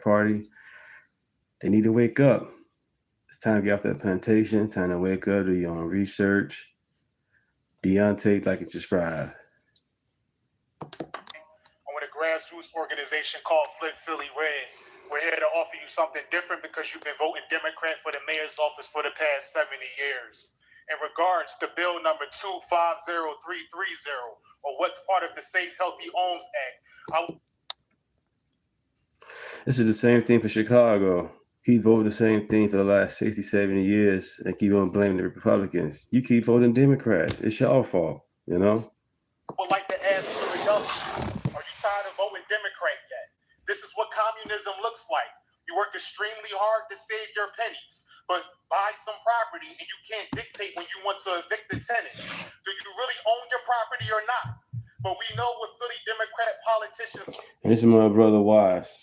Party, they need to wake up. It's time to get off that plantation. Time to wake up, do your own research. Deunta Lockett described. I'm with a grassroots organization called Flip Philly Red. We're here to offer you something different because you've been voting Democrat for the mayor's office for the past 70 years. In regards to bill number 250330, or what's part of the Safe Healthy Homes Act, this is the same thing for Chicago. Keep voting the same thing for the last 60, 70 years and keep on blaming the Republicans. You keep voting Democrat. It's your fault, you know? I would like to ask Philadelphia, are you tired of voting Democrat yet? This is what communism looks like. You work extremely hard to save your pennies, but buy some property and you can't dictate when you want to evict the tenant. Do you really own your property or not? But we know what Philly Democrat politicians... And this is my brother Wise.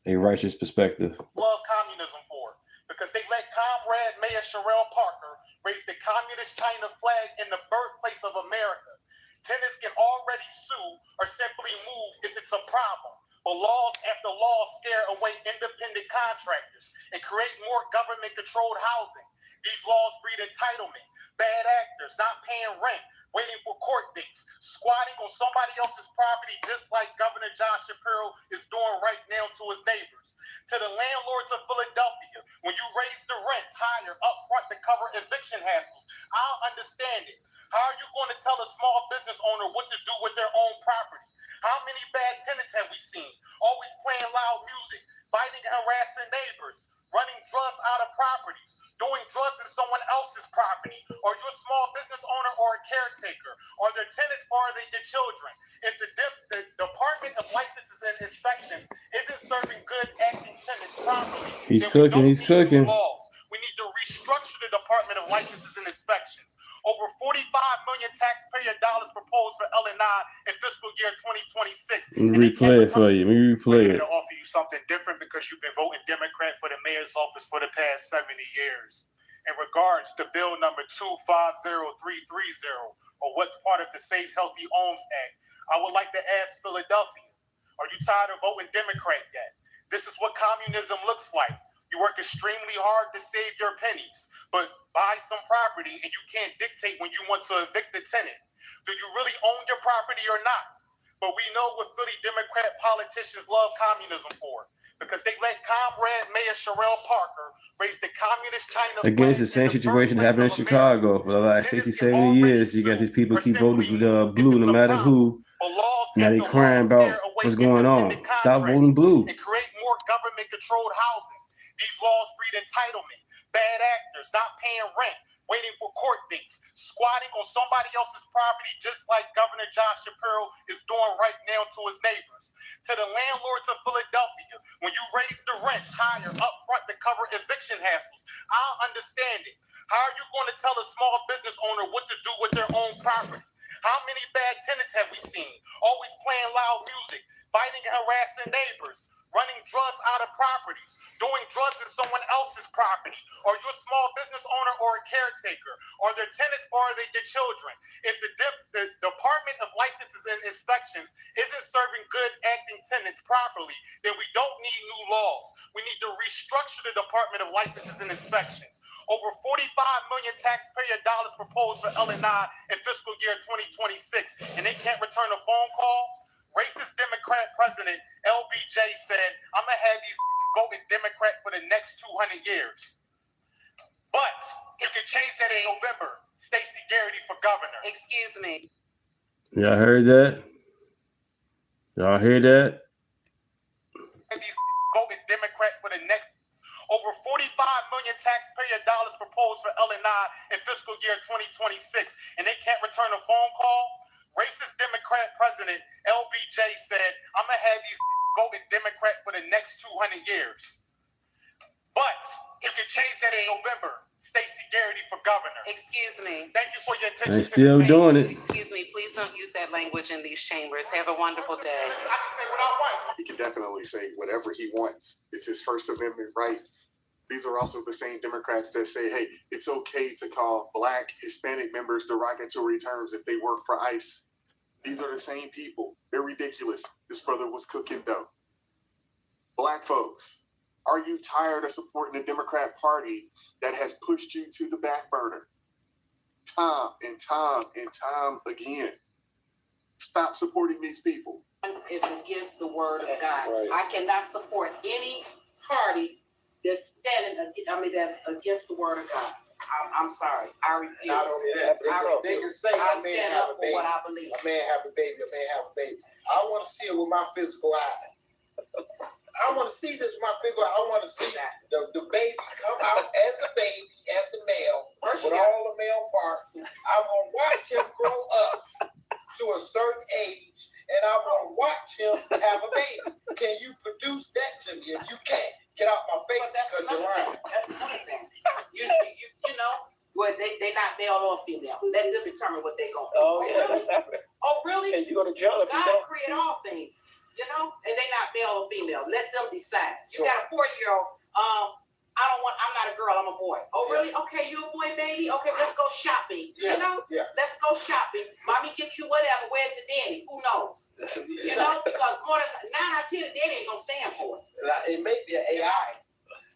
A righteous perspective. Love communism for, because they let Comrade Mayor Sherelle Parker raise the communist China flag in the birthplace of America. Tenants can already sue or simply move if it's a problem. But laws after laws scare away independent contractors and create more government-controlled housing. These laws breed entitlement, bad actors not paying rent, waiting for court dates, squatting on somebody else's property just like Governor John Shapiro is doing right now to his neighbors. To the landlords of Philadelphia, when you raise the rents higher up front to cover eviction hassles, I don't understand it. How are you going to tell a small business owner what to do with their own property? How many bad tenants have we seen? Always playing loud music, fighting and harassing neighbors, running drugs out of properties, doing drugs in someone else's property. Are you a small business owner or a caretaker? Are there tenants or are they your children? If the Department of Licenses and Inspections isn't serving good acting tenants properly, he's cooking. Laws. We need to restructure the Department of Licenses and Inspections. Over $45 million taxpayer dollars proposed for L&I in fiscal year 2026. Let me replay it for you. We're here to offer you something different because you've been voting Democrat for the mayor's office for the past 70 years. In regards to bill number 250330, or what's part of the Safe Healthy Homes Act, I would like to ask Philadelphia, are you tired of voting Democrat yet? This is what communism looks like. You work extremely hard to save your pennies, but buy some property and you can't dictate when you want to evict the tenant. Do you really own your property or not? But we know what Philly Democrat politicians love communism for, because they let Comrade Mayor Sherelle Parker raise the communist China flag. Again, it's the same situation happening in Chicago for the last 60, 70 years. You got these people keep voting blue no matter who. Now they crying about what's going on. Stop voting blue. And create more government-controlled housing. These laws breed entitlement, bad actors not paying rent, waiting for court dates, squatting on somebody else's property just like Governor John Shapiro is doing right now to his neighbors. To the landlords of Philadelphia, when you raise the rents higher up front to cover eviction hassles, I don't understand it. How are you going to tell a small business owner what to do with their own property? How many bad tenants have we seen? Always playing loud music, fighting and harassing neighbors, running drugs out of properties, doing drugs in someone else's property. Are you a small business owner or a caretaker? Are there tenants or are they your children? If the Department of Licenses and Inspections isn't serving good acting tenants properly, then we don't need new laws. We need to restructure the Department of Licenses and Inspections. Over $45 million taxpayer dollars proposed for L&I in fiscal year 2026, and they can't return a phone call? Racist Democrat President LBJ said, I'm going to have these voting Democrat for the next 200 years. But you can change that in November. Stacey Garrity for governor. Excuse me. Y'all heard that? Y'all hear that? These voting Democrat for the next... Over $45 million taxpayer dollars proposed for L&I in fiscal year 2026, and they can't return a phone call? Racist Democrat President LBJ said, I'm going to have these voting Democrat for the next 200 years. But you can change that in November. Stacey Garrity for governor. Excuse me. Thank you for your attention. They're still doing it. Excuse me. Please don't use that language in these chambers. Have a wonderful day. I can say what I want. He can definitely say whatever he wants. It's his First Amendment right. These are also the same Democrats that say, hey, it's okay to call Black, Hispanic members derogatory terms if they work for ICE. These are the same people. They're ridiculous. This brother was cooking dough. Black folks, are you tired of supporting the Democrat Party that has pushed you to the back burner? Time and time and time again. Stop supporting these people. It's against the word of God. Right. I cannot support any party that's that's against the word of God. I'm sorry. I refuse. They can say I a man stand have up a for baby. what I believe. A man have a baby. A man have a baby. I want to see it with my physical eyes. I want to see this with my physical eyes. I want to see the baby come out as a baby, as a male, with all the male parts. I want to watch him grow up to a certain age, and I want to watch him have a baby. Can you produce that to me? If you can't, get out my face because you're lying. That's another thing. You know, well, they not male or female. Let them determine what they're going to do. Oh, yeah, that's happening. Oh, really? Can you go to jail if you God don't? created all things, and they not male or female. Let them decide. You got a 4-year-old. I'm not a girl. I'm a boy. Oh, really? Okay, you a boy, baby. Okay, let's go shopping. Yeah. Let's go shopping. Mommy get you whatever. Where's the daddy? Who knows? Because more than 9 out of 10, the daddy ain't gonna stand for it. It may be an AI.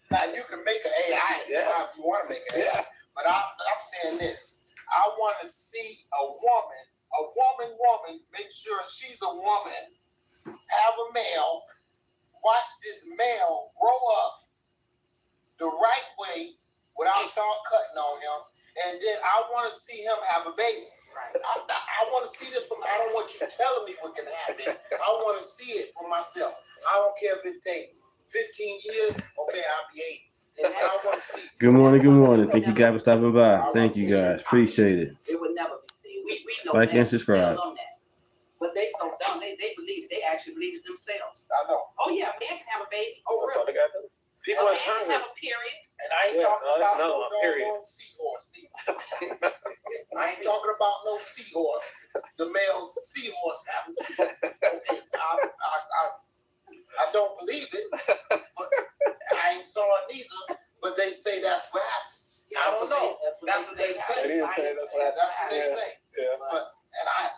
Now you can make an AI if you want to make an AI. But I'm saying this. I want to see a woman, make sure she's a woman, have a male, watch this male grow up the right way without start cutting on him, and then I want to see him have a baby. Right. I want to see this from. I don't want you telling me what can happen. I want to see it for myself. I don't care if it takes 15 years. Okay, I'll be 80. And I want to see it. Good morning. Thank you guys for stopping by. Thank you guys. Appreciate it. It would never be seen. We know Like that. and subscribe. We tell them that. But they so dumb. They believe it. They actually believe it themselves. I know. Oh yeah, a man can have a baby. Oh That's all really? they got to do. People A are man trying can to. have a period. And I ain't talking about no period. seahorse. I ain't talking about no seahorse. The male's seahorse have okay, I don't believe it, but I ain't saw it neither. But they say that's what happened. I don't know. That's what they say. They didn't say that's what happened. That's what they say. Yeah. But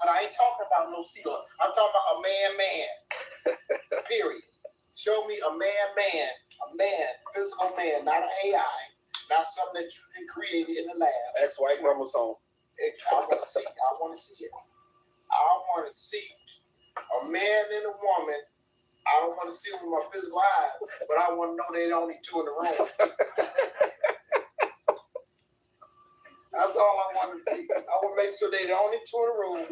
I ain't talking about no seahorse. I'm talking about a man. Period. Show me a man, physical man, not an AI, not something that you can create in the lab. Ex-white chromosome. I want to see it. I want to see a man and a woman. I don't want to see them with my physical eyes, but I want to know they're only 2 in the room. That's all I want to see. I want to make sure they're the only 2 in the room.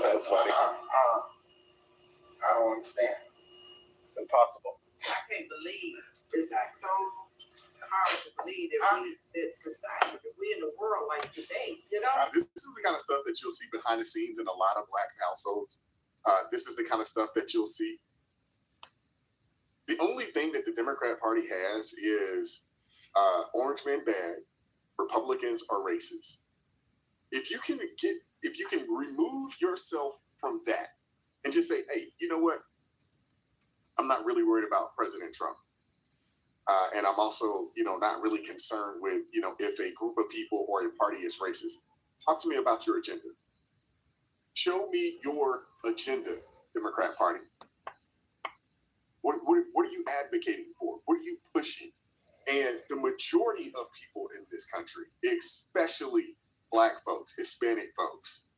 That's funny. I don't understand. It's impossible. I can't believe it's so hard to believe that society, that we in the world like today, This is the kind of stuff that you'll see behind the scenes in a lot of Black households. This is the kind of stuff that you'll see. The only thing that the Democrat Party has is orange men bad, Republicans are racist. If you can remove yourself from that and just say, hey, you know what? I'm not really worried about President Trump. And I'm also, not really concerned with, if a group of people or a party is racist. Talk to me about your agenda. Show me your agenda, Democrat Party. What are you advocating for? What are you pushing? And the majority of people in this country, especially Black folks, Hispanic folks,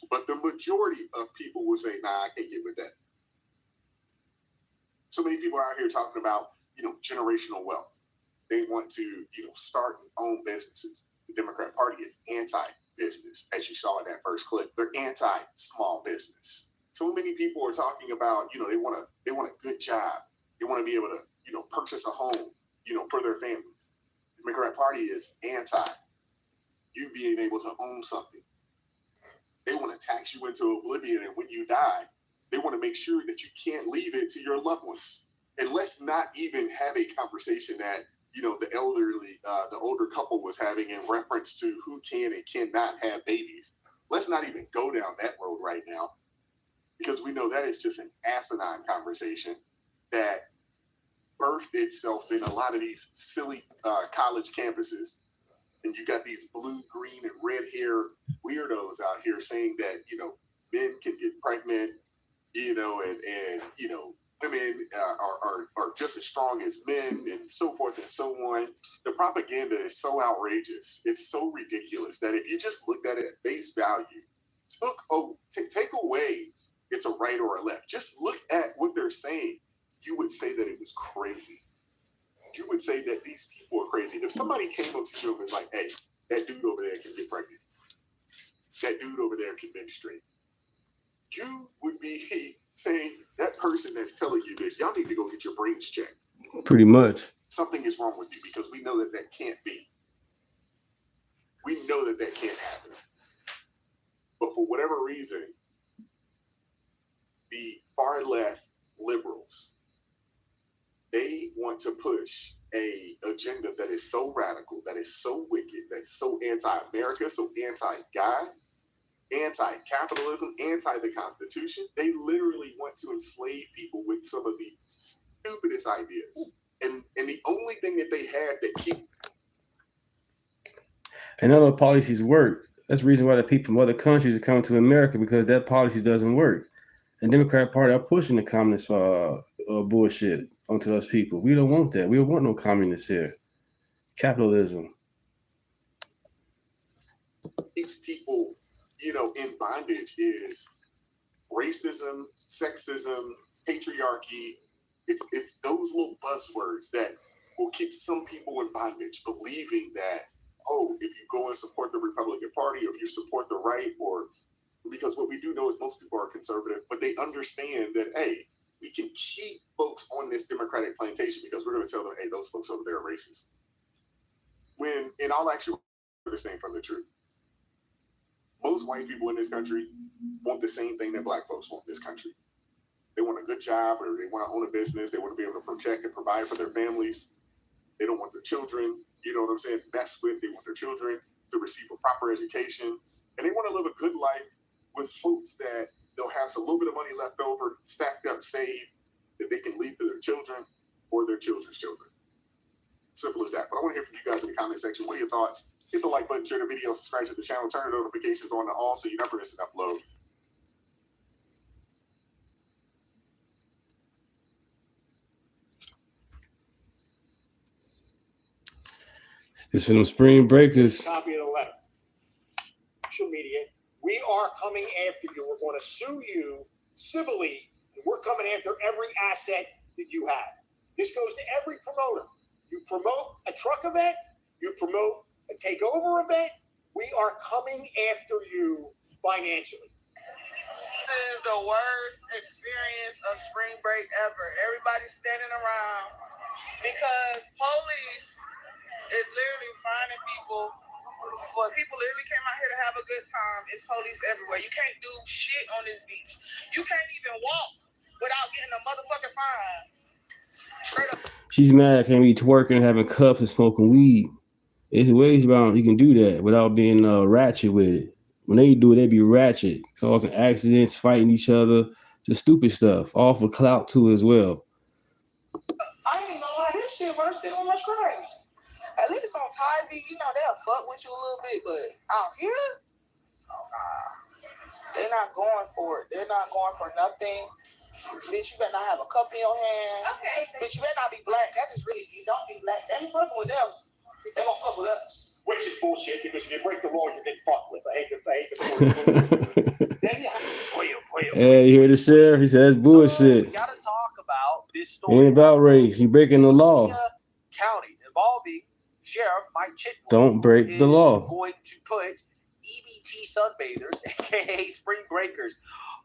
but the majority of people will say, nah, I can't get with that. So many people are out here talking about, generational wealth. They want to, start and own businesses. The Democrat Party is anti-business, as you saw in that first clip. They're anti-small business. So many people are talking about, they want a good job. They want to be able to, purchase a home, for their families. The Democrat Party is anti you being able to own something. They want to tax you into oblivion, and when you die, they want to make sure that you can't leave it to your loved ones. And let's not even have a conversation that, the older couple was having in reference to who can and cannot have babies. Let's not even go down that road right now, because we know that is just an asinine conversation that birthed itself in a lot of these silly college campuses. And you got these blue, green, and red hair weirdos out here saying that, men can get pregnant, and women are just as strong as men, and so forth and so on. The propaganda is so outrageous. It's so ridiculous that if you just looked at it at face value, take away it's a right or a left, just look at what they're saying, you would say that it was crazy. You would say that these people are crazy. If somebody came up to you and was like, hey, that dude over there can get pregnant, that dude over there can menstruate, you would be saying, that person that's telling you this, y'all need to go get your brains checked. Pretty much. Something is wrong with you, because we know that can't be. We know that can't happen. But for whatever reason, the far left liberals, they want to push a agenda that is so radical, that is so wicked, that's so anti-America, so anti-God, anti-capitalism, anti the Constitution. They literally want to enslave people with some of the stupidest ideas. And the only thing that they have that keep... And none of the policies work. That's the reason why the people from other countries are coming to America, because that policy doesn't work. And the Democrat Party are pushing the communist bullshit onto those people. We don't want that. We don't want no communists here. Capitalism keeps people, in bondage is racism, sexism, patriarchy. It's those little buzzwords that will keep some people in bondage, believing that, if you go and support the Republican Party, or if you support the right, or because what we do know is most people are conservative, but they understand that, hey, we can keep folks on this Democratic plantation because we're going to tell them, hey, those folks over there are racist. When in all actuality, this thing from the truth. Most white people in this country want the same thing that black folks want in this country. They want a good job, or they want to own a business. They want to be able to protect and provide for their families. They don't want their children, messed with. They want their children to receive a proper education. And they want to live a good life with hopes that they'll have a little bit of money left over, stacked up, saved, that they can leave to their children or their children's children. Simple as that. But I want to hear from you guys in the comment section. What are your thoughts? Hit the like button, share the video, subscribe to the channel, turn the notifications on to all so you never miss an upload. It's for them spring breakers. Copy of the letter. Social media, we are coming after you. We're going to sue you civilly. And we're coming after every asset that you have. This goes to every promoter. You promote a truck event, you promote a takeover event, we are coming after you financially. This is the worst experience of spring break ever. Everybody's standing around because police is literally finding people. Well, people literally came out here to have a good time. It's police everywhere. You can't do shit on this beach. You can't even walk without getting a motherfucking fine. Straight up. She's mad I can't be twerking, having cups, and smoking weed. It's ways around you can do that without being ratchet with it. When they do it, they be ratchet, causing accidents, fighting each other, just stupid stuff. All for clout too as well. I ain't even gonna lie, this shit worse than on my scratch. At least on TV, they'll fuck with you a little bit, but out here, oh nah. They're not going for it. They're not going for nothing. Bitch, you better not have a cup in your hand. Okay. Bitch, you better not be black. That's just really, you don't be black. They ain't fucking with them. They gonna fuck with us. Which is bullshit, because if you break the law, you get fucked with. I hate to Hey, you hear the sheriff? He says bullshit. So we gotta talk about this story. Ain't about race. You breaking the law. County involving Sheriff Mike Chitwood. Don't break the law. Going to put EBT sunbathers, aka spring breakers,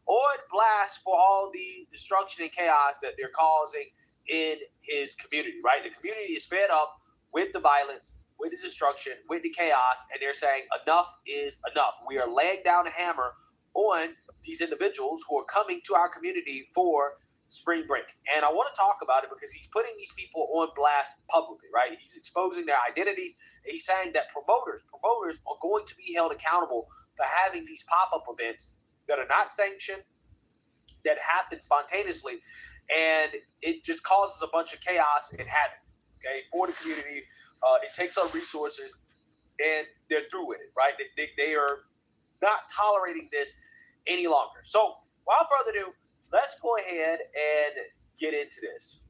on blast for all the destruction and chaos that they're causing in his community. Right, the community is fed up with the violence, with the destruction, with the chaos, and they're saying enough is enough. We are laying down a hammer on these individuals who are coming to our community for spring break. And I want to talk about it because he's putting these people on blast publicly, right? He's exposing their identities. He's saying that promoters are going to be held accountable for having these pop-up events that are not sanctioned, that happen spontaneously, and it just causes a bunch of chaos and havoc, okay, for the community. It takes up resources, and they're through with it, right? They are not tolerating this any longer. So, without further ado, let's go ahead and get into this.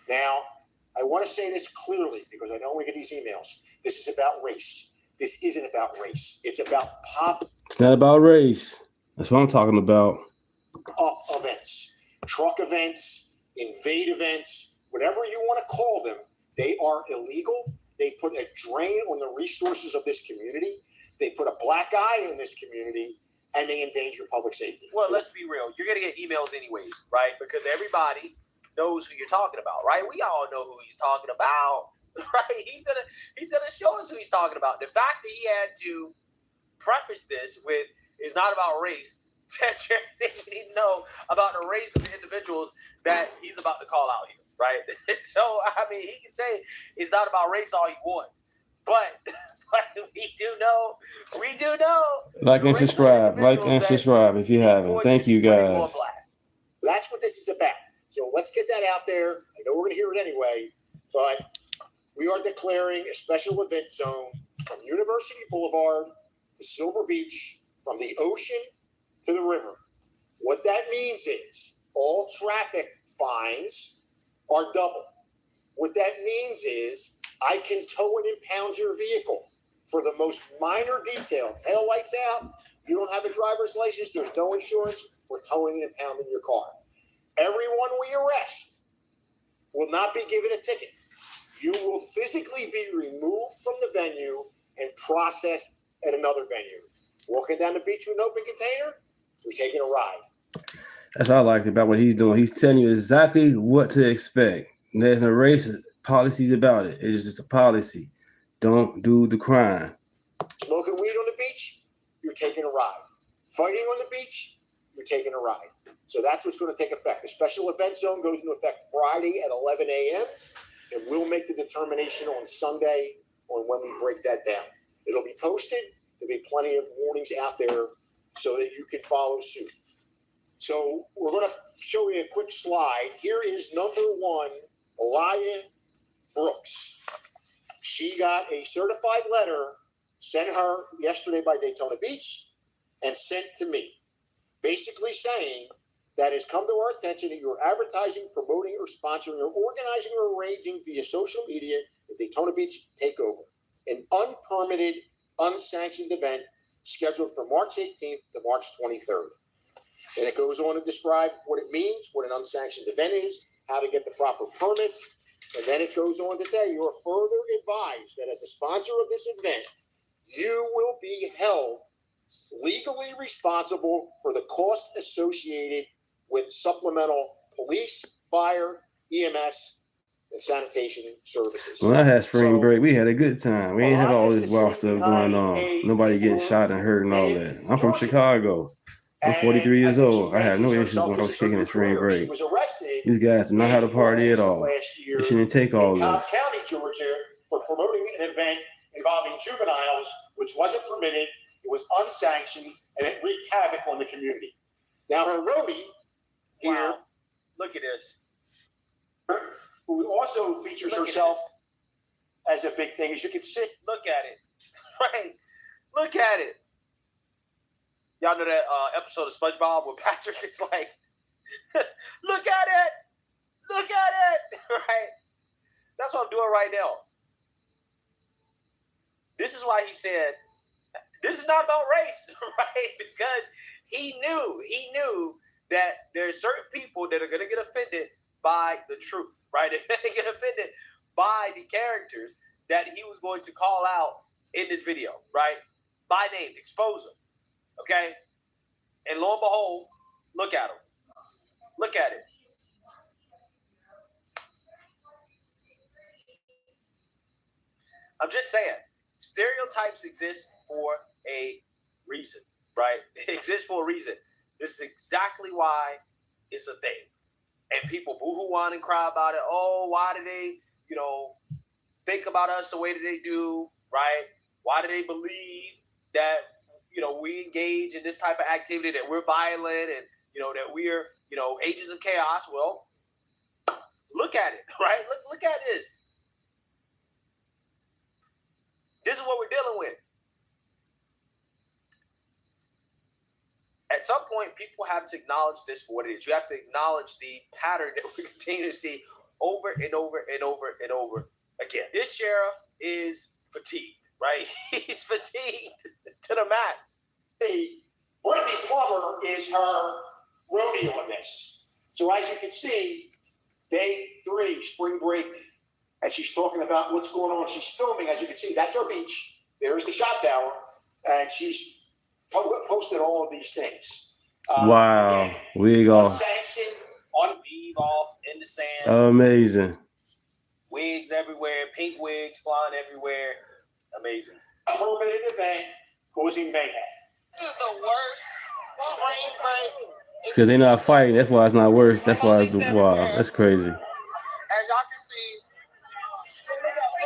Now, I want to say this clearly because I know we get these emails. This is about race. This isn't about race. It's about It's not about race. That's what I'm talking about. pop-up events, truck events, invade events, whatever you want to call them. They are illegal. They put a drain on the resources of this community. They put a black eye in this community, and they endanger public safety. Well, let's be real. You're going to get emails anyways, right? Because everybody knows who you're talking about, right? We all know who he's talking about, right? He's gonna show us who he's talking about. The fact that he had to preface this with "it's not about race," they didn't know about the race of the individuals that he's about to call out here, right? So I mean, he can say it's not about race all he wants, but we do know. Like and subscribe if you haven't. Thank you guys. That's what this is about. So let's get that out there. I know we're going to hear it anyway, but we are declaring a special event zone from University Boulevard to Silver Beach, from the ocean to the river. What that means is all traffic fines are double. What that means is I can tow and impound your vehicle for the most minor detail. Tail lights out, you don't have a driver's license, there's no insurance, we're towing and impounding your car. Everyone we arrest will not be given a ticket. You will physically be removed from the venue and processed at another venue. Walking down the beach with an open container, we're taking a ride. That's what I like about what he's doing. He's telling you exactly what to expect. There's no racist policies about it. It's just a policy. Don't do the crime. Smoking weed on the beach, you're taking a ride. Fighting on the beach, you're taking a ride. So that's what's going to take effect. The special event zone goes into effect Friday at 11 a.m. and we'll make the determination on Sunday on when we break that down. It'll be posted. There'll be plenty of warnings out there so that you can follow suit. So we're going to show you a quick slide. Here is number one, Elia Brooks. She got a certified letter sent her yesterday by Daytona Beach and sent to me, basically saying that has come to our attention that you're advertising, promoting, or sponsoring, or organizing, or arranging via social media the Daytona Beach takeover, an unpermitted, unsanctioned event scheduled from March 18th to March 23rd. And it goes on to describe what it means, what an unsanctioned event is, how to get the proper permits, and then it goes on to tell you, you're further advised that as a sponsor of this event, you will be held legally responsible for the cost associated with supplemental police, fire, EMS, and sanitation services. When I had spring break, we had a good time. We didn't have all this wild stuff going on. Nobody getting shot and hurt and all that. I'm from Chicago. I'm 43 years old. I had no issues when I was kicking in spring break. These guys do not have a party at all. They shouldn't take all this. County, Georgia, for promoting an event involving juveniles, which wasn't permitted, it was unsanctioned, and it wreaked havoc on the community. Now, her roadie here, Wow. Look at this. who also features herself as a big thing, as you can see. Look at it. Right. Look at it. Y'all know that episode of SpongeBob where Patrick is like, look at it. Look at it. Right. That's what I'm doing right now. This is why he said, this is not about race, right? Because he knew that there are certain people that are going to get offended by the truth, right? They're going to get offended by the characters that he was going to call out in this video, right? By name, expose them, okay? And lo and behold, look at him. Look at it. I'm just saying, stereotypes exist for a reason, right? It exists for a reason. This is exactly why it's a thing. And people boo-hoo on and cry about it. Oh, why do they, think about us the way that they do, right? Why do they believe that, we engage in this type of activity, that we're violent and, that we're, agents of chaos? Well, look at it, right? Look at this. This is what we're dealing with. at some point, people have to acknowledge this for what it is. You have to acknowledge the pattern that we continue to see over and over and over and over again. This sheriff is fatigued, right? He's fatigued to the max. Brittany Plummer is her rodeo in this. So as you can see, day 3, spring break, and she's talking about what's going on. She's filming, as you can see. That's her beach. There's the shot tower, and she's posted all of these things. Wow. Again, Wig off. unsanctioned, Weave off in the sand. Amazing. Wigs everywhere, pink wigs flying everywhere. Amazing. unpermitted event causing mayhem. This is the worst spring break. Because they're not fighting. That's why it's not worse. That's why it's wow. That's crazy. As y'all can see,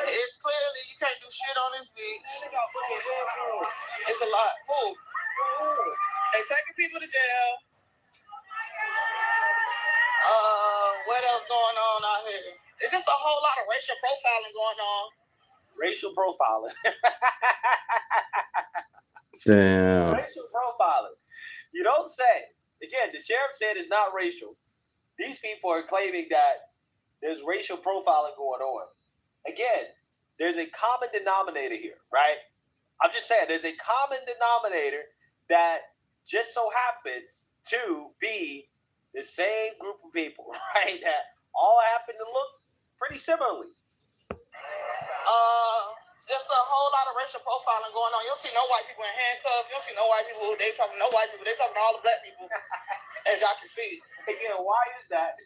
it's clearly you can't do shit on this beach. It's a lot. Move. They taking people to jail. What else going on out here? It's just a whole lot of racial profiling going on. Racial profiling. Damn. Racial profiling. You don't say. Again, the sheriff said it's not racial. These people are claiming that there's racial profiling going on. Again, there's a common denominator here, right? I'm just saying there's a common denominator that just so happens to be the same group of people, right? That all happen to look pretty similarly. There's a whole lot of racial profiling going on. You don't see no white people in handcuffs. You don't see no white people. They talking no white people. They talking to all the black people, as y'all can see. Again, why is that?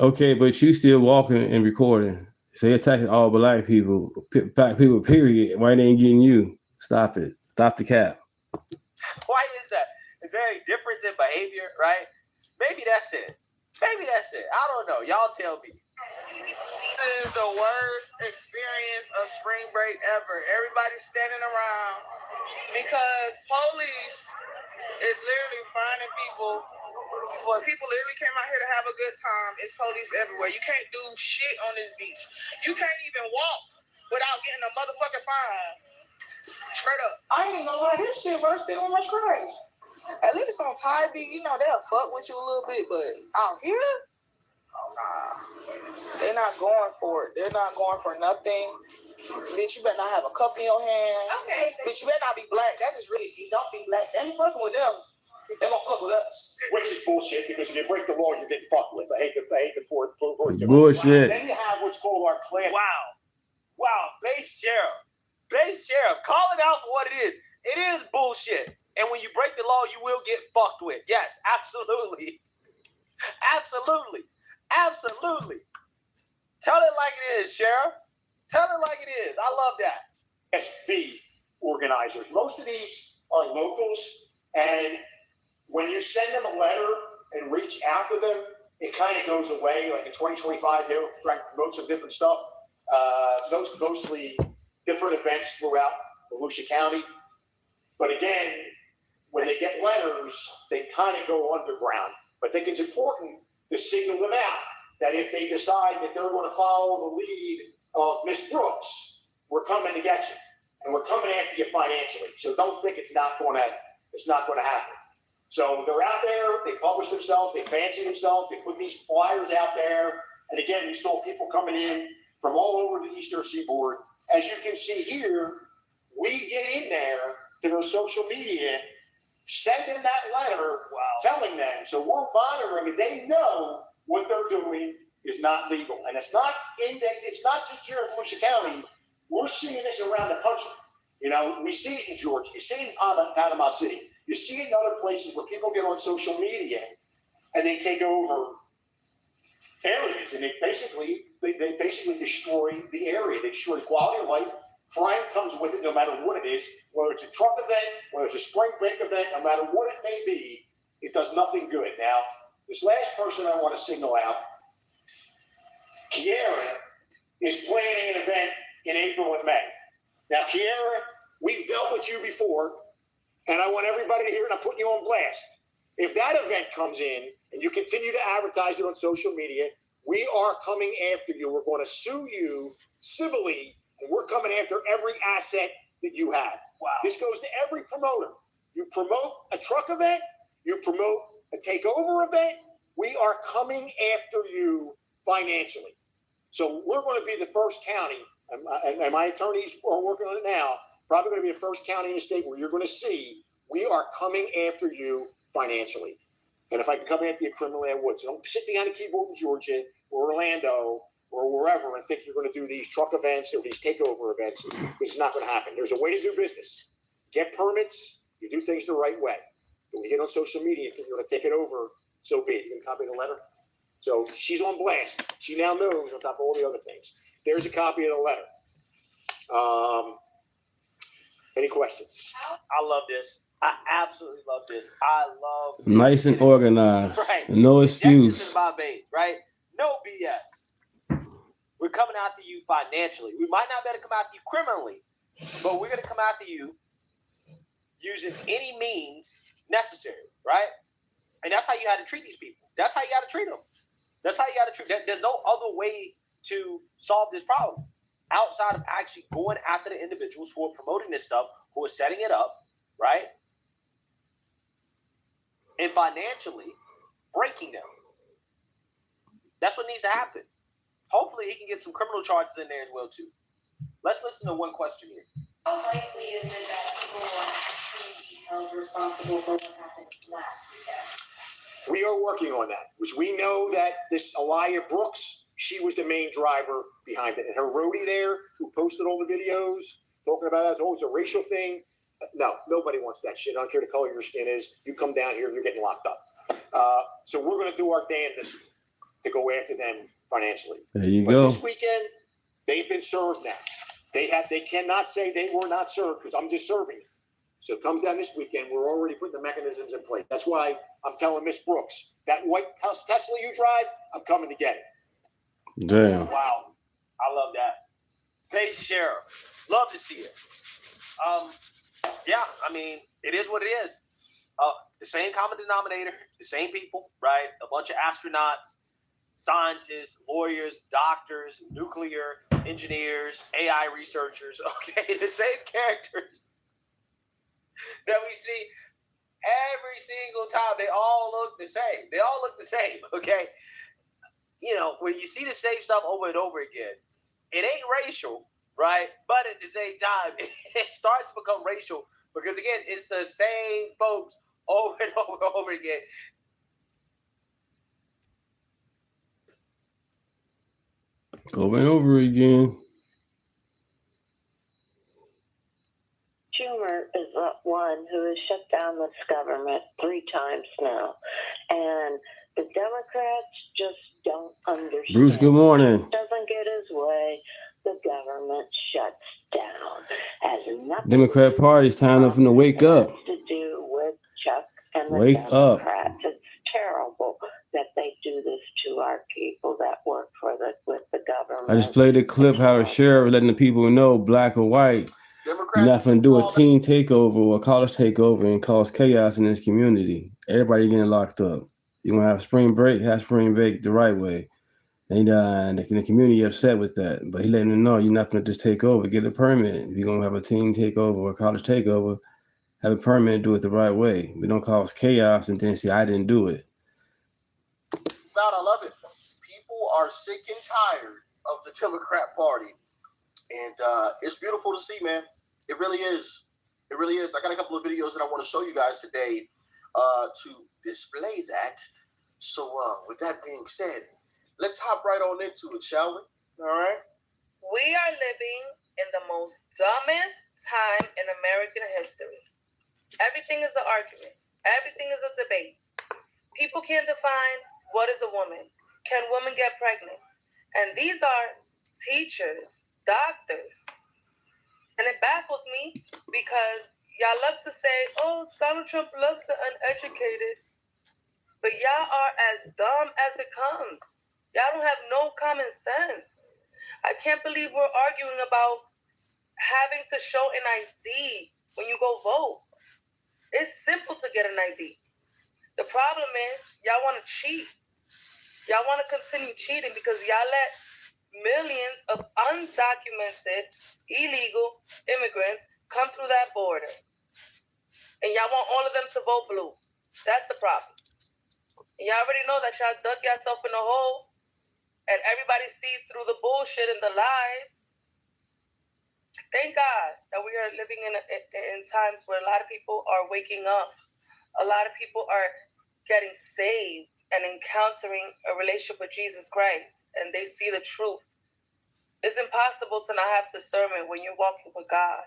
Okay, but you still walking and recording. So you're attacking all black people, period. Why they ain't getting you? Stop it. Stop the cap. Why is that? Is there a difference in behavior, right? Maybe that's it. Maybe that's it. I don't know. Y'all tell me. This is the worst experience of spring break ever. Everybody's standing around because police is literally finding people. Well, people literally came out here to have a good time. It's police everywhere. You can't do shit on this beach. You can't even walk without getting a motherfucking fine. Straight up. I ain't even gonna lie, this shit worse than on my scratch. At least on Tide Beach, you know, they'll fuck with you a little bit, but out here, oh nah. They're not going for it. They're not going for nothing. Bitch, you better not have a cup in your hand. Okay. Bitch, you better not be black. That's just really, you don't be black. They ain't fucking with them. They won't fuck with us. Which is bullshit because if you break the law, you're getting fucked with. I hate the poor Bullshit. Then you have what's called our class. Wow. Base sheriff. Call it out for what it is. It is bullshit. And when you break the law, you will get fucked with. Yes, absolutely. Absolutely. Tell it like it is, Sheriff. Tell it like it is. I love that. SB organizers. Most of these are locals, and when you send them a letter and reach out to them, it kind of goes away. Like in 2025, they'll try to promote some different stuff. Mostly different events throughout Volusia County. But again, when they get letters, they kind of go underground. But I think it's important to signal them out that if they decide that they're going to follow the lead of Miss Brooks, we're coming to get you, and we're coming after you financially. So don't think it's not going to happen. So they're out there. They publish themselves. They fancy themselves. They put these flyers out there. And again, we saw people coming in from all over the Eastern Seaboard. As you can see here, we get in there to their social media, send them that letter telling them. So we're monitoring it. They know what they're doing is not legal. And it's not just here in Volusia County. We're seeing this around the country. You know, we see it in Georgia. You see it in Panama City. You see it in other places where people get on social media and they take over areas and they basically destroy the area. They destroy the quality of life. Crime comes with it no matter what it is, whether it's a truck event, whether it's a spring break event, no matter what it may be, it does nothing good. Now, this last person I want to signal out, Kiera, is planning an event in April and May. Now, Kiera, we've dealt with you before, and I want everybody to hear it, and I'm putting you on blast. If that event comes in and you continue to advertise it on social media, we are coming after you. We're going to sue you civilly, and we're coming after every asset that you have. Wow. This goes to every promoter. You promote a truck event, you promote a takeover event, we are coming after you financially. So we're going to be the first county, and my attorneys are working on it now, probably going to be the first county in the state where you're going to see we are coming after you financially. And if I can come after you criminally, I would. So don't sit behind a keyboard in Georgia or Orlando or wherever and think you're going to do these truck events or these takeover events, because it's not going to happen. There's a way to do business. Get permits. You do things the right way. But when you get on social media and think you're going to take it over, so be it. You can copy the letter. So she's on blast. She now knows on top of all the other things. There's a copy of the letter. Any questions? I love this. I absolutely love this. I love nice and organized. Right. No excuse. Injections in my vein, right? No BS. We're coming after you financially. We might not be able to come after you criminally, but we're going to come after you using any means necessary, right? And that's how you got to treat these people. That's how you got to treat them. That's how you got to treat them. There's no other way to solve this problem outside of actually going after the individuals who are promoting this stuff, who are setting it up, right? And financially breaking them. That's what needs to happen. Hopefully he can get some criminal charges in there as well, too. Let's listen to one question here. How likely is it that people will actually be held responsible for what happened last weekend? We are working on that, which we know that this Aliyah Brooks, she was the main driver behind it. And her roadie there, who posted all the videos, talking about it, it's a racial thing. No, nobody wants that shit. I don't care the color your skin is. You come down here, you're getting locked up. So we're going to do our damnedest to go after them financially. There you go. This weekend, they've been served now. They cannot say they were not served because I'm just serving it. So it comes down this weekend. We're already putting the mechanisms in place. That's why I'm telling Miss Brooks, that white Tesla you drive, I'm coming to get it. Damn. Wow. I love that. Hey, Sheriff. Love to see it. Yeah, I mean, it is what it is. The same common denominator, the same people, right? A bunch of astronauts, scientists, lawyers, doctors, nuclear engineers, AI researchers, okay? The same characters that we see every single time. They all look the same. They all look the same, okay? You know, when you see the same stuff over and over again, it ain't racial, right? But at the same time, it starts to become racial because, again, it's the same folks over and over and over again. Over and over again. Schumer is the one who has shut down this government 3 times now. And the Democrats just don't understand. Bruce, good morning. Doesn't get his way, the government shuts down. Has nothing Democrat Party's time for them to wake up. to do with Chuck and the Wake up. Democrats. It's terrible that they do this to our people that work with the government. I just played the clip how the sheriff letting the people know, black or white, you're not going to do a teen takeover or a college takeover and cause chaos in this community. Everybody getting locked up. You're going to have spring break the right way. And the community upset with that. But he letting them know you're not going to just take over. Get a permit. If you're going to have a teen takeover or a college takeover, have a permit and do it the right way. We don't cause chaos and then say, I didn't do it. I love it. People are sick and tired of the Democrat Party. And it's beautiful to see, man. It really is. It really is. I got a couple of videos that I want to show you guys today to display that. So with that being said, let's hop right on into it, shall we? All right. We are living in the most dumbest time in American history. Everything is an argument. Everything is a debate. People can't define what is a woman. Can women get pregnant? And these are teachers, doctors. And it baffles me because y'all love to say, oh, Donald Trump loves the uneducated. But y'all are as dumb as it comes. Y'all don't have no common sense. I can't believe we're arguing about having to show an ID when you go vote. It's simple to get an ID. The problem is y'all want to cheat. Y'all want to continue cheating because y'all let millions of undocumented, illegal immigrants come through that border. And y'all want all of them to vote blue. That's the problem. And y'all already know that y'all dug yourself in a hole and everybody sees through the bullshit and the lies. Thank God that we are living in times where a lot of people are waking up. A lot of people are getting saved and encountering a relationship with Jesus Christ, and they see the truth. It's impossible to not have discernment when you're walking with God.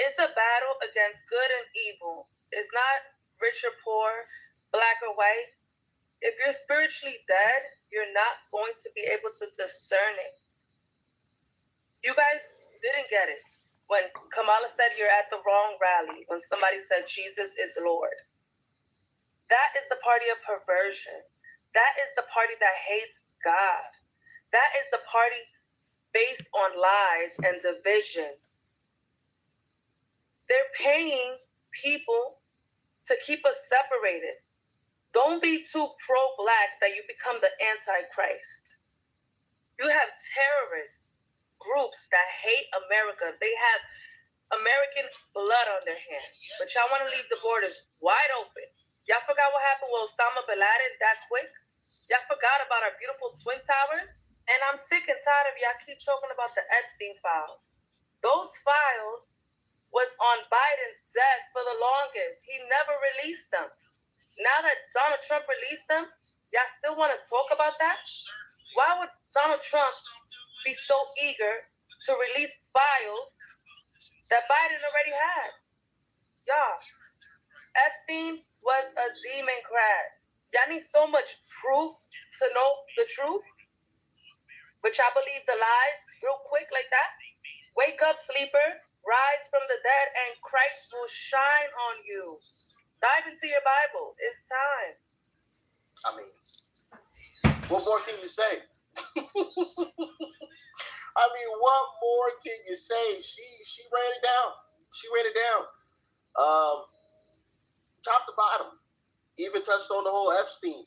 It's a battle against good and evil. It's not rich or poor, black or white. If you're spiritually dead, you're not going to be able to discern it. You guys didn't get it when Kamala said you're at the wrong rally, when somebody said Jesus is Lord. That is the party of perversion. That is the party that hates God. That is the party based on lies and division. They're paying people to keep us separated. Don't be too pro-black that you become the Antichrist. You have terrorists, groups that hate America. They have American blood on their hands. But y'all want to leave the borders wide open. Y'all forgot what happened with Osama bin Laden that quick? Y'all forgot about our beautiful Twin Towers? And I'm sick and tired of y'all keep talking about the Epstein files. Those files was on Biden's desk for the longest. He never released them. Now that Donald Trump released them, y'all still want to talk about that? Why would Donald Trump be so eager to release files that Biden already has? Y'all, Epstein was a demon crab. Y'all need so much proof to know the truth, but y'all believe the lies real quick like that? Wake up, sleeper. Rise from the dead and Christ will shine on you. Dive into your Bible. It's time. I mean, what more can you say? I mean, what more can you say? She ran it down. She ran it down. Top to bottom. Even touched on the whole Epstein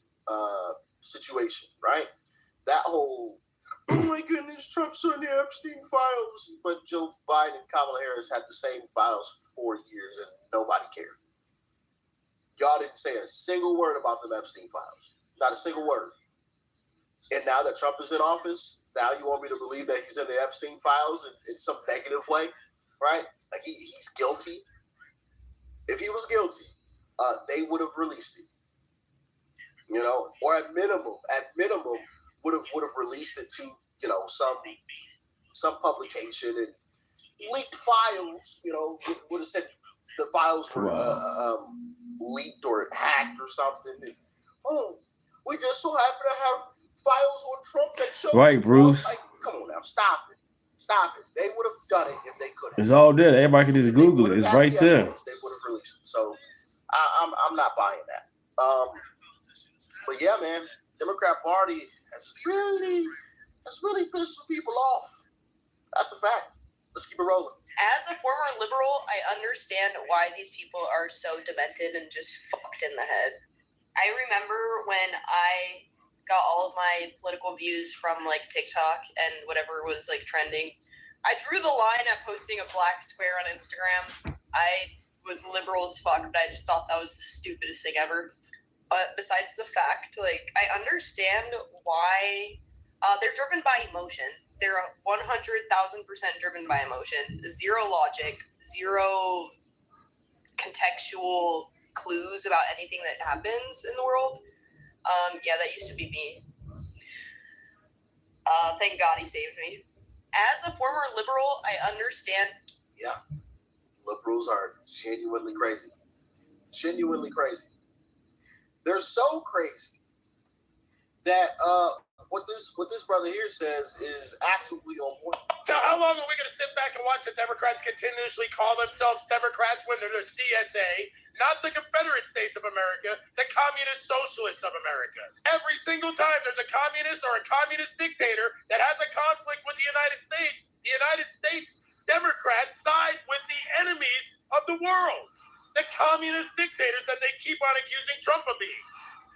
situation, right? That whole, oh my goodness, Trump's on the Epstein files. But Joe Biden and Kamala Harris had the same files for 4 years and nobody cared. Y'all didn't say a single word about the Epstein files. Not a single word. And now that Trump is in office, now you want me to believe that he's in the Epstein files in some negative way, right? Like he's guilty. If he was guilty, they would have released it. You know, or at minimum, would have released it to, you know, some publication and leaked files, you know, would have said the files were leaked or hacked or something. And, oh, we just so happen to have files on Trump that show. Right, Bruce. Like, come on now, stop it. They would have done it if they could. It's all there. Everybody can just Google it. It's right there. They would have released it. So I'm not buying that. But yeah, man, Democrat Party has really pissed some people off. That's a fact. Let's keep it rolling. As a former liberal, I understand why these people are so demented and just fucked in the head. I remember when I got all of my political views from like TikTok and whatever was like trending. I drew the line at posting a black square on Instagram. I was liberal as fuck, but I just thought that was the stupidest thing ever. But besides the fact, like, I understand why they're driven by emotion. They're 100,000% driven by emotion. Zero logic, zero contextual clues about anything that happens in the world. Yeah, that used to be me. Thank God he saved me. As a former liberal, I understand. Yeah, liberals are genuinely crazy. Genuinely crazy. They're so crazy that what this brother here says is absolutely on point. So how long are we going to sit back and watch the Democrats continuously call themselves Democrats when they're the CSA, not the Confederate States of America, the Communist Socialists of America? Every single time there's a communist or a communist dictator that has a conflict with the United States Democrats side with the enemies of the world. The communist dictators that they keep on accusing Trump of being.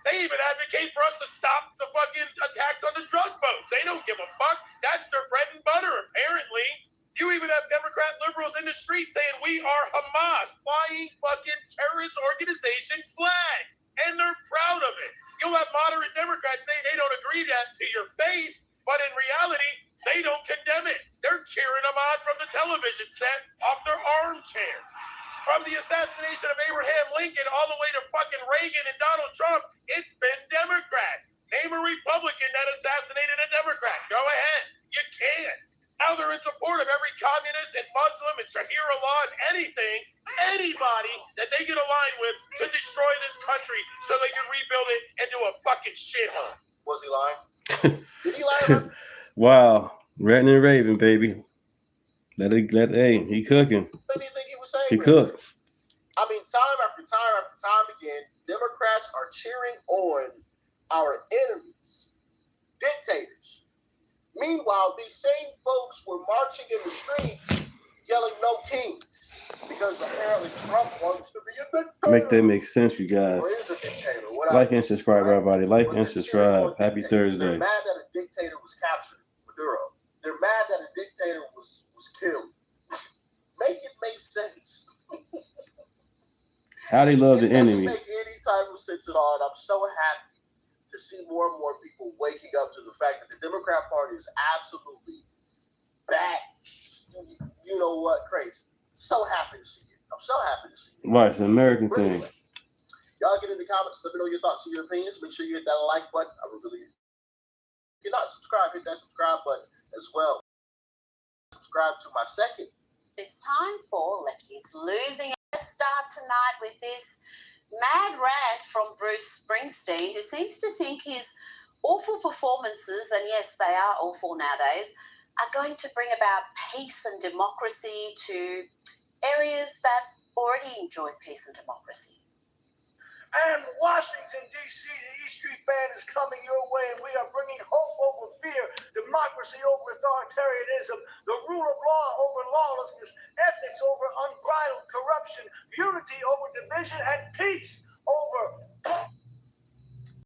They even advocate for us to stop the fucking attacks on the drug boats. They don't give a fuck. That's their bread and butter, apparently. You even have Democrat liberals in the street saying we are Hamas, flying fucking terrorist organization flags. And they're proud of it. You'll have moderate Democrats say they don't agree to your face, but in reality, they don't condemn it. They're cheering them on from the television set off their armchairs. From the assassination of Abraham Lincoln all the way to fucking Reagan and Donald Trump, it's been Democrats. Name a Republican that assassinated a Democrat. Go ahead. You can. Now they're in support of every communist and Muslim and Shahir Allah and anybody that they get aligned with to destroy this country so they can rebuild it into a fucking shithole. Was he lying? Did he lie? Wow. Ranting and raving, baby. Hey, he cooking. What do you think he was saying? He cooked. I mean, time after time again, Democrats are cheering on our enemies, dictators. Meanwhile, these same folks were marching in the streets yelling "No kings" because apparently Trump wants to be a dictator. Make that make sense, you guys. Or is a dictator. Like and subscribe, everybody. Like and subscribe. Happy Thursday. They're mad that a dictator was captured, Maduro. They're mad that a dictator was killed. Make it make sense. How they love the enemy. It doesn't make any type of sense at all, and I'm so happy to see more and more people waking up to the fact that the Democrat Party is absolutely bad. You know what? Crazy. So happy to see it. I'm so happy to see it. Right, it's an American thing. Y'all get in the comments. Let me know your thoughts and your opinions. Make sure you hit that like button. I would really. If you're not subscribed, hit that subscribe button as well. Subscribe to my second. It's time for Lefties Losing. Let's start tonight with this mad rant from Bruce Springsteen, who seems to think his awful performances, and yes, they are awful nowadays, are going to bring about peace and democracy to areas that already enjoy peace and democracy. And Washington, D.C., the E Street Band is coming your way, and we are bringing hope over fear, democracy over authoritarianism, the rule of law over lawlessness, ethics over unbridled corruption, unity over division, and peace over...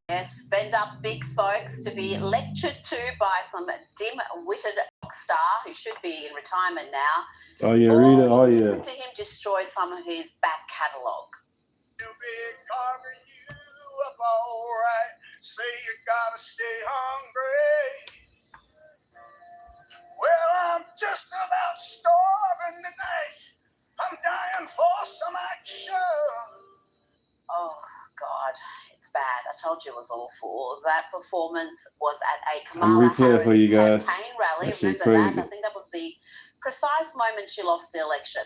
Yes, bend up big folks to be lectured to by some dim-witted rock star who should be in retirement now. Oh, yeah, Rita. Oh, yeah. Listen to him destroy some of his back catalogue. Big carver, you up all right. Say you gotta stay hungry. Well, I'm just about starving tonight. I'm dying for some action. Oh, God, it's bad. I told you it was awful. That performance was at a Kamala Harris for you guys. campaign rally. That shit Remember crazy. that? I think that was the precise moment she lost the election.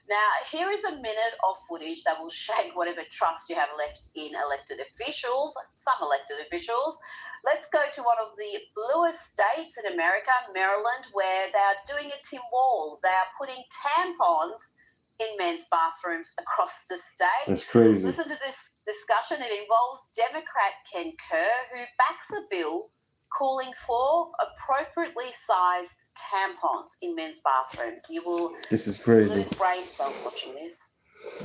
Now, here is a minute of footage that will shake whatever trust you have left in elected officials, some elected officials. Let's go to one of the bluest states in America, Maryland, where they are doing it Tim Walz. They are putting tampons in men's bathrooms across the state. That's crazy. Listen to this discussion. It involves Democrat Ken Kerr, who backs a bill calling for appropriately sized tampons in men's bathrooms. You will This is crazy. lose brain cells watching this.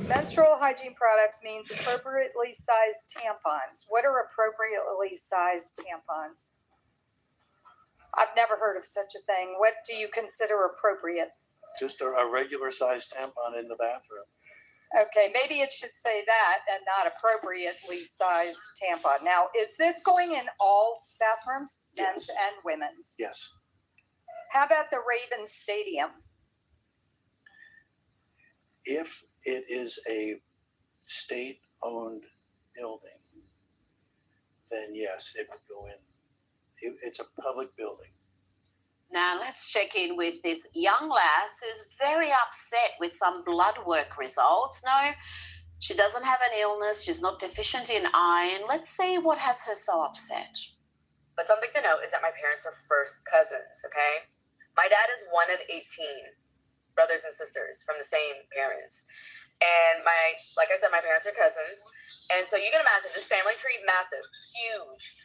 Menstrual hygiene products means appropriately sized tampons. What are appropriately sized tampons? I've never heard of such a thing. What do you consider appropriate? Just a regular sized tampon in the bathroom. Okay, maybe it should say that and not appropriately sized tampon. Now, is this going in all bathrooms, men's and women's? Yes. How about the Ravens Stadium? If it is a state-owned building, then yes, it would go in. It's a public building. Now, let's check in with this young lass who's very upset with some blood work results. No, she doesn't have an illness. She's not deficient in iron. Let's see what has her so upset. But something to note is that my parents are first cousins, okay? My dad is one of 18 brothers and sisters from the same parents. And like I said, my parents are cousins. And so you can imagine this family tree, massive, huge.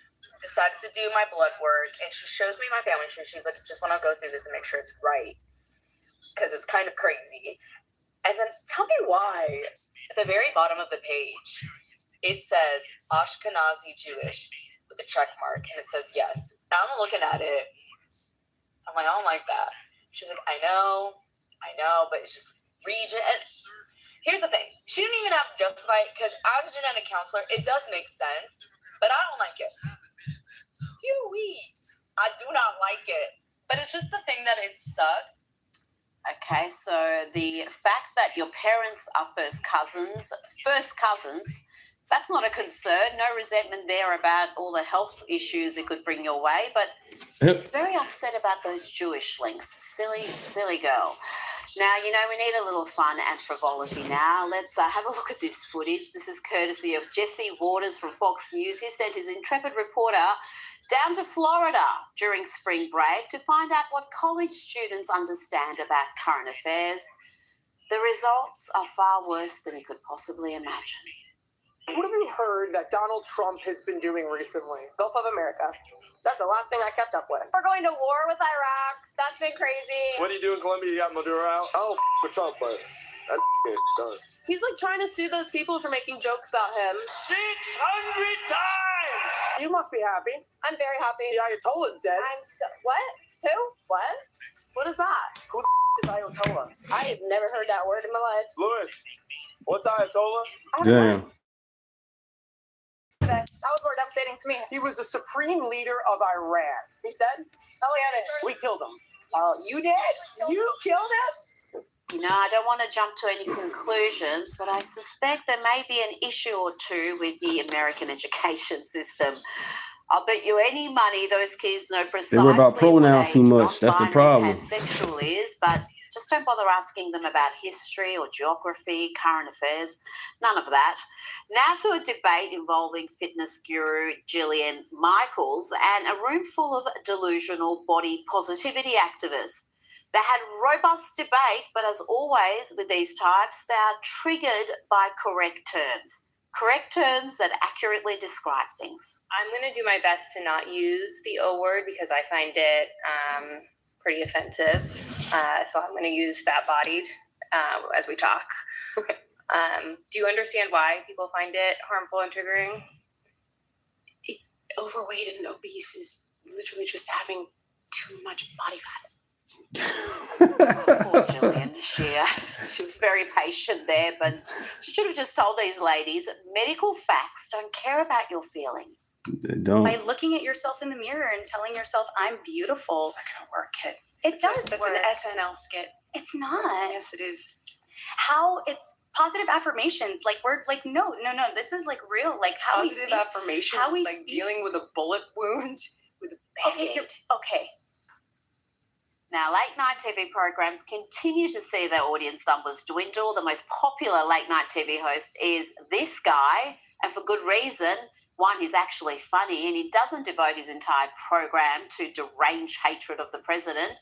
Decided to do my blood work, and she shows me my family tree. She's like, just want to go through this and make sure it's right, because it's kind of crazy. And then tell me why, at the very bottom of the page, it says Ashkenazi Jewish with a check mark, and it says yes. Now I'm looking at it. I'm like, I don't like that. She's like, I know, but it's just region. And here's the thing. She didn't even have to justify it because as a genetic counselor, it does make sense, but I don't like it. I do not like it. But it's just the thing that it sucks. Okay, so the fact that your parents are first cousins, that's not a concern. No resentment there about all the health issues it could bring your way, but it's very upset about those Jewish links. Silly girl. Now, we need a little fun and frivolity now. Let's have a look at this footage. This is courtesy of Jesse Waters from Fox News. He sent his intrepid reporter down to Florida during spring break to find out what college students understand about current affairs. The results are far worse than you could possibly imagine. What have you heard that Donald Trump has been doing recently? Gulf of America. That's the last thing I kept up with. We're going to war with Iraq. That's been crazy. What do you do in Colombia? You got Maduro out? Oh, with Trump, but that done. He's like trying to sue those people for making jokes about him. 600 times! You must be happy. I'm very happy. The Ayatollah's dead. What? Who? What? What is that? Who is Ayatollah? I have never heard that word in my life. Louis, what's Ayatollah? Damn. That was more devastating to me. He was the supreme leader of Iran. He's dead? Oh, yeah, we killed him. You did? You killed him? I don't want to jump to any conclusions, but I suspect there may be an issue or two with the American education system. I'll bet you any money those kids know precisely They worry about pronouns too much. That's the problem. Pansexual is, but just don't bother asking them about history or geography, current affairs, none of that. Now to a debate involving fitness guru Jillian Michaels and a room full of delusional body positivity activists. They had robust debate, but as always with these types, they are triggered by correct terms that accurately describe things. I'm going to do my best to not use the O word because I find it pretty offensive. So I'm going to use fat-bodied as we talk. Okay. Do you understand why people find it harmful and triggering? Overweight and obese is literally just having too much body fat. Poor Jillian. She was very patient there, but she should have just told these ladies medical facts don't care about your feelings. They don't. By looking at yourself in the mirror and telling yourself, I'm beautiful. It's not going to work, kid. It does That's work. an SNL skit. It's not. Yes, it is. How it's positive affirmations. Like we're like, no. This is like real. Like how positive we speak. affirmations, How we like speak. dealing with a bullet wound with a Okay, band-aid. okay. Now, late night TV programs continue to see their audience numbers dwindle. The most popular late night TV host is this guy, and for good reason. One, he's actually funny, and he doesn't devote his entire program to deranged hatred of the president.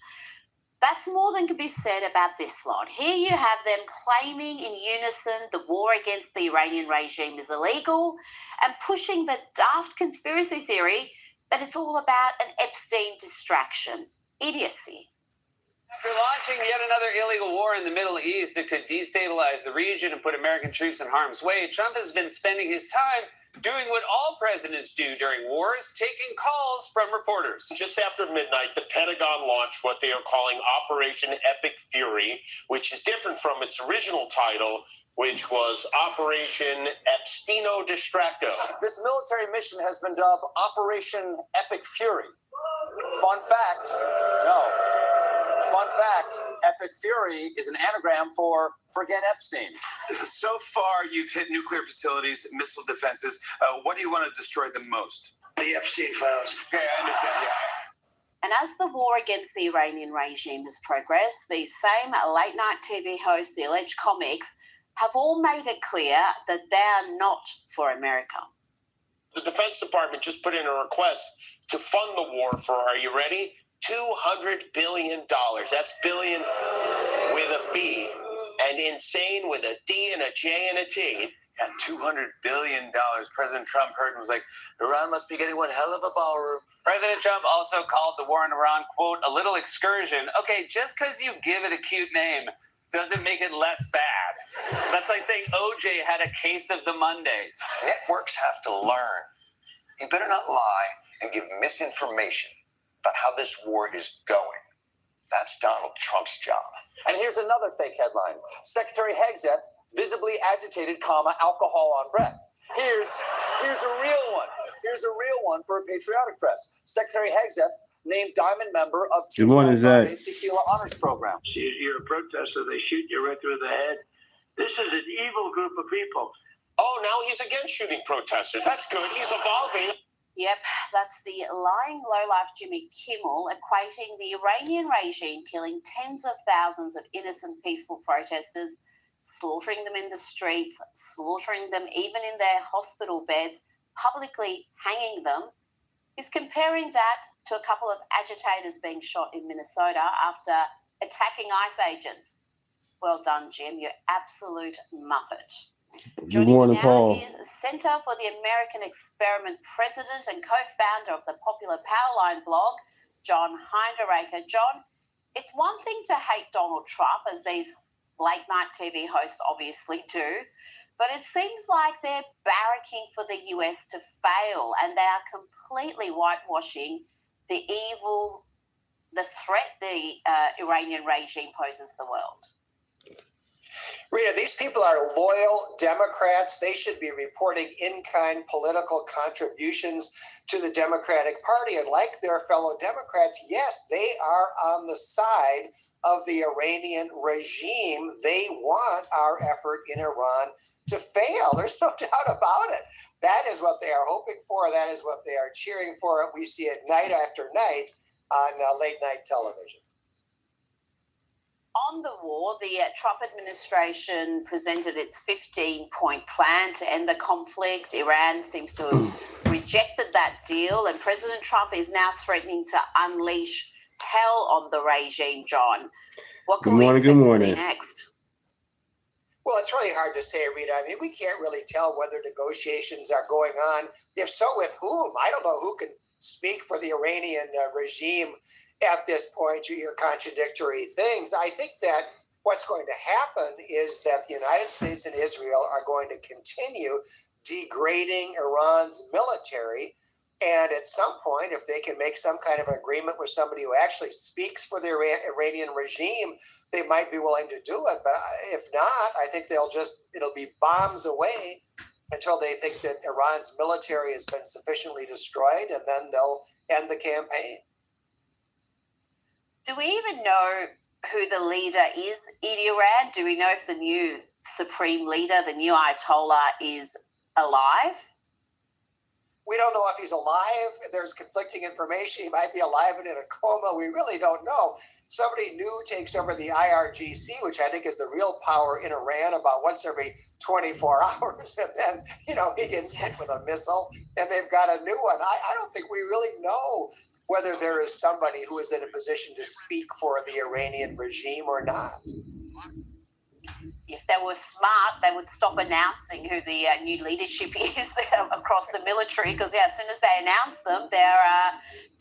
That's more than can be said about this lot. Here you have them claiming in unison the war against the Iranian regime is illegal and pushing the daft conspiracy theory that it's all about an Epstein distraction. Idiocy. After launching yet another illegal war in the Middle East that could destabilize the region and put American troops in harm's way, Trump has been spending his time doing what all presidents do during wars, taking calls from reporters. Just after midnight, the Pentagon launched what they are calling Operation Epic Fury, which is different from its original title, which was Operation Epsteino Distracto. This military mission has been dubbed Operation Epic Fury. Fun fact, Epic Fury is an anagram for Forget Epstein. So far, you've hit nuclear facilities, missile defenses. What do you want to destroy the most? The Epstein files. Okay, I understand. Yeah. And as the war against the Iranian regime has progressed, these same late-night TV hosts, the alleged comics, have all made it clear that they are not for America. The Defense Department just put in a request to fund the war for, are you ready? $200 billion. That's billion with a B, and insane with a D and a J and a T. At $200 billion, President Trump heard and was like, Iran must be getting one hell of a ballroom. President Trump also called the war in Iran, quote, a little excursion. Okay, just because you give it a cute name doesn't make it less bad. That's like saying OJ had a case of the Mondays. Networks have to learn. You better not lie and give misinformation about how this war is going. That's Donald Trump's job. And here's another fake headline. Secretary Hegseth visibly agitated, alcohol on breath. Here's a real one. Here's a real one for a patriotic press. Secretary Hegseth named Diamond member of Good morning, Zach. Tequila Honors Program. You're a protester. They shoot you right through the head. This is an evil group of people. Oh, now he's against shooting protesters. That's good. He's evolving. Yep, that's the lying lowlife Jimmy Kimmel equating the Iranian regime killing tens of thousands of innocent peaceful protesters, slaughtering them in the streets, slaughtering them even in their hospital beds, publicly hanging them. He's comparing that to a couple of agitators being shot in Minnesota after attacking ICE agents. Well done, Jim. You absolute muppet. Good morning, Paul. Is Center for the American Experiment president and co-founder of the popular Powerline blog, John Hinderaker. John, it's one thing to hate Donald Trump, as these late-night TV hosts obviously do, but it seems like they're barracking for the US to fail, and they are completely whitewashing the evil, the threat the Iranian regime poses the world. Rita, these people are loyal Democrats. They should be reporting in-kind political contributions to the Democratic Party. And like their fellow Democrats, yes, they are on the side of the Iranian regime. They want our effort in Iran to fail. There's no doubt about it. That is what they are hoping for. That is what they are cheering for. We see it night after night on late-night television. On the war, the Trump administration presented its 15-point plan to end the conflict. Iran seems to have rejected that deal, and President Trump is now threatening to unleash hell on the regime, John. What can we expect to see next? Well, it's really hard to say, Rita. I mean, we can't really tell whether negotiations are going on. If so, with whom? I don't know who can speak for the Iranian regime at this point. You hear contradictory things. I think that what's going to happen is that the United States and Israel are going to continue degrading Iran's military. And at some point, if they can make some kind of an agreement with somebody who actually speaks for the Iranian regime, they might be willing to do it. But if not, I think it'll be bombs away until they think that Iran's military has been sufficiently destroyed, and then they'll end the campaign. Do we even know who the leader is in Iran? Do we know if the new supreme leader, the new Ayatollah, is alive? We don't know if he's alive. There's conflicting information. He might be alive and in a coma. We really don't know. Somebody new takes over the IRGC, which I think is the real power in Iran, about once every 24 hours. And then, he gets hit with a missile, and they've got a new one. I don't think we really know whether there is somebody who is in a position to speak for the Iranian regime or not. If they were smart, they would stop announcing who the new leadership is across the military, because as soon as they announce them, they're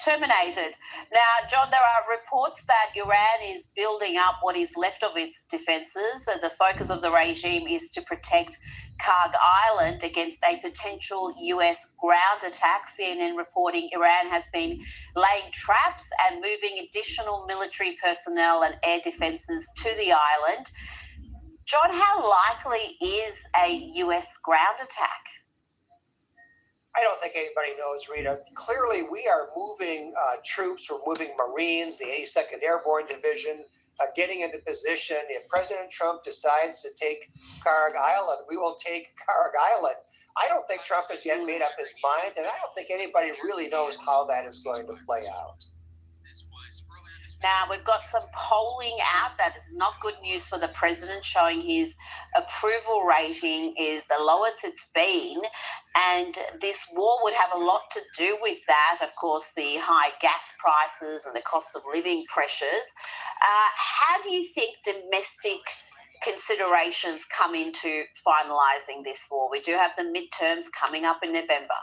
terminated. Now, John, there are reports that Iran is building up what is left of its defences. The focus of the regime is to protect Karg Island against a potential US ground attack. CNN reporting Iran has been laying traps and moving additional military personnel and air defences to the island. John, how likely is a US ground attack? I don't think anybody knows, Rita. Clearly, we are moving troops. We're moving Marines, the 82nd Airborne Division, getting into position. If President Trump decides to take Karg Island, we will take Karg Island. I don't think Trump has yet made up his mind, and I don't think anybody really knows how that is going to play out. Now, we've got some polling out that is not good news for the president, showing his approval rating is the lowest it's been. And this war would have a lot to do with that. Of course, the high gas prices and the cost of living pressures. How do you think domestic considerations come into finalising this war? We do have the midterms coming up in November.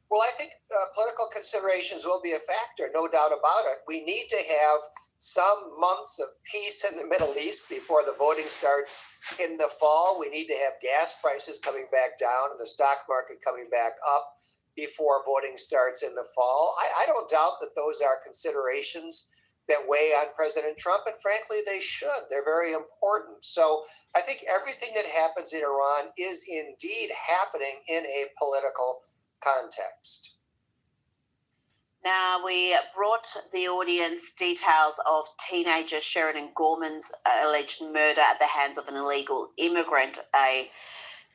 Well, I think political considerations will be a factor, no doubt about it. We need to have some months of peace in the Middle East before the voting starts in the fall. We need to have gas prices coming back down and the stock market coming back up before voting starts in the fall. I don't doubt that those are considerations that weigh on President Trump, and frankly, they should. They're very important. So I think everything that happens in Iran is indeed happening in a political context. Now, we brought the audience details of teenager Sheridan Gorman's alleged murder at the hands of an illegal immigrant, a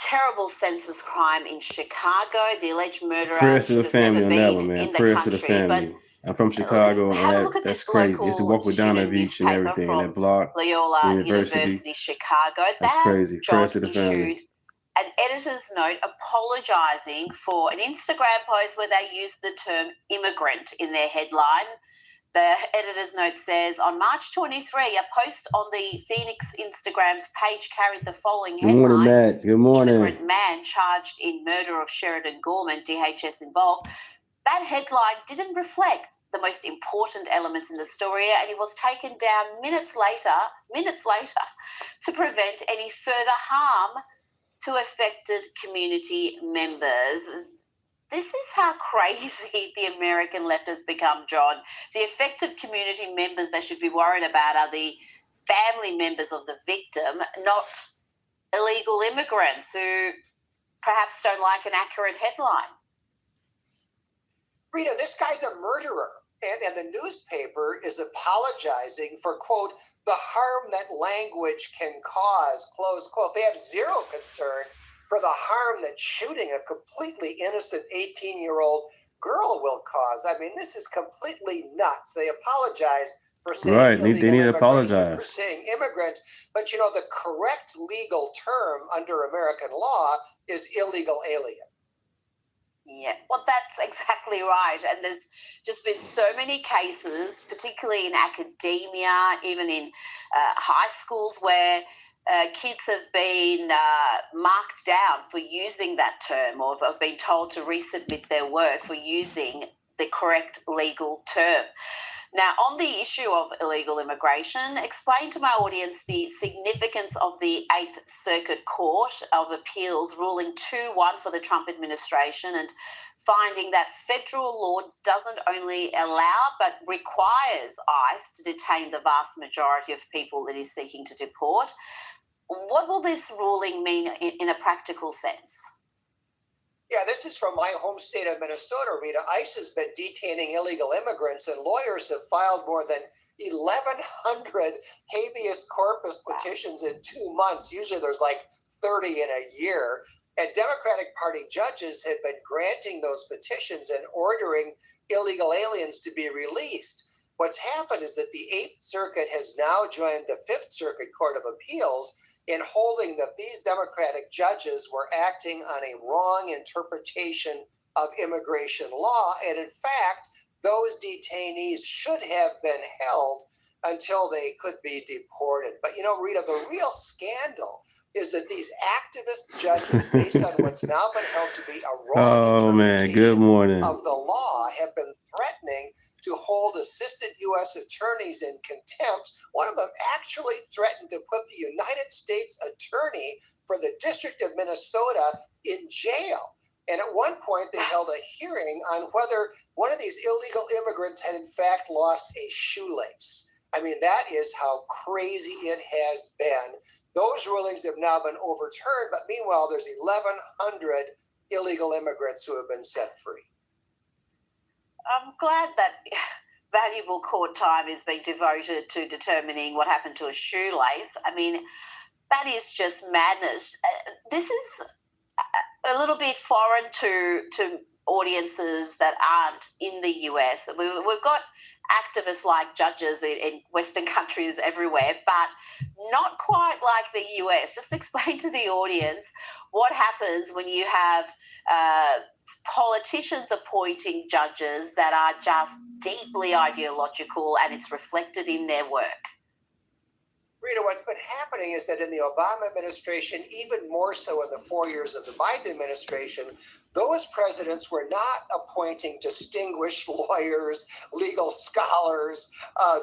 terrible census crime in Chicago. The alleged murderer Prayers to the should have family never on that been one, man. in the Prayers to the country, but family. I'm from Chicago, have a and look at that's this crazy. Just to local walk with Donna student Beach and newspaper everything, from that block, Loyola University. University Chicago. That's That crazy. Prayers to the family. issued an editor's note apologising for an Instagram post where they used the term immigrant in their headline. The editor's note says, on March 23, a post on the Phoenix Instagram's page carried the following Good headline. morning, Matt. Good morning. Immigrant man charged in murder of Sheridan Gorman, DHS involved. That headline didn't reflect the most important elements in the story, and it was taken down minutes later, to prevent any further harm to affected community members. This is how crazy the American left has become, John. The affected community members they should be worried about are the family members of the victim, not illegal immigrants who perhaps don't like an accurate headline. Rita, this guy's a murderer. And the newspaper is apologizing for, quote, the harm that language can cause, close quote. They have zero concern for the harm that shooting a completely innocent 18-year-old girl will cause. I mean, this is completely nuts. They apologize for saying Right, they need to immigrant, apologize. for saying immigrant, but you know, the correct legal term under American law is illegal alien. Yeah, well, that's exactly right. And there's just been so many cases, particularly in academia, even in high schools, where kids have been marked down for using that term, or have been told to resubmit their work for using the correct legal term. Now, on the issue of illegal immigration, explain to my audience the significance of the Eighth Circuit Court of Appeals ruling 2-1 for the Trump administration and finding that federal law doesn't only allow but requires ICE to detain the vast majority of people that is seeking to deport. What will this ruling mean in a practical sense? Yeah, this is from my home state of Minnesota, Rita. ICE has been detaining illegal immigrants, and lawyers have filed more than 1,100 habeas corpus petitions in 2 months. Usually there's like 30 in a year. And Democratic Party judges have been granting those petitions and ordering illegal aliens to be released. What's happened is that the Eighth Circuit has now joined the Fifth Circuit Court of Appeals in holding that these Democratic judges were acting on a wrong interpretation of immigration law. And in fact, those detainees should have been held until they could be deported. But you know, Rita, the real scandal is that these activist judges, based on what's now been held to be a wrong interpretation of the law, have been threatening to hold assistant U.S. attorneys in contempt. One of them actually threatened to put the United States attorney for the District of Minnesota in jail. And at one point, they held a hearing on whether one of these illegal immigrants had in fact lost a shoelace. I mean, that is how crazy it has been. Those rulings have now been overturned, but meanwhile, there's 1,100 illegal immigrants who have been set free. I'm glad that valuable court time is being devoted to determining what happened to a shoelace. I mean, that is just madness. This is a little bit foreign to audiences that aren't in the US. We've got activists like judges in Western countries everywhere, but not quite like the US. Just explain to the audience what happens when you have politicians appointing judges that are just deeply ideological and it's reflected in their work. Rita, what's been happening is that in the Obama administration, even more so in the 4 years of the Biden administration, those presidents were not appointing distinguished lawyers, legal scholars,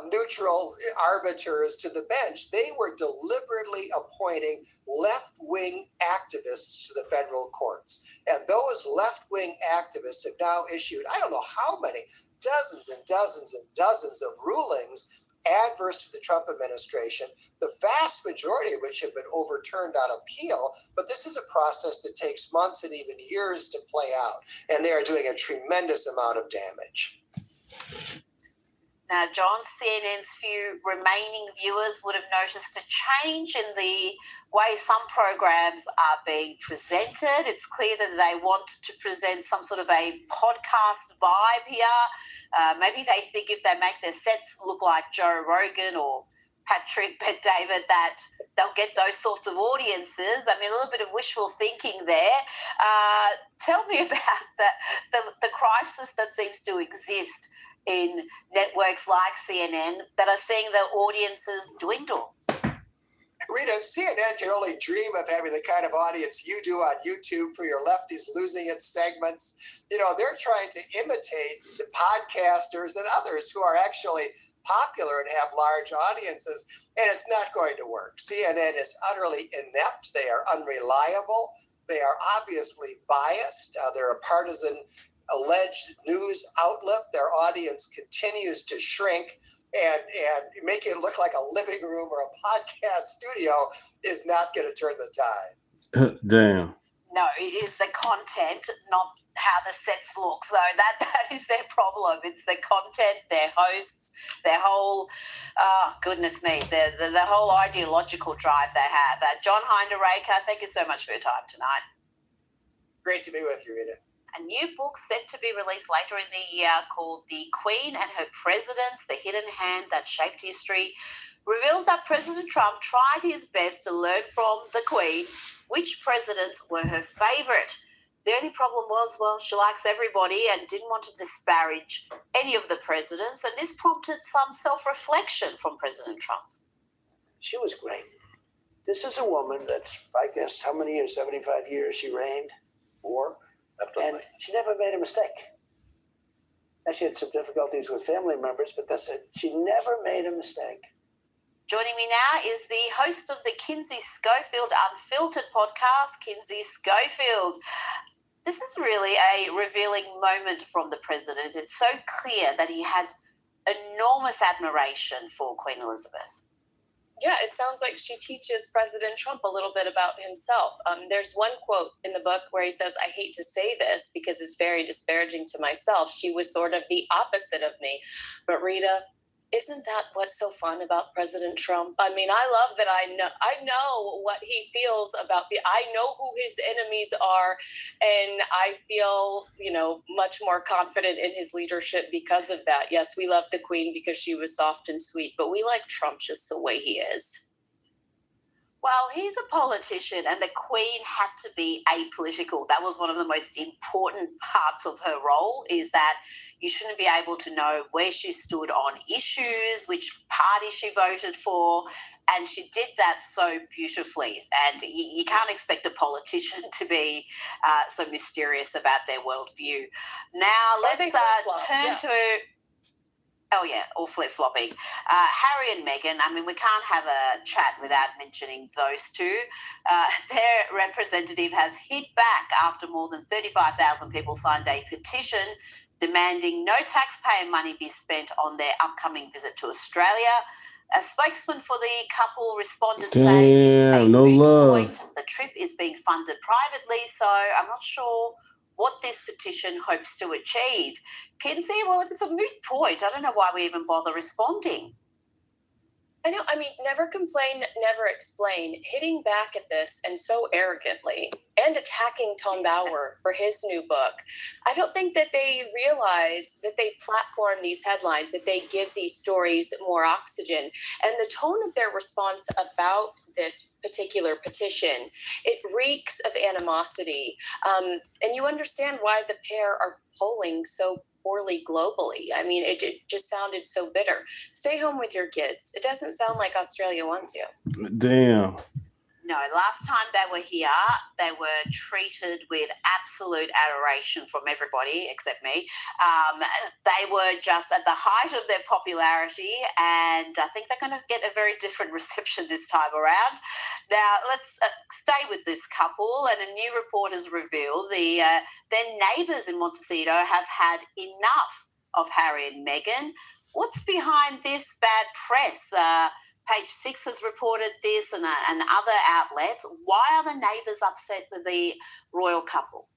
neutral arbiters to the bench. They were deliberately appointing left-wing activists to the federal courts. And those left-wing activists have now issued, I don't know how many, dozens and dozens and dozens of rulings adverse to the Trump administration, the vast majority of which have been overturned on appeal. But this is a process that takes months and even years to play out, and they are doing a tremendous amount of damage. Now, John, CNN's few remaining viewers would have noticed a change in the way some programs are being presented. It's clear that they want to present some sort of a podcast vibe here. Maybe they think if they make their sets look like Joe Rogan or Patrick Bet-David that they'll get those sorts of audiences. I mean, a little bit of wishful thinking there. Tell me about the crisis that seems to exist in networks like CNN that are seeing their audiences dwindle. Rita, CNN can only dream of having the kind of audience you do on YouTube for your lefties losing its segments. You know, they're trying to imitate the podcasters and others who are actually popular and have large audiences, and it's not going to work. CNN is utterly inept. They are unreliable. They are obviously biased. They're a partisan alleged news outlet. Their audience continues to shrink, and making it look like a living room or a podcast studio is not going to turn the tide. Damn. No, it is the content, not how the sets look. So that is their problem. It's the content, their hosts, their whole, goodness me, the whole ideological drive they have. John Heinderraker, thank you so much for your time tonight. Great to be with you, Rita. A new book set to be released later in the year called The Queen and Her Presidents, The Hidden Hand That Shaped History, reveals that President Trump tried his best to learn from the Queen which presidents were her favourite. The only problem was, well, she likes everybody and didn't want to disparage any of the presidents, and this prompted some self-reflection from President Trump. She was great. This is a woman that's, I guess, how many years, 75 years she reigned? 4? And she never made a mistake. And she had some difficulties with family members, but that's it. She never made a mistake. Joining me now is the host of the Kinsey Schofield Unfiltered podcast, Kinsey Schofield. This is really a revealing moment from the president. It's so clear that he had enormous admiration for Queen Elizabeth. Yeah, it sounds like she teaches President Trump a little bit about himself. There's one quote in the book where he says, "I hate to say this because it's very disparaging to myself. She was sort of the opposite of me." But Rita, isn't that what's so fun about President Trump? I mean, I love that I know what he feels about I know who his enemies are, and I feel, much more confident in his leadership because of that. Yes, we love the Queen because she was soft and sweet, but we like Trump just the way he is. Well, he's a politician, and the Queen had to be apolitical. That was one of the most important parts of her role, is that you shouldn't be able to know where she stood on issues, which party she voted for, and she did that so beautifully. And you can't expect a politician to be so mysterious about their worldview. Now, let's turn to... Oh, yeah, or flip-flopping. Harry and Meghan, I mean, we can't have a chat without mentioning those two. Their representative has hit back after more than 35,000 people signed a petition demanding no taxpayer money be spent on their upcoming visit to Australia. A spokesman for the couple responded saying it's a no moot love. point. The trip is being funded privately, so I'm not sure what this petition hopes to achieve. Kinsey, well, if it's a moot point, I don't know why we even bother responding. I know, never complain, never explain. Hitting back at this and so arrogantly and attacking Tom Bauer for his new book. I don't think that they realize that they platform these headlines, that they give these stories more oxygen. And the tone of their response about this particular petition, it reeks of animosity. And you understand why the pair are polling so poorly globally. I mean, it just sounded so bitter. Stay home with your kids. It doesn't sound like Australia wants you. Damn. No, last time they were here, they were treated with absolute adoration from everybody except me. They were just at the height of their popularity, and I think they're going to get a very different reception this time around. Now, let's stay with this couple, and a new report has revealed their neighbours in Montecito have had enough of Harry and Meghan. What's behind this bad press? Page 6 has reported this and other outlets. Why are the neighbours upset with the royal couple?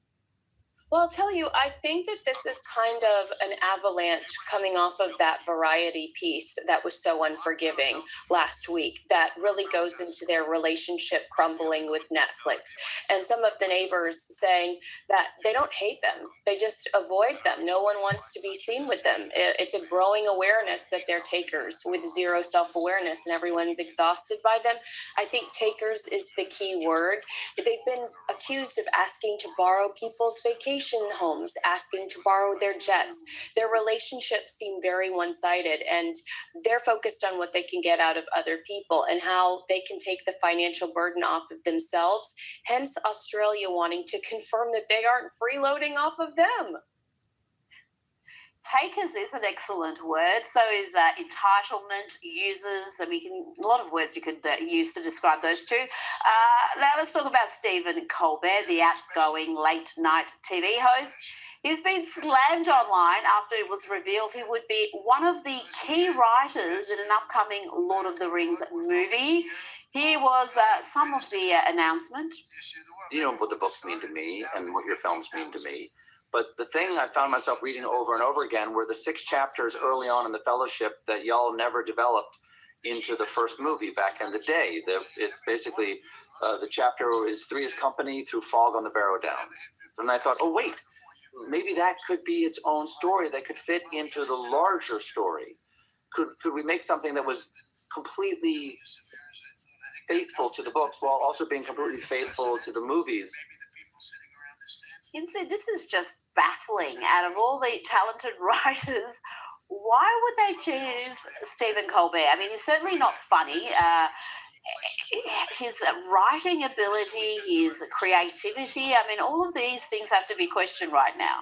Well, I'll tell you, I think that this is kind of an avalanche coming off of that Variety piece that was so unforgiving last week that really goes into their relationship crumbling with Netflix. And some of the neighbors saying that they don't hate them. They just avoid them. No one wants to be seen with them. It's a growing awareness that they're takers with zero self-awareness and everyone's exhausted by them. I think takers is the key word. They've been accused of asking to borrow people's vacation homes, asking to borrow their jets. Their relationships seem very one-sided, and they're focused on what they can get out of other people and how they can take the financial burden off of themselves. Hence, Australia wanting to confirm that they aren't freeloading off of them. Takers is an excellent word. So is entitlement, users. I mean, a lot of words you could use to describe those two. Now let's talk about Stephen Colbert, the outgoing late-night TV host. He's been slammed online after it was revealed he would be one of the key writers in an upcoming Lord of the Rings movie. Here was some of the announcement. You know what the books mean to me and what your films mean to me. But the thing I found myself reading over and over again were the 6 chapters early on in the Fellowship that y'all never developed into the first movie back in the day. It's basically the chapter is Three's Company through Fog on the Barrow Downs. And I thought, oh, wait, maybe that could be its own story that could fit into the larger story. Could we make something that was completely faithful to the books while also being completely faithful to the movies? Kinsey, this is just baffling. Out of all the talented writers, why would they choose Stephen Colbert? I mean, he's certainly not funny. His writing ability, his creativity, I mean, all of these things have to be questioned right now.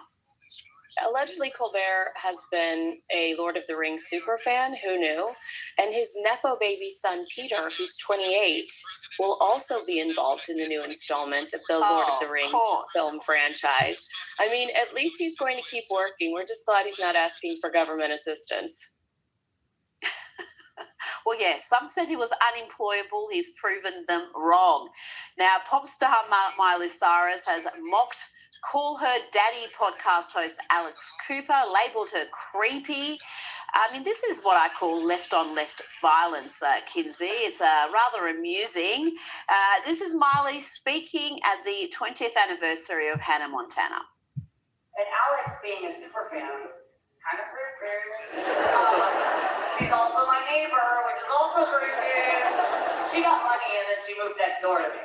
Allegedly, Colbert has been a Lord of the Rings super fan. Who knew? And his Nepo baby son, Peter, who's 28, will also be involved in the new installment of the Lord of the Rings film franchise. I mean, at least he's going to keep working. We're just glad he's not asking for government assistance. Well, yes, some said he was unemployable. He's proven them wrong. Now, pop star Miley Cyrus has mocked Call Her Daddy podcast host Alex Cooper, labelled her creepy. I mean, this is what I call left-on-left violence, Kinsey. It's rather amusing. This is Miley speaking at the 20th anniversary of Hannah Montana. And Alex, being a super fan, kind of rude. She's also my neighbor, which is also creepy. She got money and then she moved next door to me.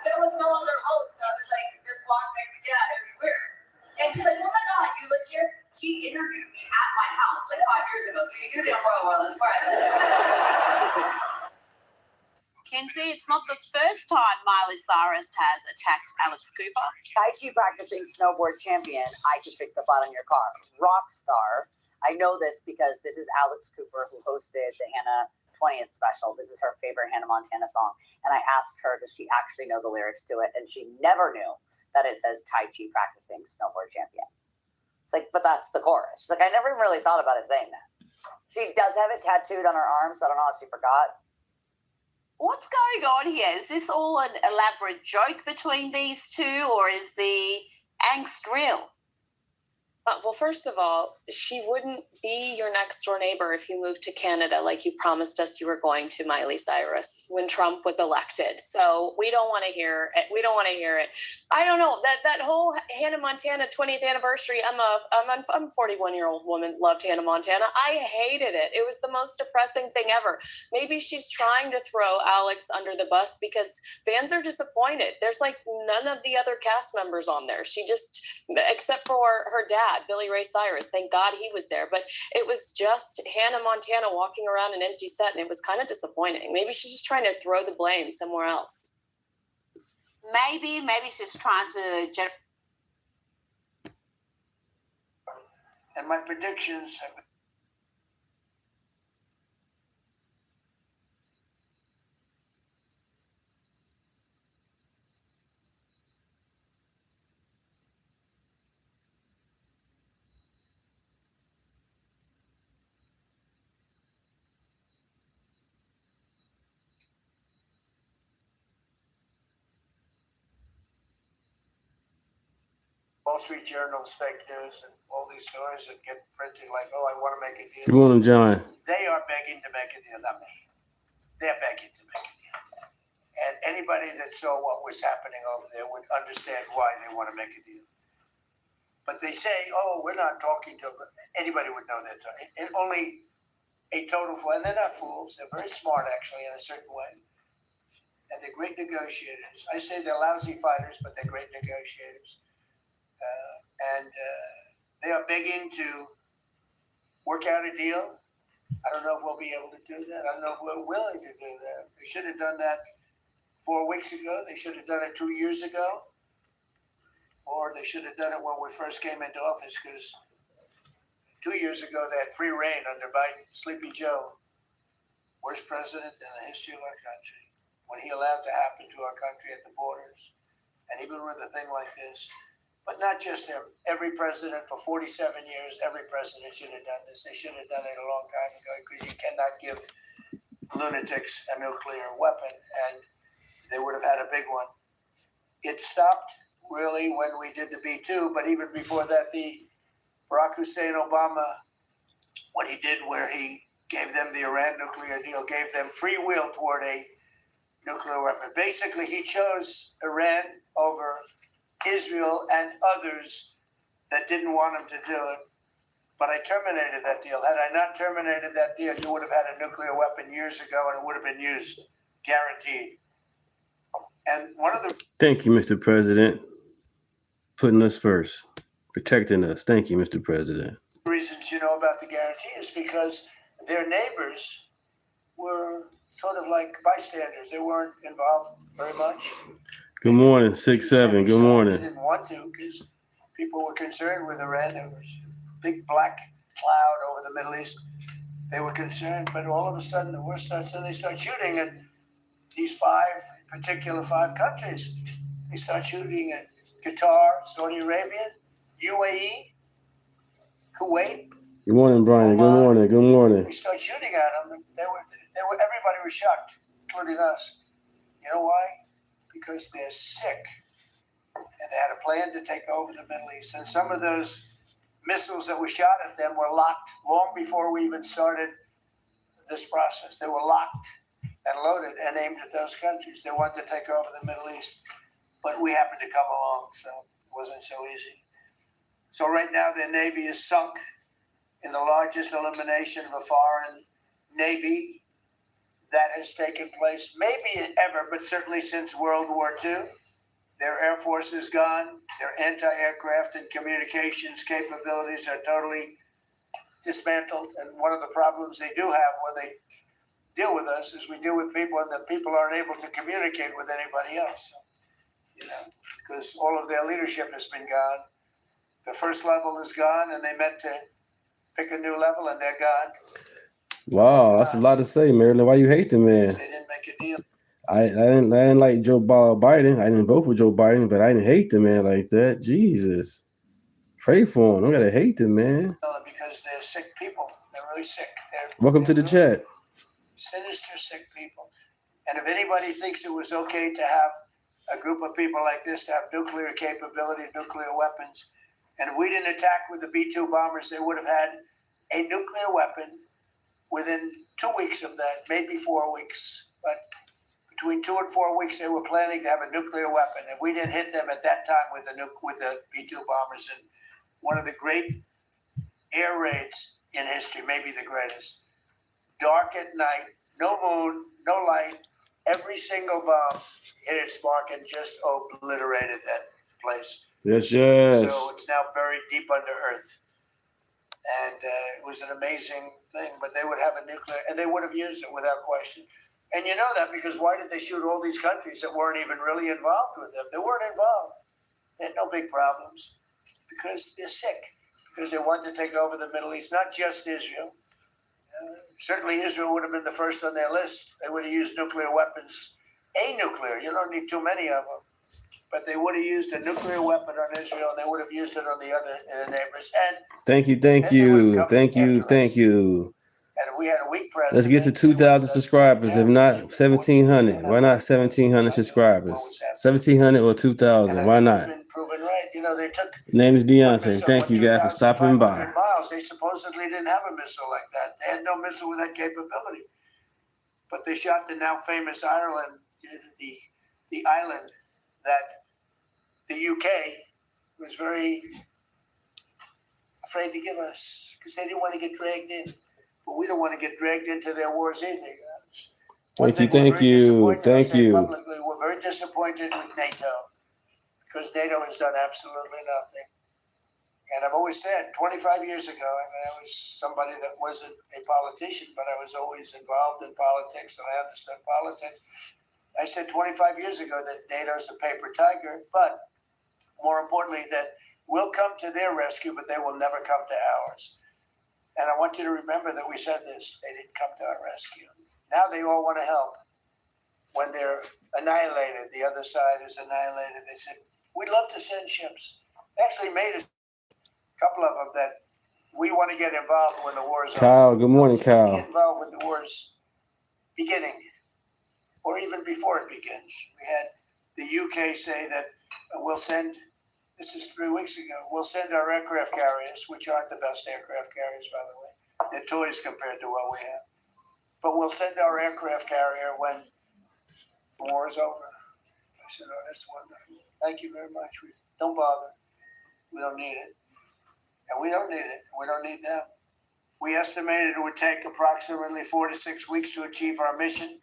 There was no other host. I was like, just walked next to it was weird. And she's like, oh my God, you live here? She interviewed me at my house like 5 years ago, so you knew damn well it's private. Kinsey, it's not the first time Miley Cyrus has attacked Alex Cooper. Tai Chi practicing snowboard champion, I can fix the flat on your car. Rock star. I know this because this is Alex Cooper who hosted the Hannah 20th special. This is her favorite Hannah Montana song. And I asked her, does she actually know the lyrics to it? And she never knew that it says Tai Chi practicing snowboard champion. It's like, but that's the chorus. She's like, I never even really thought about it saying that. She does have it tattooed on her arm, so I don't know if she forgot. What's going on here? Is this all an elaborate joke between these two, or is the angst real? Well, first of all, she wouldn't be your next door neighbor if you moved to Canada like you promised us you were going to, Miley Cyrus, when Trump was elected. So we don't want to hear it. We don't want to hear it. I don't know that whole Hannah Montana 20th anniversary. I'm a 41-year-old woman. Loved Hannah Montana. I hated it. It was the most depressing thing ever. Maybe she's trying to throw Alex under the bus because fans are disappointed. There's like none of the other cast members on there. She just, except for her dad, Billy Ray Cyrus. Thank God he was there. But it was just Hannah Montana walking around an empty set, and it was kind of disappointing. Maybe she's just trying to throw the blame somewhere else. Maybe she's trying to... And my predictions have Wall Street Journal's fake news and all these stories that get printed like, oh, I want to make a deal. Good morning, John. They are begging to make a deal, not me. They're begging to make a deal. And anybody that saw what was happening over there would understand why they want to make a deal. But they say, oh, we're not talking to them. Anybody would know that. And only a total fool. And they're not fools. They're very smart, actually, in a certain way. And they're great negotiators. I say they're lousy fighters, but they're great negotiators. They are begging to work out a deal. I don't know if we'll be able to do that. I don't know if we're willing to do that. They should have done that 4 weeks ago. They should have done it 2 years ago. Or they should have done it when we first came into office, because 2 years ago they had free reign under Biden. Sleepy Joe, worst president in the history of our country. What he allowed to happen to our country at the borders. And even with a thing like this. But not just him. Every president for 47 years, every president should have done this. They should have done it a long time ago, because you cannot give lunatics a nuclear weapon, and they would have had a big one. It stopped really when we did the B-2, but even before that, the Barack Hussein Obama, what he did where he gave them the Iran nuclear deal, gave them free will toward a nuclear weapon. Basically, he chose Iran over Israel and others that didn't want him to do it. But I terminated that deal. Had I not terminated that deal, you would have had a nuclear weapon years ago, and it would have been used, guaranteed. And one of the... Thank you, Mr. President, putting us first, protecting us. Thank you, Mr. President. reasons you know about the guarantee is because their neighbors were sort of like bystanders. They weren't involved very much. Good morning, 6-7. Good morning. They didn't want to because people were concerned with Iran. There was a big black cloud over the Middle East. They were concerned, but all of a sudden the war starts and they start shooting at these particular five countries. They start shooting at Qatar, Saudi Arabia, UAE, Kuwait. Good morning, Brian. Good morning. Good morning. They start shooting at them. Everybody was shocked, including us. You know why? Because they're sick, and they had a plan to take over the Middle East. And some of those missiles that were shot at them were locked long before we even started this process. They were locked and loaded and aimed at those countries. They wanted to take over the Middle East, but we happened to come along, so it wasn't so easy. So right now their Navy is sunk in the largest elimination of a foreign Navy that has taken place, maybe ever, but certainly since World War II. Their Air Force is gone. Their anti-aircraft and communications capabilities are totally dismantled. And one of the problems they do have when they deal with us is we deal with people and the people aren't able to communicate with anybody else. You know, because all of their leadership has been gone. The first level is gone, and they meant to pick a new level, and they're gone. Wow, that's a lot to say, Marilyn. Why you hate the man? They didn't make a deal. I didn't like Joe Biden. I didn't vote for Joe Biden, but I didn't hate the man like that. Jesus. Pray for him. I gotta hate the man. Because they're sick people. They're really sick. Welcome to the chat. Sinister, sick people. And if anybody thinks it was okay to have a group of people like this to have nuclear capability, nuclear weapons, And if we didn't attack with the B-2 bombers, they would have had a nuclear weapon within 2 weeks of that, maybe 4 weeks. But between 2 and 4 weeks, they were planning to have a nuclear weapon. If we didn't hit them at that time with the B-2 bombers, and one of the great air raids in history, maybe the greatest. Dark at night, no moon, no light. Every single bomb hit its mark and just obliterated that place. Yes. So it's now buried deep under earth. And it was an amazing thing. But they would have a nuclear, and they would have used it without question. And you know that because why did they shoot all these countries that weren't even really involved with them? They weren't involved. They had no big problems because they're sick, because they wanted to take over the Middle East, not just Israel. Certainly Israel would have been the first on their list. They would have used nuclear weapons. A nuclear, you don't need too many of them. But they would have used a nuclear weapon on Israel, and they would have used it on the other neighbors. And Thank you. and if we had a weak president, Let's get to 2,000 subscribers. If not 1,700, why not 1,700 subscribers? 1,700 or 2,000? Why not? proven right. You know, they took. Name is Deunta. Thank you guys for stopping by. Miles. They supposedly didn't have a missile like that. They had no missile with that capability. But they shot the now famous Ireland, the island that the UK was very afraid to give us because they didn't want to get dragged in. But we don't want to get dragged into their wars either. Thank you. Publicly, we're very disappointed with NATO because NATO has done absolutely nothing. And I've always said, 25 years ago, I was somebody that wasn't a politician, but I was always involved in politics and I understood politics. I said 25 years ago that NATO's a paper tiger, but more importantly, that we'll come to their rescue, but they will never come to ours. And I want you to remember that we said this. They didn't come to our rescue. Now they all want to help. When they're annihilated, the other side is annihilated. They said, we'd love to send ships. They actually made a couple of them that we want to get involved when the war is over. Kyle, good morning, Kyle. Get involved with the war's beginning, or even before it begins. We had the UK say that we'll send, this is 3 weeks ago, we'll send our aircraft carriers, which aren't the best aircraft carriers, by the way. They're toys compared to what we have. But we'll send our aircraft carrier when the war is over. I said, oh, that's wonderful. Thank you very much. Don't bother. We don't need it. And we don't need it. We don't need them. We estimated it would take approximately 4 to 6 weeks to achieve our mission.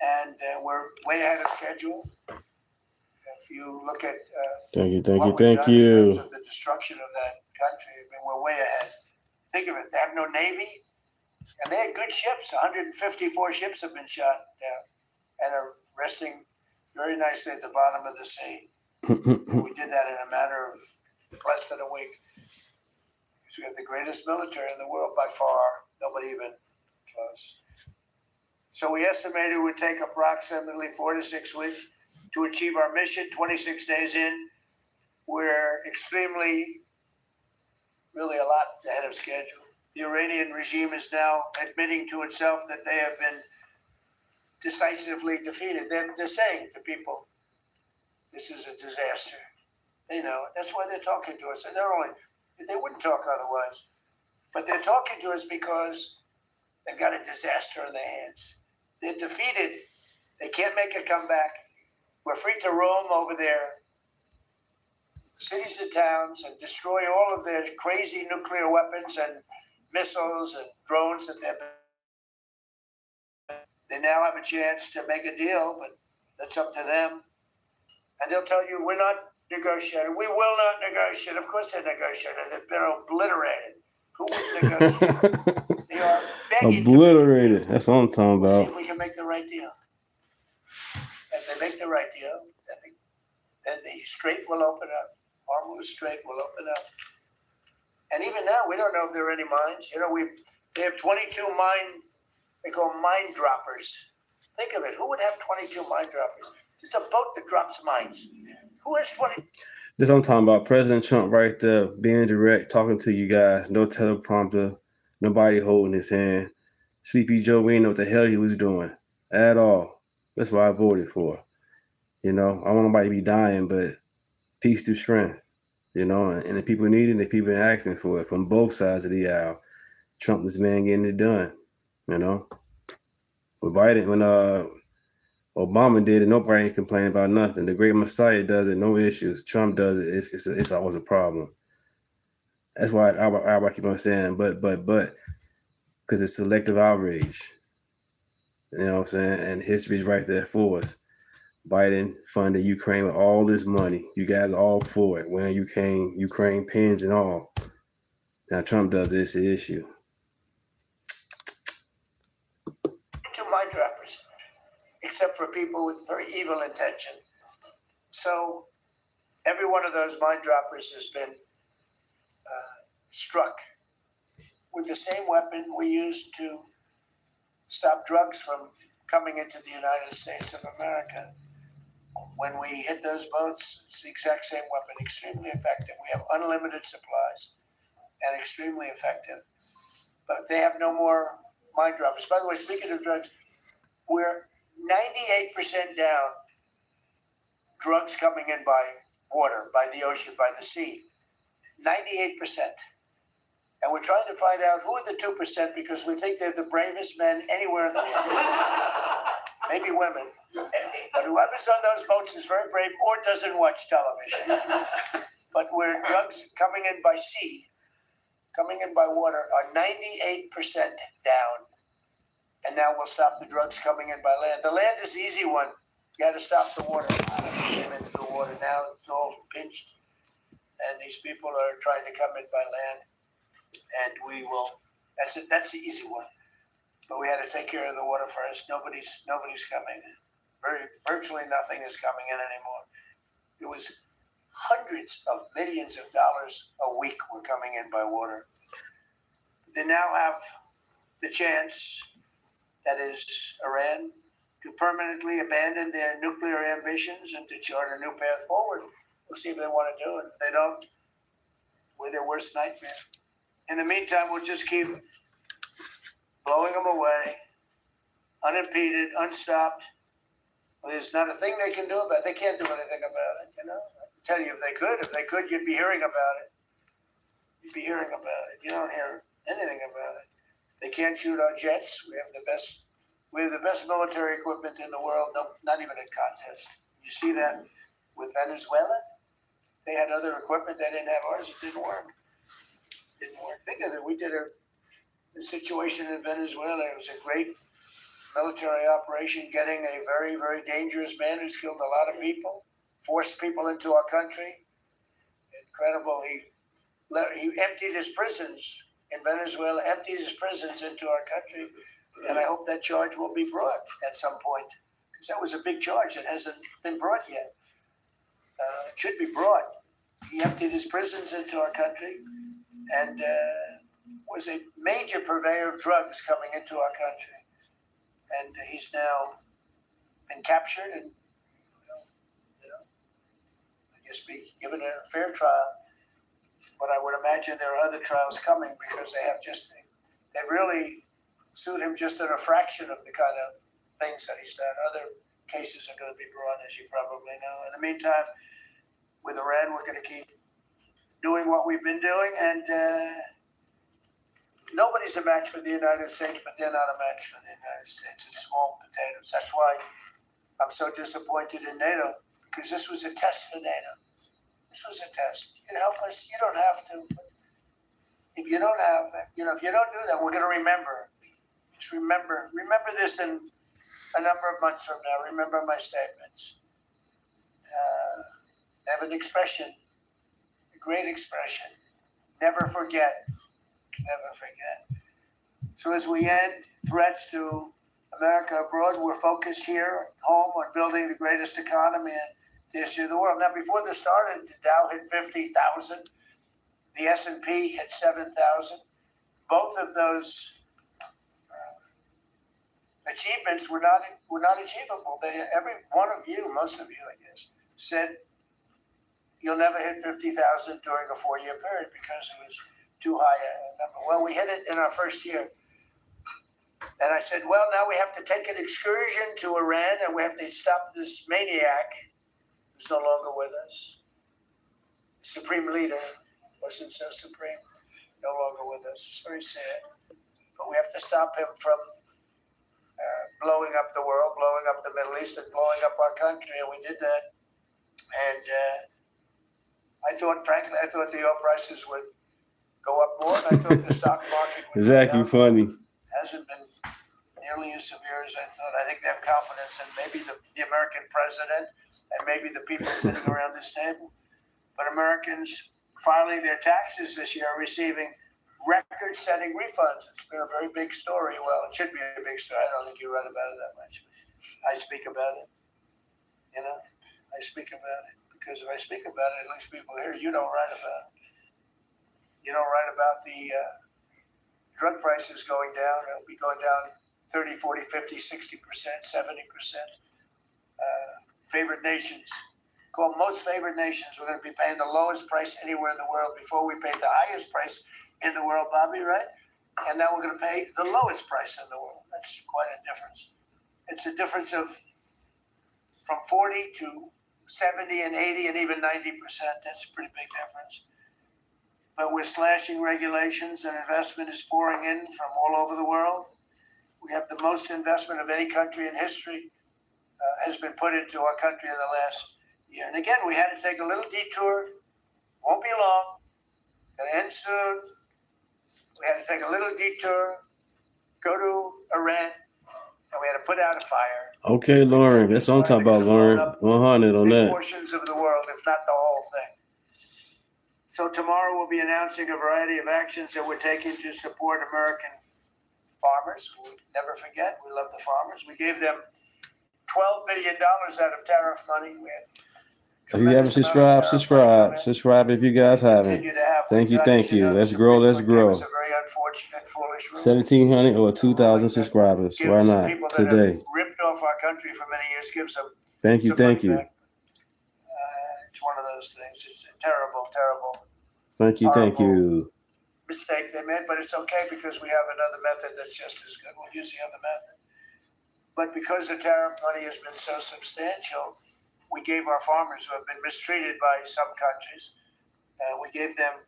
And we're way ahead of schedule. If you look at thank you. in terms of the destruction of that country, I mean, we're way ahead. Think of it. They have no Navy. And they had good ships. 154 ships have been shot down and are resting very nicely at the bottom of the sea. We did that in a matter of less than a week. Because we have the greatest military in the world by far. Nobody even close. So we estimated it would take approximately 4 to 6 weeks to achieve our mission. 26 days in, we're really a lot ahead of schedule. The Iranian regime is now admitting to itself that they have been decisively defeated. They're saying to people, this is a disaster. They know it. That's why they're talking to us. And they wouldn't talk otherwise. But they're talking to us because they've got a disaster in their hands. They're defeated. They can't make a comeback. We're free to roam over their cities and towns and destroy all of their crazy nuclear weapons and missiles and drones that they now have a chance to make a deal, but that's up to them. And they'll tell you, we're not negotiating. We will not negotiate. Of course they're negotiating. They've been obliterated. Who would negotiate? They are begging obliterated. That's what I'm talking We'll about. see if we can make the right deal. If they make the right deal, then the strait will open up. Hormuz Strait will open up. And even now, we don't know if there are any mines. You know, they have 22 they call mine droppers. Think of it. Who would have 22 mine droppers? It's a boat that drops mines. Who has 20? This I'm talking about. President Trump right there, being direct, talking to you guys. No teleprompter. Nobody holding his hand. Sleepy Joe, we didn't know what the hell he was doing at all. That's what I voted for. You know, I don't want nobody to be dying, but peace through strength. You know, and the people need it, the people are asking for it from both sides of the aisle. Trump is man getting it done, you know. When Biden, when Obama did it, nobody ain't complaining about nothing. The great Messiah does it, no issues. Trump does it, it's always a problem. That's why I keep on saying, but, because it's selective outrage. You know what I'm saying? And history's right there for us. Biden funded Ukraine with all this money. You guys are all for it. When Ukraine pins and all. Now Trump does this issue. To mind droppers, except for people with very evil intention. So every one of those mind droppers has been struck with the same weapon we used to stop drugs from coming into the United States of America. When we hit those boats, it's the exact same weapon, extremely effective. We have unlimited supplies and extremely effective. But they have no more mind droppers. By the way, speaking of drugs, we're 98% down drugs coming in by water, by the ocean, by the sea. 98%. And we're trying to find out who are the 2% because we think they're the bravest men anywhere in the world. Maybe women. But whoever's on those boats is very brave or doesn't watch television. But where drugs coming in by sea, coming in by water, are 98% down. And now we'll stop the drugs coming in by land. The land is the easy one. You got to stop the water. Came into the water. Now it's all pinched. And these people are trying to come in by land. And we will. That's it. That's the easy one. But we had to take care of the water first. Nobody's coming in. Virtually nothing is coming in anymore. It was hundreds of millions of dollars a week were coming in by water. They now have the chance, that is Iran, to permanently abandon their nuclear ambitions and to chart a new path forward. We'll see if they want to do it. If they don't, we're their worst nightmare. In the meantime, we'll just keep blowing them away, unimpeded, unstopped. Well, there's not a thing they can do about it. They can't do anything about it, you know. I can tell you if they could, you'd be hearing about it. You'd be hearing about it. You don't hear anything about it. They can't shoot our jets. We have the best military equipment in the world. No, not even a contest. You see that with Venezuela? They had other equipment. They didn't have ours. It didn't work. Think of it. We did a situation in Venezuela. It was a great military operation, getting a very, very dangerous man who's killed a lot of people, forced people into our country. Incredible. He emptied his prisons in Venezuela, emptied his prisons into our country. And I hope that charge will be brought at some point, because that was a big charge that hasn't been brought yet. It should be brought. He emptied his prisons into our country and was a major purveyor of drugs coming into our country. And he's now been captured and, I guess, be given a fair trial. But I would imagine there are other trials coming because they've really sued him just at a fraction of the kind of things that he's done. Other cases are going to be brought, as you probably know. In the meantime, with Iran, we're going to keep doing what we've been doing, and nobody's a match for the United States, but they're not a match for the United States. It's small potatoes. That's why I'm so disappointed in NATO, because this was a test for NATO. This was a test. You can help us. You don't have to. If you don't have, if you don't do that, we're going to remember. Just remember this in a number of months from now. Remember my statements. I have an expression, a great expression. Never forget. Never forget. So as we end threats to America abroad, we're focused here at home on building the greatest economy in the history of the world. Now, before this started, the Dow hit 50,000. The S&P hit 7,000. Both of those achievements were not achievable. Every one of you, most of you, I guess, said you'll never hit 50,000 during a 4-year period because it was too high a number. Well, we hit it in our first year. And I said, well, now we have to take an excursion to Iran and we have to stop this maniac who's no longer with us. supreme leader wasn't so supreme, no longer with us. It's very sad. But we have to stop him from blowing up the world, blowing up the Middle East, and blowing up our country, and we did that. And frankly, I thought the oil prices would go up more, and I thought the stock market would Exactly, go down. funny. Hasn't been nearly as severe as I thought. I think they have confidence in maybe the American president and maybe the people sitting around this table. But Americans filing their taxes this year are receiving record-setting refunds. It's been a very big story. Well, it should be a big story. I don't think you read about it that much. I speak about it. I speak about it because if I speak about it, at least people hear. You don't write about it. You don't write about the drug prices going down. It'll be going down 30, 40, 50, 60%, 70%. Favored nations. Called most favored nations. We're going to be paying the lowest price anywhere in the world. Before we paid the highest price in the world, Bobby, right? And now we're going to pay the lowest price in the world. That's quite a difference. It's a difference of from 40 to 70 and 80 and even 90%. That's a pretty big difference. But we're slashing regulations and investment is pouring in from all over the world. We have the most investment of any country in history has been put into our country in the last year. And again, we had to take a little detour. Won't be long. Gonna end soon. We had to take a little detour, go to Iran, and we had to put out a fire. Okay, Lauren. That's what I'm talking about, Lauren. 100 on Big that. portions of the world, if not the whole thing. So tomorrow we'll be announcing a variety of actions that we're taking to support American farmers. We never forget, we love the farmers. We gave them $12 billion out of tariff money. We had If you haven't subscribed, subscribe if you guys haven't. Thank you. Let's grow. It's a very unfortunate, foolish rule. 1,700 or 2,000 subscribers. Why not People that today? have ripped off our country for many years gives them. Thank you. some money back. It's one of those things. It's a terrible Thank you. mistake they made, but it's okay because we have another method that's just as good. We'll use the other method. But because the tariff money has been so substantial, we gave our farmers who have been mistreated by some countries, we gave them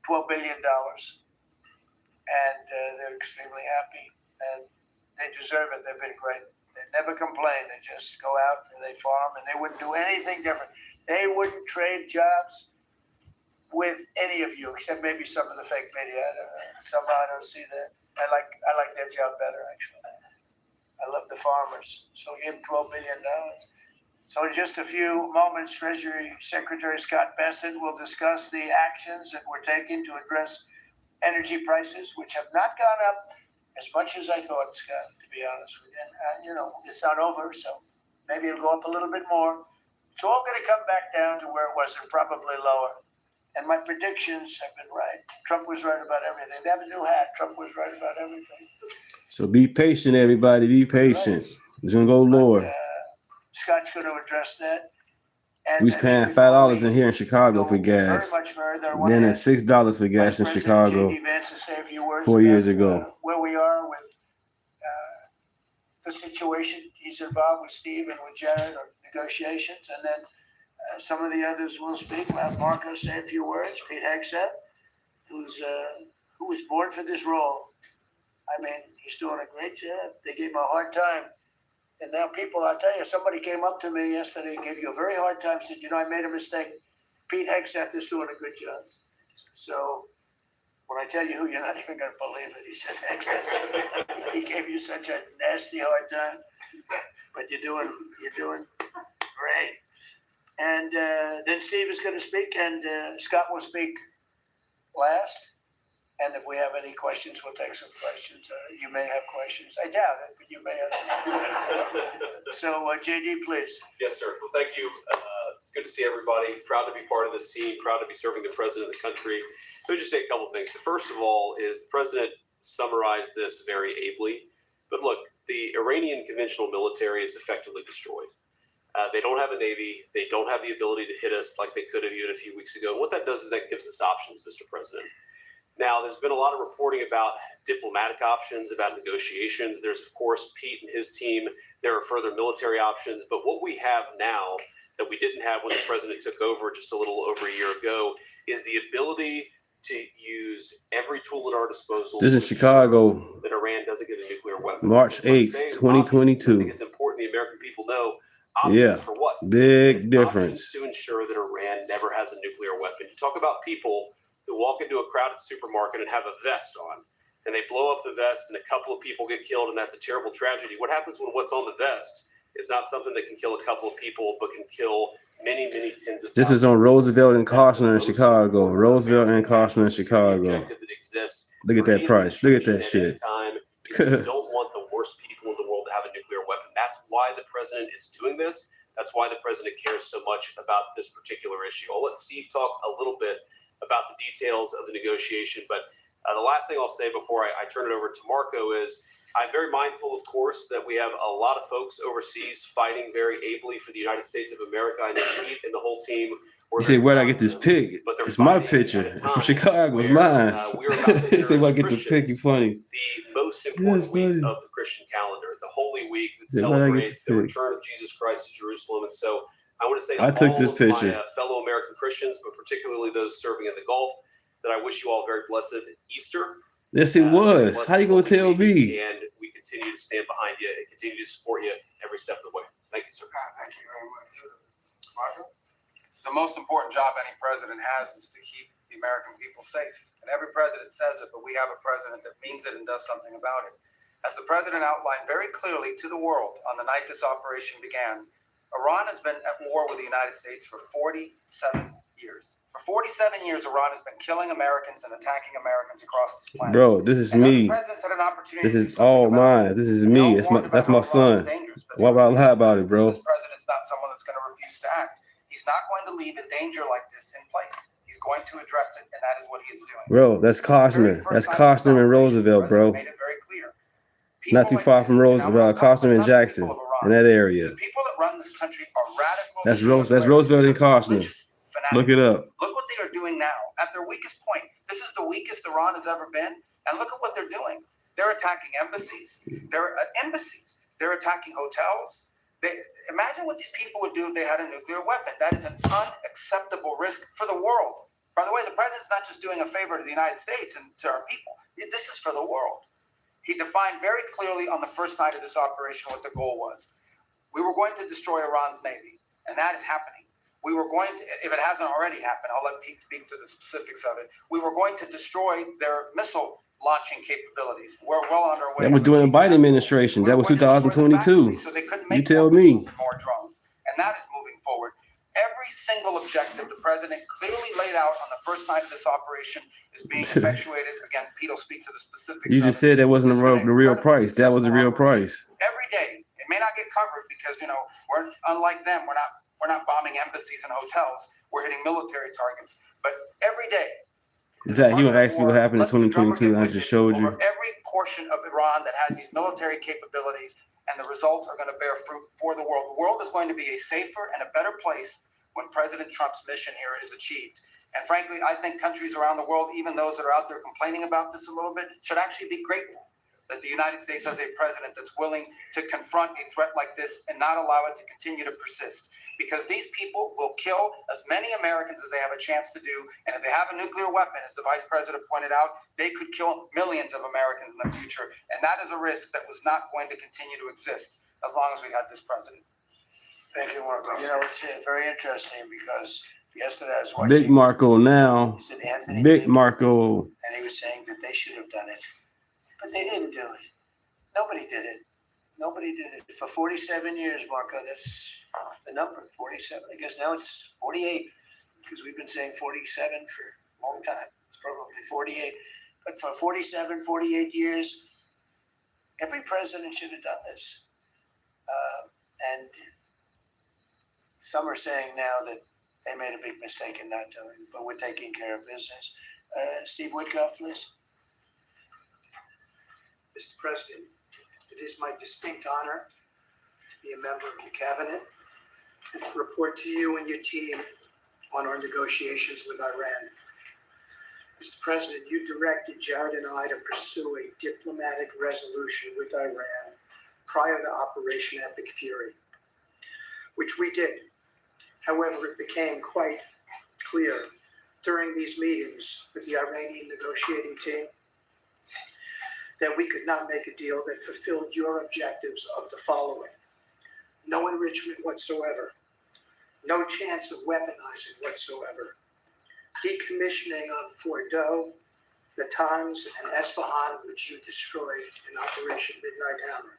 $12 billion. And they're extremely happy. And they deserve it. They've been great. They never complain. They just go out and they farm, and they wouldn't do anything different. They wouldn't trade jobs with any of you, except maybe some of the fake media. Somehow I don't see that. I like their job better, actually. I love the farmers. So we gave them $12 billion. So in just a few moments, Treasury Secretary Scott Bessent will discuss the actions that we're taking to address energy prices, which have not gone up as much as I thought, Scott, to be honest with you. And it's not over, so maybe it'll go up a little bit more. It's all going to come back down to where it was, and probably lower. And my predictions have been right. Trump was right about everything. They have a new hat. Trump was right about everything. So be patient, everybody. Be patient. It's going to go lower. Scott's going to address that. And We was paying $5 in here in Chicago for gas. very much further, I And then want at to $6 for gas in President Chicago J.D. Vance to say a few words 4 years about, ago. where we are with the situation. He's involved with Steve and with Jared on negotiations, and then some of the others will speak. We'll have Marco say a few words. Pete Hegseth, who was born for this role. I mean, he's doing a great job. They gave him a hard time. And now people, I'll tell you, somebody came up to me yesterday and gave you a very hard time, said, I made a mistake. Pete Hegseth is doing a good job. So when I tell you who, you're not even going to believe it. He said, Hegseth, he gave you such a nasty hard time. But you're doing great. And then Steve is going to speak, and Scott will speak last. And if we have any questions, we'll take some questions. You may have questions. I doubt it, but you may have some. So, JD, please. Yes, sir. Well, thank you. It's good to see everybody. Proud to be part of this team. Proud to be serving the president of the country. Let me just say a couple things. The first of all is the president summarized this very ably. But look, the Iranian conventional military is effectively destroyed. They don't have a navy. They don't have the ability to hit us like they could have even a few weeks ago. And what that does is that gives us options, Mr. President. Now, there's been a lot of reporting about diplomatic options, about negotiations. There's, of course, Pete and his team. There are further military options. But what we have now that we didn't have when the president took over just a little over a year ago is the ability to use every tool at our disposal. This is Chicago, that Iran doesn't get a nuclear weapon. March 8th, I 2022. think it's important the American people know Yeah, for what? big difference. To ensure that Iran never has a nuclear weapon. You talk about people who walk into a crowded supermarket and have a vest on, and they blow up the vest, and a couple of people get killed, and that's a terrible tragedy. What happens when what's on the vest is not something that can kill a couple of people, but can kill many, many tens of This is on Roosevelt and Costner in Chicago. Roosevelt and Costner in Chicago. Look at that price. Look at that shit. You don't want the worst people in the world to have a nuclear weapon. That's why the president is doing this. That's why the president cares so much about this particular issue. I'll let Steve talk a little bit about the details of the negotiation, but the last thing I'll say before I turn it over to Marco is I'm very mindful, of course, that we have a lot of folks overseas fighting very ably for the United States of America. I know Pete and the whole team. You say, where'd I get this pic? It's my picture. From Chicago. It's mine. He said, where'd I get this pic? You funny. The most important week of the Christian calendar, the Holy Week that celebrates the return of Jesus Christ to Jerusalem. And so I want to say to all of my fellow American Christians, but particularly those serving in the Gulf, that I wish you all a very blessed Easter. Yes, it was. How you gonna tell me? And we continue to stand behind you and continue to support you every step of the way. Thank you, sir. Thank you very much. Marco? The most important job any president has is to keep the American people safe. And every president says it, but we have a president that means it and does something about it. As the president outlined very clearly to the world on the night this operation began, Iran has been at war with the United States for 47 years. For 47 years, Iran has been killing Americans and attacking Americans across this planet. Bro, this is me. This is all mine. This is me. That's my son. Why would I lie about it, bro? This president's not someone that's going to refuse to act. He's not going to leave a danger like this in place. He's going to address it, and that is what he is doing. Bro, that's Costner. That's Costner and Roosevelt, bro. Not too far from Roosevelt, Costner and Jackson, in that area. The people that run this country are radical. That's Roosevelt and Costner. Look it up. Look what they are doing now. At their weakest point, this is the weakest Iran has ever been, and look at what they're doing. They're attacking embassies. They're attacking hotels. Imagine what these people would do if they had a nuclear weapon. That is an unacceptable risk for the world. By the way, the president's not just doing a favor to the United States and to our people. This is for the world. He defined very clearly on the first night of this operation what the goal was. We were going to destroy Iran's Navy, and that is happening. We were going to, if it hasn't already happened, I'll let Pete speak to the specifics of it. We were going to destroy their missile launching capabilities. We're well on our way. That was during the Biden administration. That was 2022. So they couldn't you make tell me. More drones. And that is moving forward. Every single objective the president clearly laid out on the first night of this operation is being effectuated. Again, Pete will speak to the specifics. You just said that wasn't the real price. That was the real price. Every day. It may not get covered because, we're unlike them. We're not bombing embassies and hotels. We're hitting military targets. But every day. Zach, you gonna ask me what happened in 2022? I just showed you. Every portion of Iran that has these military capabilities, and the results are going to bear fruit for the world. The world is going to be a safer and a better place when President Trump's mission here is achieved. And frankly, I think countries around the world, even those that are out there complaining about this a little bit, should actually be grateful that the United States has a president that's willing to confront a threat like this and not allow it to continue to persist. Because these people will kill as many Americans as they have a chance to do. And if they have a nuclear weapon, as the vice president pointed out, they could kill millions of Americans in the future. And that is a risk that was not going to continue to exist as long as we had this president. Thank you, Marco. It's very interesting because yesterday I was watching Big Marco now. Big Marco. And he was saying that they should have done it. But they didn't do it. Nobody did it. Nobody did it. For 47 years, Marco, that's the number, 47. I guess now it's 48 because we've been saying 47 for a long time. It's probably 48. But for 47, 48 years, every president should have done this. And some are saying now that they made a big mistake in not doing it, but we're taking care of business. Steve Woodcock, please. Mr. President, it is my distinct honor to be a member of your cabinet and to report to you and your team on our negotiations with Iran. Mr. President, you directed Jared and I to pursue a diplomatic resolution with Iran prior to Operation Epic Fury, which we did. However, it became quite clear during these meetings with the Iranian negotiating team that we could not make a deal that fulfilled your objectives of the following: no enrichment whatsoever, no chance of weaponizing whatsoever, decommissioning of Fordo, Natanz, and Esfahan, which you destroyed in Operation Midnight Hammer,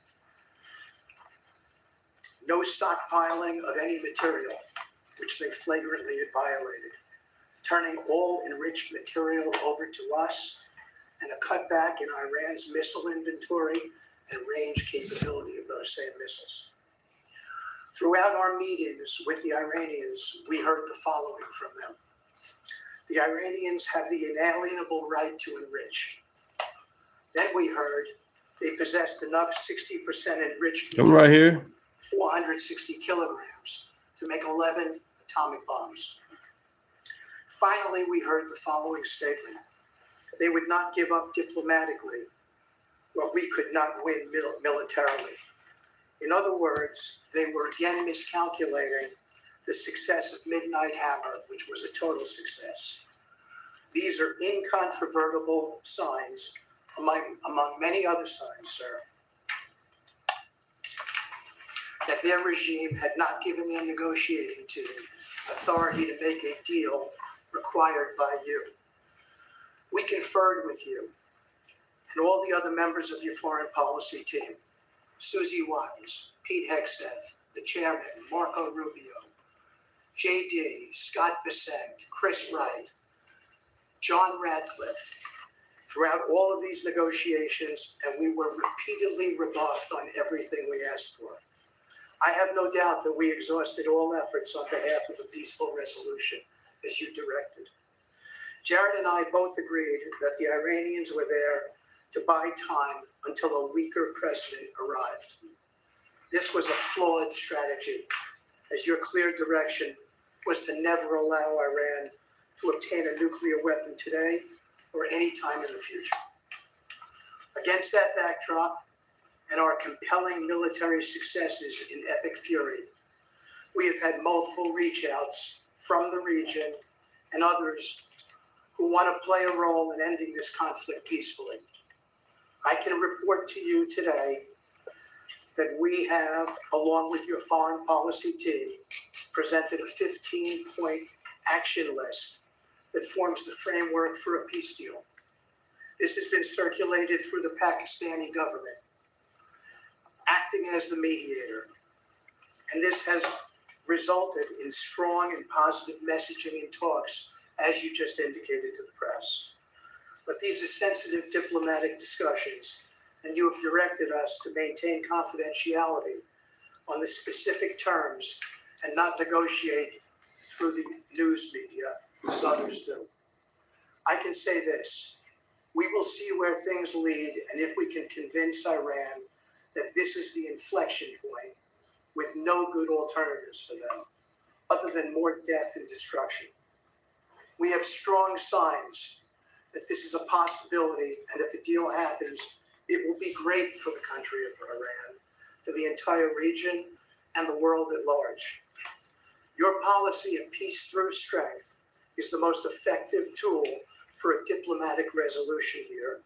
no stockpiling of any material, which they flagrantly had violated, turning all enriched material over to us, and a cutback in Iran's missile inventory and range capability of those same missiles. Throughout our meetings with the Iranians, we heard the following from them. The Iranians have the inalienable right to enrich. Then we heard they possessed enough 60% enriched Come right here. 460 kilograms, to make 11 atomic bombs. Finally, we heard the following statement. They would not give up diplomatically what we could not win militarily. In other words, they were again miscalculating the success of Midnight Hammer, which was a total success. These are incontrovertible signs, among many other signs, sir, that their regime had not given their negotiating team authority to make a deal required by you. We conferred with you and all the other members of your foreign policy team, Susie Wise, Pete Hegseth, the chairman, Marco Rubio, JD, Scott Bissett, Chris Wright, John Radcliffe, throughout all of these negotiations, and we were repeatedly rebuffed on everything we asked for. I have no doubt that we exhausted all efforts on behalf of a peaceful resolution, as you directed. Jared and I both agreed that the Iranians were there to buy time until a weaker president arrived. This was a flawed strategy, as your clear direction was to never allow Iran to obtain a nuclear weapon today or any time in the future. Against that backdrop, and our compelling military successes in epic fury, we have had multiple reach outs from the region and others who want to play a role in ending this conflict peacefully. I can report to you today that we have, along with your foreign policy team, presented a 15-point action list that forms the framework for a peace deal. This has been circulated through the Pakistani government, acting as the mediator. And this has resulted in strong and positive messaging in talks, as you just indicated to the press. But these are sensitive diplomatic discussions, and you have directed us to maintain confidentiality on the specific terms and not negotiate through the news media as others do. I can say this: we will see where things lead, and if we can convince Iran that this is the inflection point with no good alternatives for them, other than more death and destruction. We have strong signs that this is a possibility, and if the deal happens, it will be great for the country of Iran, for the entire region, and the world at large. Your policy of peace through strength is the most effective tool for a diplomatic resolution here,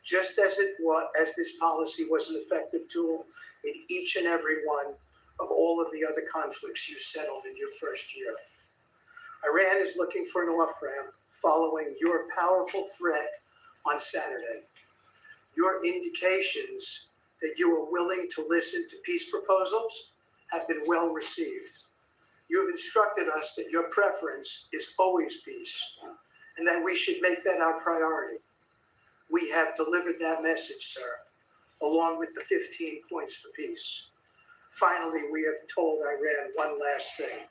just as this policy was an effective tool in each and every one of all of the other conflicts you settled in your first year. Iran is looking for an off-ramp following your powerful threat on Saturday. Your indications that you are willing to listen to peace proposals have been well received. You have instructed us that your preference is always peace, and that we should make that our priority. We have delivered that message, sir, along with the 15 points for peace. Finally, we have told Iran one last thing: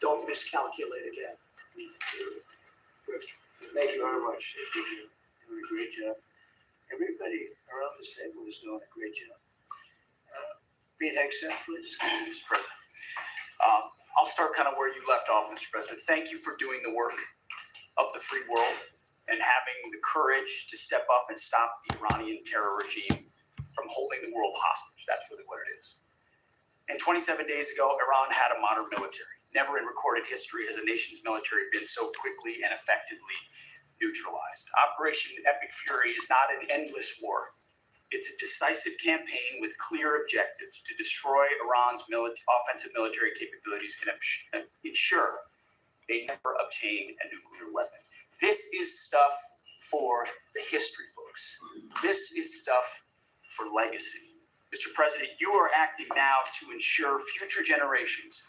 don't miscalculate again. Thank you very much. You're doing a great job. Everybody around this table is doing a great job. Pete Hegseth, please. Mr. President. I'll start kind of where you left off, Mr. President. Thank you for doing the work of the free world and having the courage to step up and stop the Iranian terror regime from holding the world hostage. That's really what it is. And 27 days ago, Iran had a modern military. Never in recorded history has a nation's military been so quickly and effectively neutralized. Operation Epic Fury is not an endless war. It's a decisive campaign with clear objectives to destroy Iran's offensive military capabilities and ensure they never obtain a nuclear weapon. This is stuff for the history books. This is stuff for legacy. Mr. President, you are acting now to ensure future generations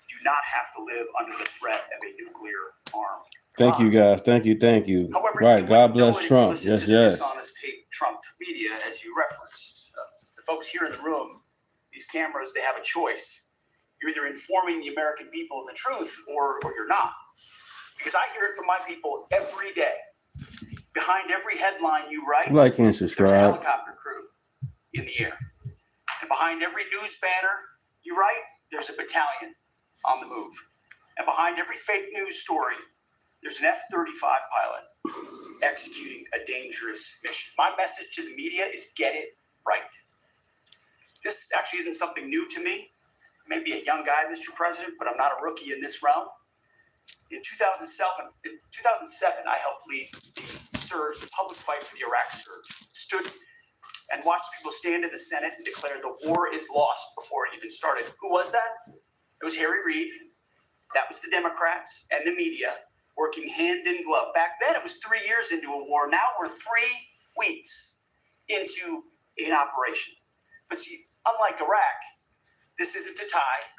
do not have to live under the threat of a nuclear armed. Thank you, guys. Thank you. However, Right. God bless Trump. Yes, the yes. dishonest hate Trump media, as you referenced. The folks here in the room, these cameras, they have a choice. You're either informing the American people of the truth or you're not. Because I hear it from my people every day. Behind every headline you write, Like and there's a subscribe. helicopter crew in the air. And behind every news banner you write, there's a battalion on the move. And behind every fake news story, there's an F-35 pilot executing a dangerous mission. My message to the media is get it right. This actually isn't something new to me. Maybe a young guy, Mr. President, but I'm not a rookie in this realm. In 2007, I helped lead the surge, the public fight for the Iraq surge. Stood and watched people stand in the Senate and declare the war is lost before it even started. Who was that? It was Harry Reid. That was the Democrats and the media working hand in glove. Back then, it was 3 years into a war. Now we're 3 weeks into an operation. But see, unlike Iraq, this isn't a tie.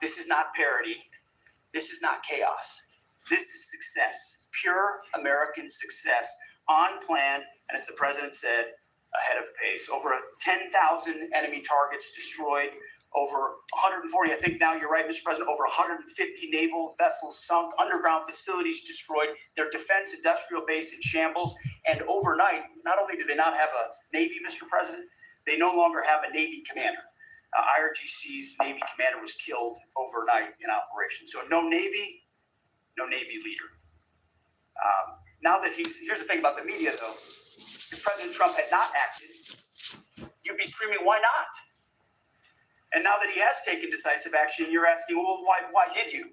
This is not parody. This is not chaos. This is success, pure American success, on plan, and as the president said, ahead of pace. Over 10,000 enemy targets destroyed, over 140, I think now you're right, Mr. President, over 150 naval vessels sunk, underground facilities destroyed, their defense industrial base in shambles, and overnight, not only do they not have a Navy, Mr. President, they no longer have a Navy commander. IRGC's Navy commander was killed overnight in operation. So no Navy leader. Now that here's the thing about the media though, if President Trump had not acted, you'd be screaming, why not? And now that he has taken decisive action, you're asking, well, why did you?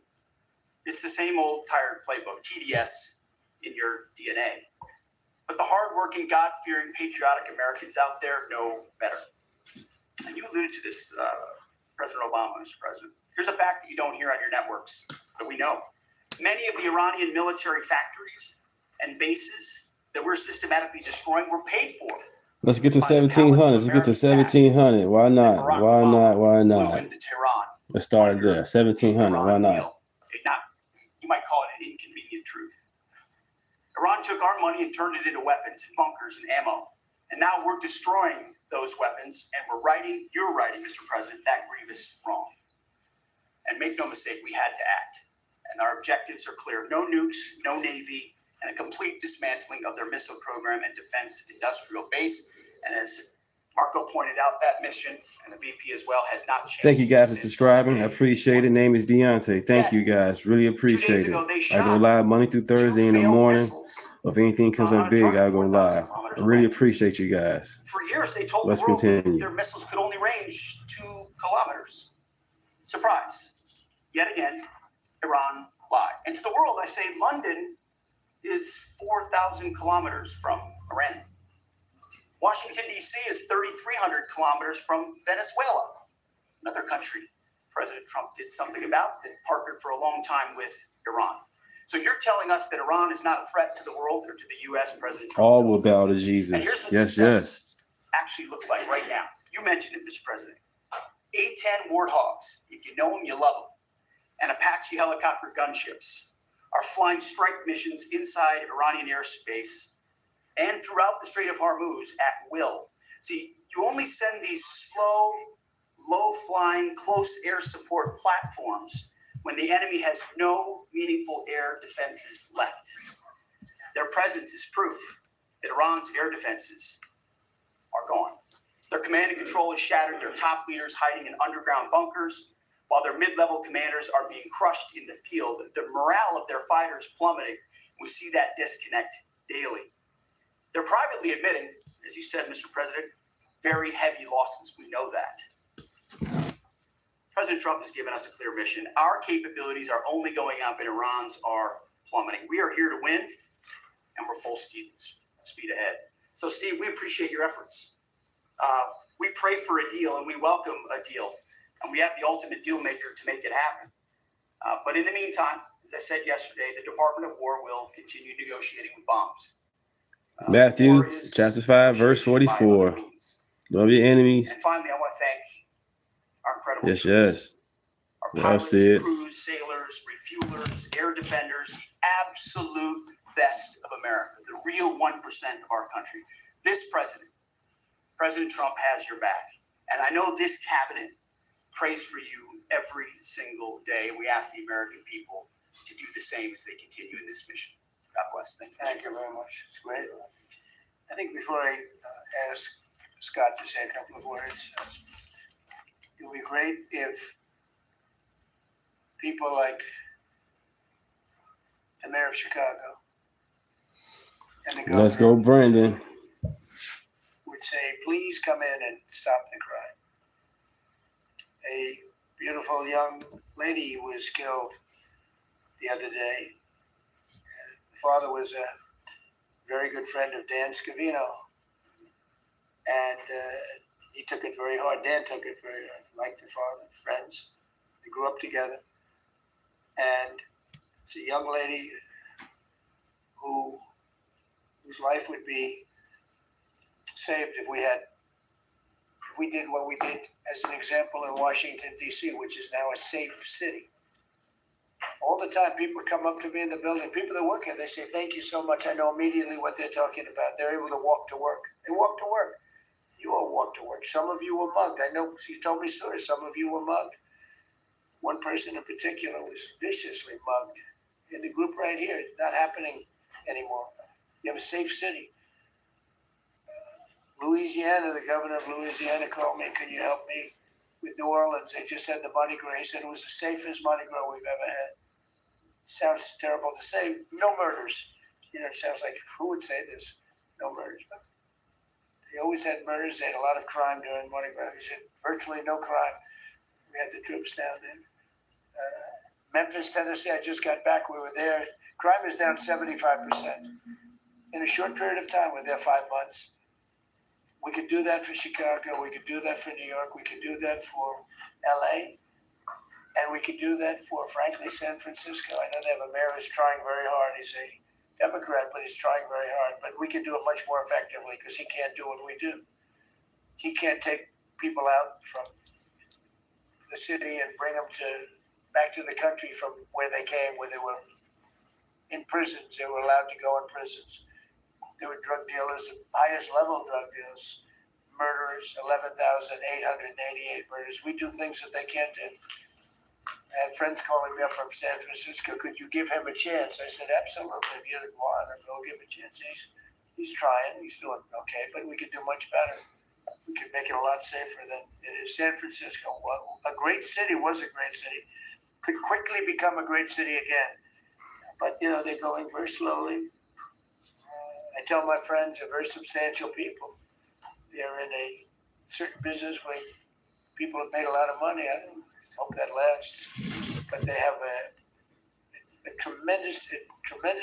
It's the same old tired playbook, TDS in your DNA. But the hardworking, God-fearing, patriotic Americans out there know better. And you alluded to this, President Obama, Mr. President. Here's a fact that you don't hear on your networks, but we know. Many of the Iranian military factories and bases that we're systematically destroying were paid for. Let's get to 1700. Let's get to 1700. Why not? Why not? Let's start there. 1700. Why not? You might call it an inconvenient truth. Iran took our money and turned it into weapons and bunkers and ammo. And now we're destroying those weapons, and you're writing, Mr. President, that grievous wrong. And make no mistake, we had to act. And our objectives are clear. No nukes, no Navy, and a complete dismantling of their missile program and defense industrial base. And as Marco pointed out, that mission, and the VP as well, has not changed. Thank you guys for subscribing. I appreciate it. Name is Deunta. Thank you guys. Really appreciate it. I go live Monday through Thursday in the morning. If anything comes up big, I go live. I really appreciate you guys. For years, they told Let's the world continue. their missiles could only range 2 kilometers. Surprise. Yet again, Iran lied. And to the world, I say London is 4,000 kilometers from Iran. Washington, D.C. is 3,300 kilometers from Venezuela, another country President Trump did something about that partnered for a long time with Iran. So you're telling us that Iran is not a threat to the world or to the U.S. President Trump? All will bow to And here's Jesus. what Yes, success actually looks like right now. You mentioned it, Mr. President. A-10 Warthogs, if you know them, you love them, and Apache helicopter gunships are flying strike missions inside Iranian airspace and throughout the Strait of Hormuz at will. See, you only send these slow, low-flying, close air support platforms when the enemy has no meaningful air defenses left. Their presence is proof that Iran's air defenses are gone. Their command and control is shattered, their top leaders hiding in underground bunkers, while their mid-level commanders are being crushed in the field. The morale of their fighters plummeting. We see that disconnect daily. They're privately admitting, as you said, Mr. President, very heavy losses. We know that. President Trump has given us a clear mission. Our capabilities are only going up and Iran's are plummeting. We are here to win, and we're full speed ahead. So, Steve, we appreciate your efforts. We pray for a deal, and we welcome a deal. And we have the ultimate deal maker to make it happen. But in the meantime, as I said yesterday, the Department of War will continue negotiating with bombs. Matthew chapter 5, verse 44. Love your enemies. And finally, I want to thank our incredible Yes, troops. yes. Our Well pilots, said. crews, sailors, refuelers, air defenders, the absolute best of America, the real 1% of our country. This President Trump has your back. And I know this cabinet prays for you every single day. We ask the American people to do the same as they continue in this mission. God bless. Thank you. Thank you very much. It's great. I think before I ask Scott to say a couple of words, it would be great if people like the mayor of Chicago and the governor Let's go, Brandon. would say, please come in and stop the crime. A beautiful young lady was killed the other day. The father was a very good friend of Dan Scavino. And he took it very hard. Dan took it very hard. Like the father, friends. They grew up together. And it's a young lady whose life would be saved if we did what we did as an example in Washington, D.C., which is now a safe city. All the time, people come up to me in the building, people that work here, they say, thank you so much. I know immediately what they're talking about. They're able to walk to work. They walk to work. You all walk to work. Some of you were mugged. I know she told me stories. Some of you were mugged. One person in particular was viciously mugged. In the group right here, it's not happening anymore. You have a safe city. Louisiana, the governor of Louisiana called me, can you help me with New Orleans? They just had the Mardi Gras. He said it was the safest Mardi Gras we've ever had. Sounds terrible to say. No murders. You know, it sounds like, who would say this? No murders. But they always had murders. They had a lot of crime during Mardi Gras. He said virtually no crime. We had the troops down there. Memphis, Tennessee, I just got back. We were there. Crime is down 75%. In a short period of time, we're there 5 months. We could do that for Chicago. We could do that for New York. We could do that for LA. And we could do that for, frankly, San Francisco. I know they have a mayor who's trying very hard. He's a Democrat, but he's trying very hard. But we can do it much more effectively because he can't do what we do. He can't take people out from the city and bring them back to the country from where they came, where they were in prisons. They were allowed to go in prisons. There were drug dealers, the highest level drug dealers, murderers, 11,888 murders. We do things that they can't do. I had friends calling me up from San Francisco. Could you give him a chance? I said, absolutely. If you want him, go give him a chance. He's trying. He's doing okay, but we could do much better. We could make it a lot safer than it is. San Francisco, a great city, was a great city, could quickly become a great city again. But, they're going very slowly. I tell my friends, they're very substantial people. They're in a certain business where people have made a lot of money. I hope that lasts. But they have a tremendous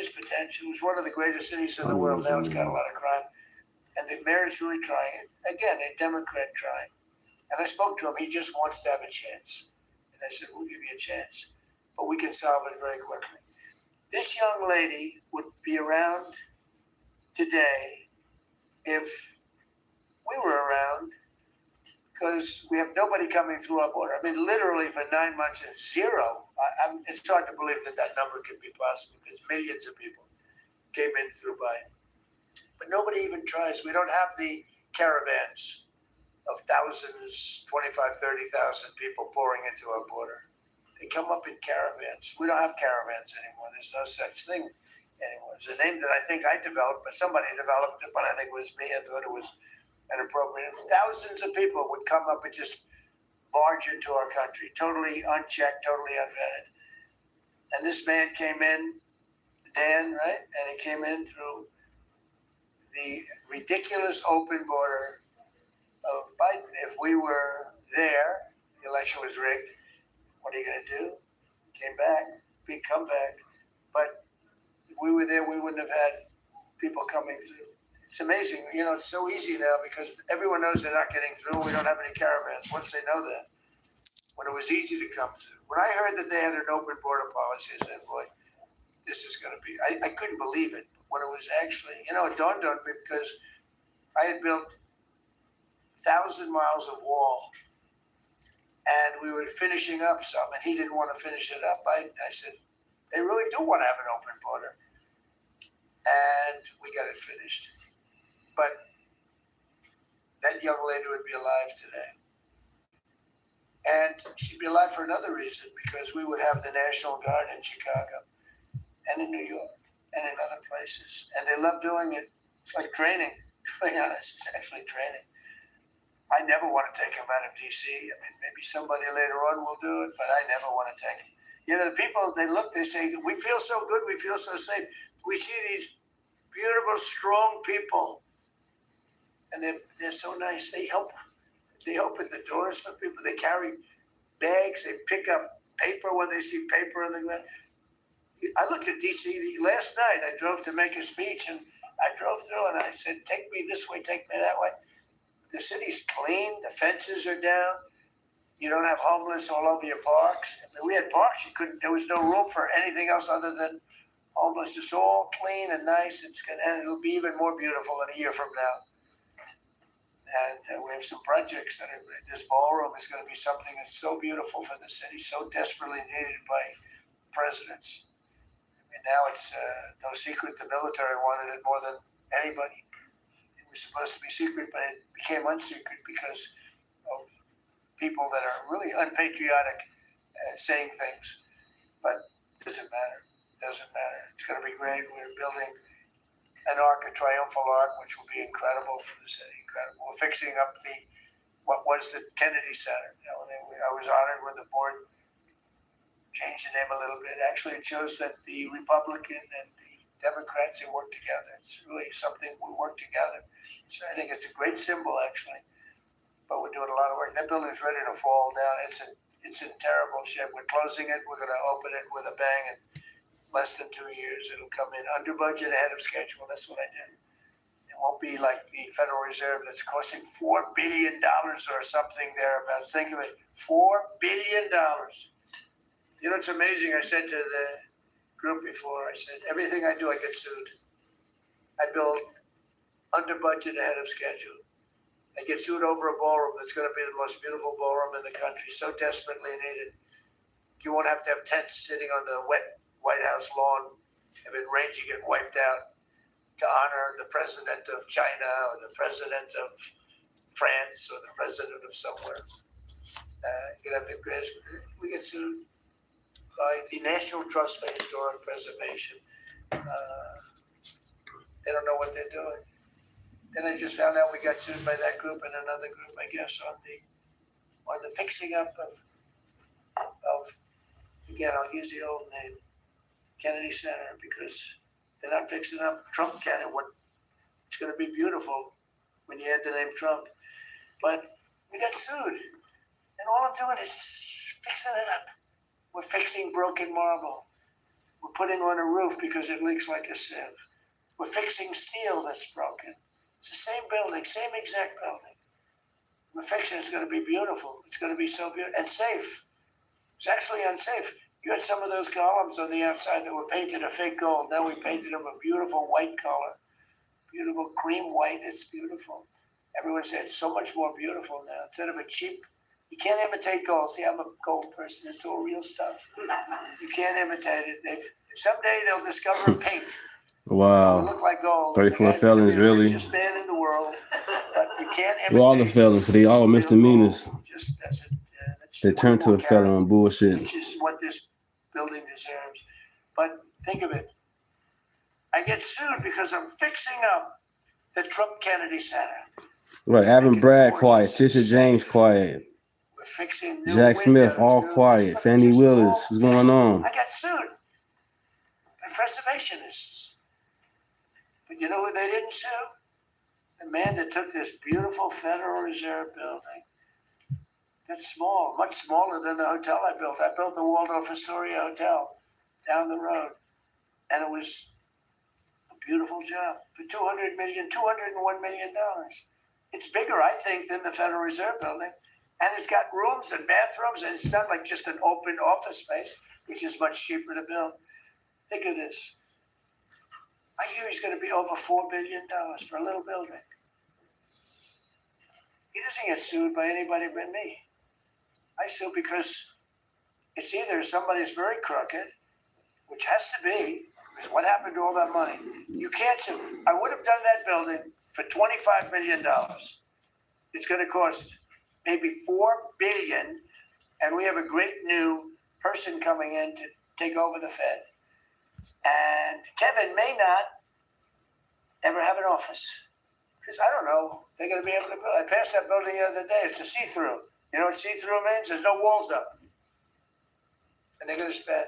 potential. It's one of the greatest cities in the world. Now it's got a lot of crime. And the mayor is really trying. Again, a Democrat trying. And I spoke to him. He just wants to have a chance. And I said, we'll give you a chance. But we can solve it very quickly. This young lady would be around today if we were around, because we have nobody coming through our border. I mean, literally for 9 months, it's zero. It's hard to believe that number could be possible because millions of people came in through Biden. But nobody even tries. We don't have the caravans of thousands, 25, 30,000 people pouring into our border. They come up in caravans. We don't have caravans anymore. There's no such thing anymore. It's a name that I think I developed, but somebody developed it, but I think it was me. I thought it was inappropriate. Thousands of people would come up and just barge into our country, totally unchecked, totally unvetted. And this man came in, Dan, right? And he came in through the ridiculous open border of Biden. If we were there, the election was rigged, What are you going to do? Came back, big comeback. But if we were there, we wouldn't have had people coming through. It's amazing. You know, it's so easy now because everyone knows they're not getting through. We don't have any caravans. Once they know that, when it was easy to come through. When I heard that they had an open border policy, I said, boy, this is going to be, I couldn't believe it. When it was actually, you know, it dawned on me because I had built 1,000 miles of wall and we were finishing up some and he didn't want to finish it up. I said, they really do want to have an open border. And we got it finished. But that young lady would be alive today. And she'd be alive for another reason, because we would have the National Guard in Chicago and in New York and in other places. And they love doing it. It's like training. To be honest, it's actually training. I never want to take them out of D.C. I mean, maybe somebody later on will do it, but I never want to take it. You know, the people, they look, they say, we feel so good, we feel so safe. We see these beautiful, strong people, and they're so nice. They help. They open the doors for people. They carry bags. They pick up paper when they see paper on the ground. I looked at D.C. last night. I drove to make a speech, and I drove through, and I said, take me this way, take me that way. The city's clean. The fences are down. You don't have homeless all over your parks. I mean, we had parks. You couldn't. There was no room for anything else other than homeless. It's all clean and nice. And it'll be even more beautiful in a year from now. And we have some projects that this ballroom is going to be something that's so beautiful for the city, so desperately needed by presidents. I mean, now it's no secret the military wanted it more than anybody. It was supposed to be secret, but it became unsecret because of people that are really unpatriotic saying things. But it doesn't matter. It doesn't matter. It's going to be great. We're building an arc, a triumphal arc, which will be incredible for the city. Incredible. We're fixing up what was the Kennedy Center. You know, I was honored when the board changed the name a little bit. Actually, it shows that the Republican and the Democrats, they work together. It's really something we work together. So I think it's a great symbol, actually. But we're doing a lot of work. That building's ready to fall down. It's in terrible shape. We're closing it. We're going to open it with a bang. And less than 2 years, it'll come in under budget, ahead of schedule. That's what I did. It won't be like the Federal Reserve that's costing $4 billion or something thereabouts. Think of it, $4 billion. You know, it's amazing. I said to the group before, I said, everything I do, I get sued. I build under budget, ahead of schedule. I get sued over a ballroom that's going to be the most beautiful ballroom in the country, so desperately needed. You won't have to have tents sitting on the wet White House lawn. If it rains, you get wiped out, to honor the president of China or the president of France or the president of somewhere. You can have we get sued by the National Trust for Historic Preservation. They don't know what they're doing. Then I just found out we got sued by that group and another group, I guess, on the fixing up of again, I'll use the old name, Kennedy Center, because they're not fixing up Trump Cannon. It's going to be beautiful when you add the name Trump. But we got sued. And all I'm doing is fixing it up. We're fixing broken marble. We're putting on a roof because it leaks like a sieve. We're fixing steel that's broken. It's the same building, same exact building. We're fixing it's going to be beautiful. It's going to be so beautiful and safe. It's actually unsafe. You had some of those columns on the outside that were painted a fake gold. Now we painted them a beautiful white color. Beautiful cream white. It's beautiful. Everyone said it's so much more beautiful now. Instead of a cheap, you can't imitate gold. See, I'm a gold person. It's all real stuff. You can't imitate it. Someday they'll discover paint. Wow. Look like gold. 34 felons, really? The richest man in the world. But you can't imitate. Well, all the felons, because they all misdemeanors. Just that's it. They turn to a felon on bullshit. Which is what this building deserves. But think of it. I get sued because I'm fixing up the Trump Kennedy Center. Right, Alvin Bragg quiet, Tisha James quiet, We're fixing Jack Smith all quiet, Fannie Willis, what's going on? I got sued by preservationists. But you know who they didn't sue? The man that took this beautiful Federal Reserve building. That's small, much smaller than the hotel I built. I built the Waldorf Astoria Hotel down the road, and it was a beautiful job for $201 million. It's bigger, I think, than the Federal Reserve Building, and it's got rooms and bathrooms, and it's not like just an open office space, which is much cheaper to build. Think of this. I hear he's going to be over $4 billion for a little building. He doesn't get sued by anybody but me. I sue because it's either somebody's very crooked, which has to be, because what happened to all that money? You can't sue. I would have done that building for $25 million. It's going to cost maybe $4 billion, and we have a great new person coming in to take over the Fed. And Kevin may not ever have an office. Because I don't know if they're going to be able to build. I passed that building the other day. It's a see-through. You know what see-through means? There's no walls up. And they're going to spend.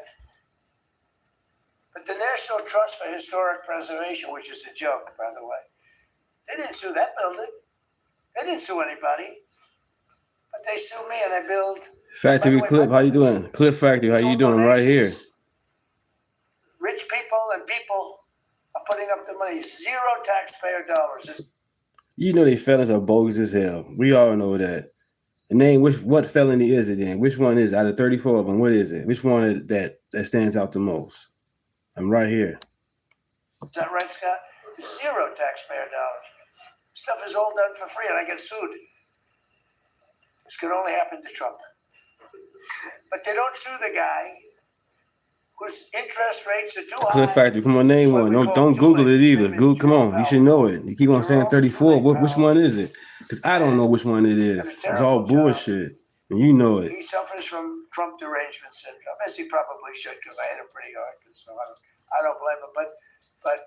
But the National Trust for Historic Preservation, which is a joke, by the way, they didn't sue that building. They didn't sue anybody. But they sue me and I build. Factory Clip, how you doing? Clip Factory, how you doing? Right here. Rich people and people are putting up the money. $0 taxpayer dollars. You know they felons are bogus as hell. We all know that. And name what felony is it then? Which one is it? Out of 34 of them? What is it? Which one that stands out the most? I'm right here. Is that right, Scott? $0 taxpayer dollars. Stuff is all done for free, and I get sued. This could only happen to Trump. But they don't sue the guy whose interest rates are too high. Clip Factory, come on, name one. Don't Google it either. Come on, you should know it. You keep on saying 34. Which one is it? Because I don't know which one it is. It's all bullshit. And you know it. He suffers from Trump derangement syndrome, as he probably should, because I hit him pretty hard. So I don't blame him. But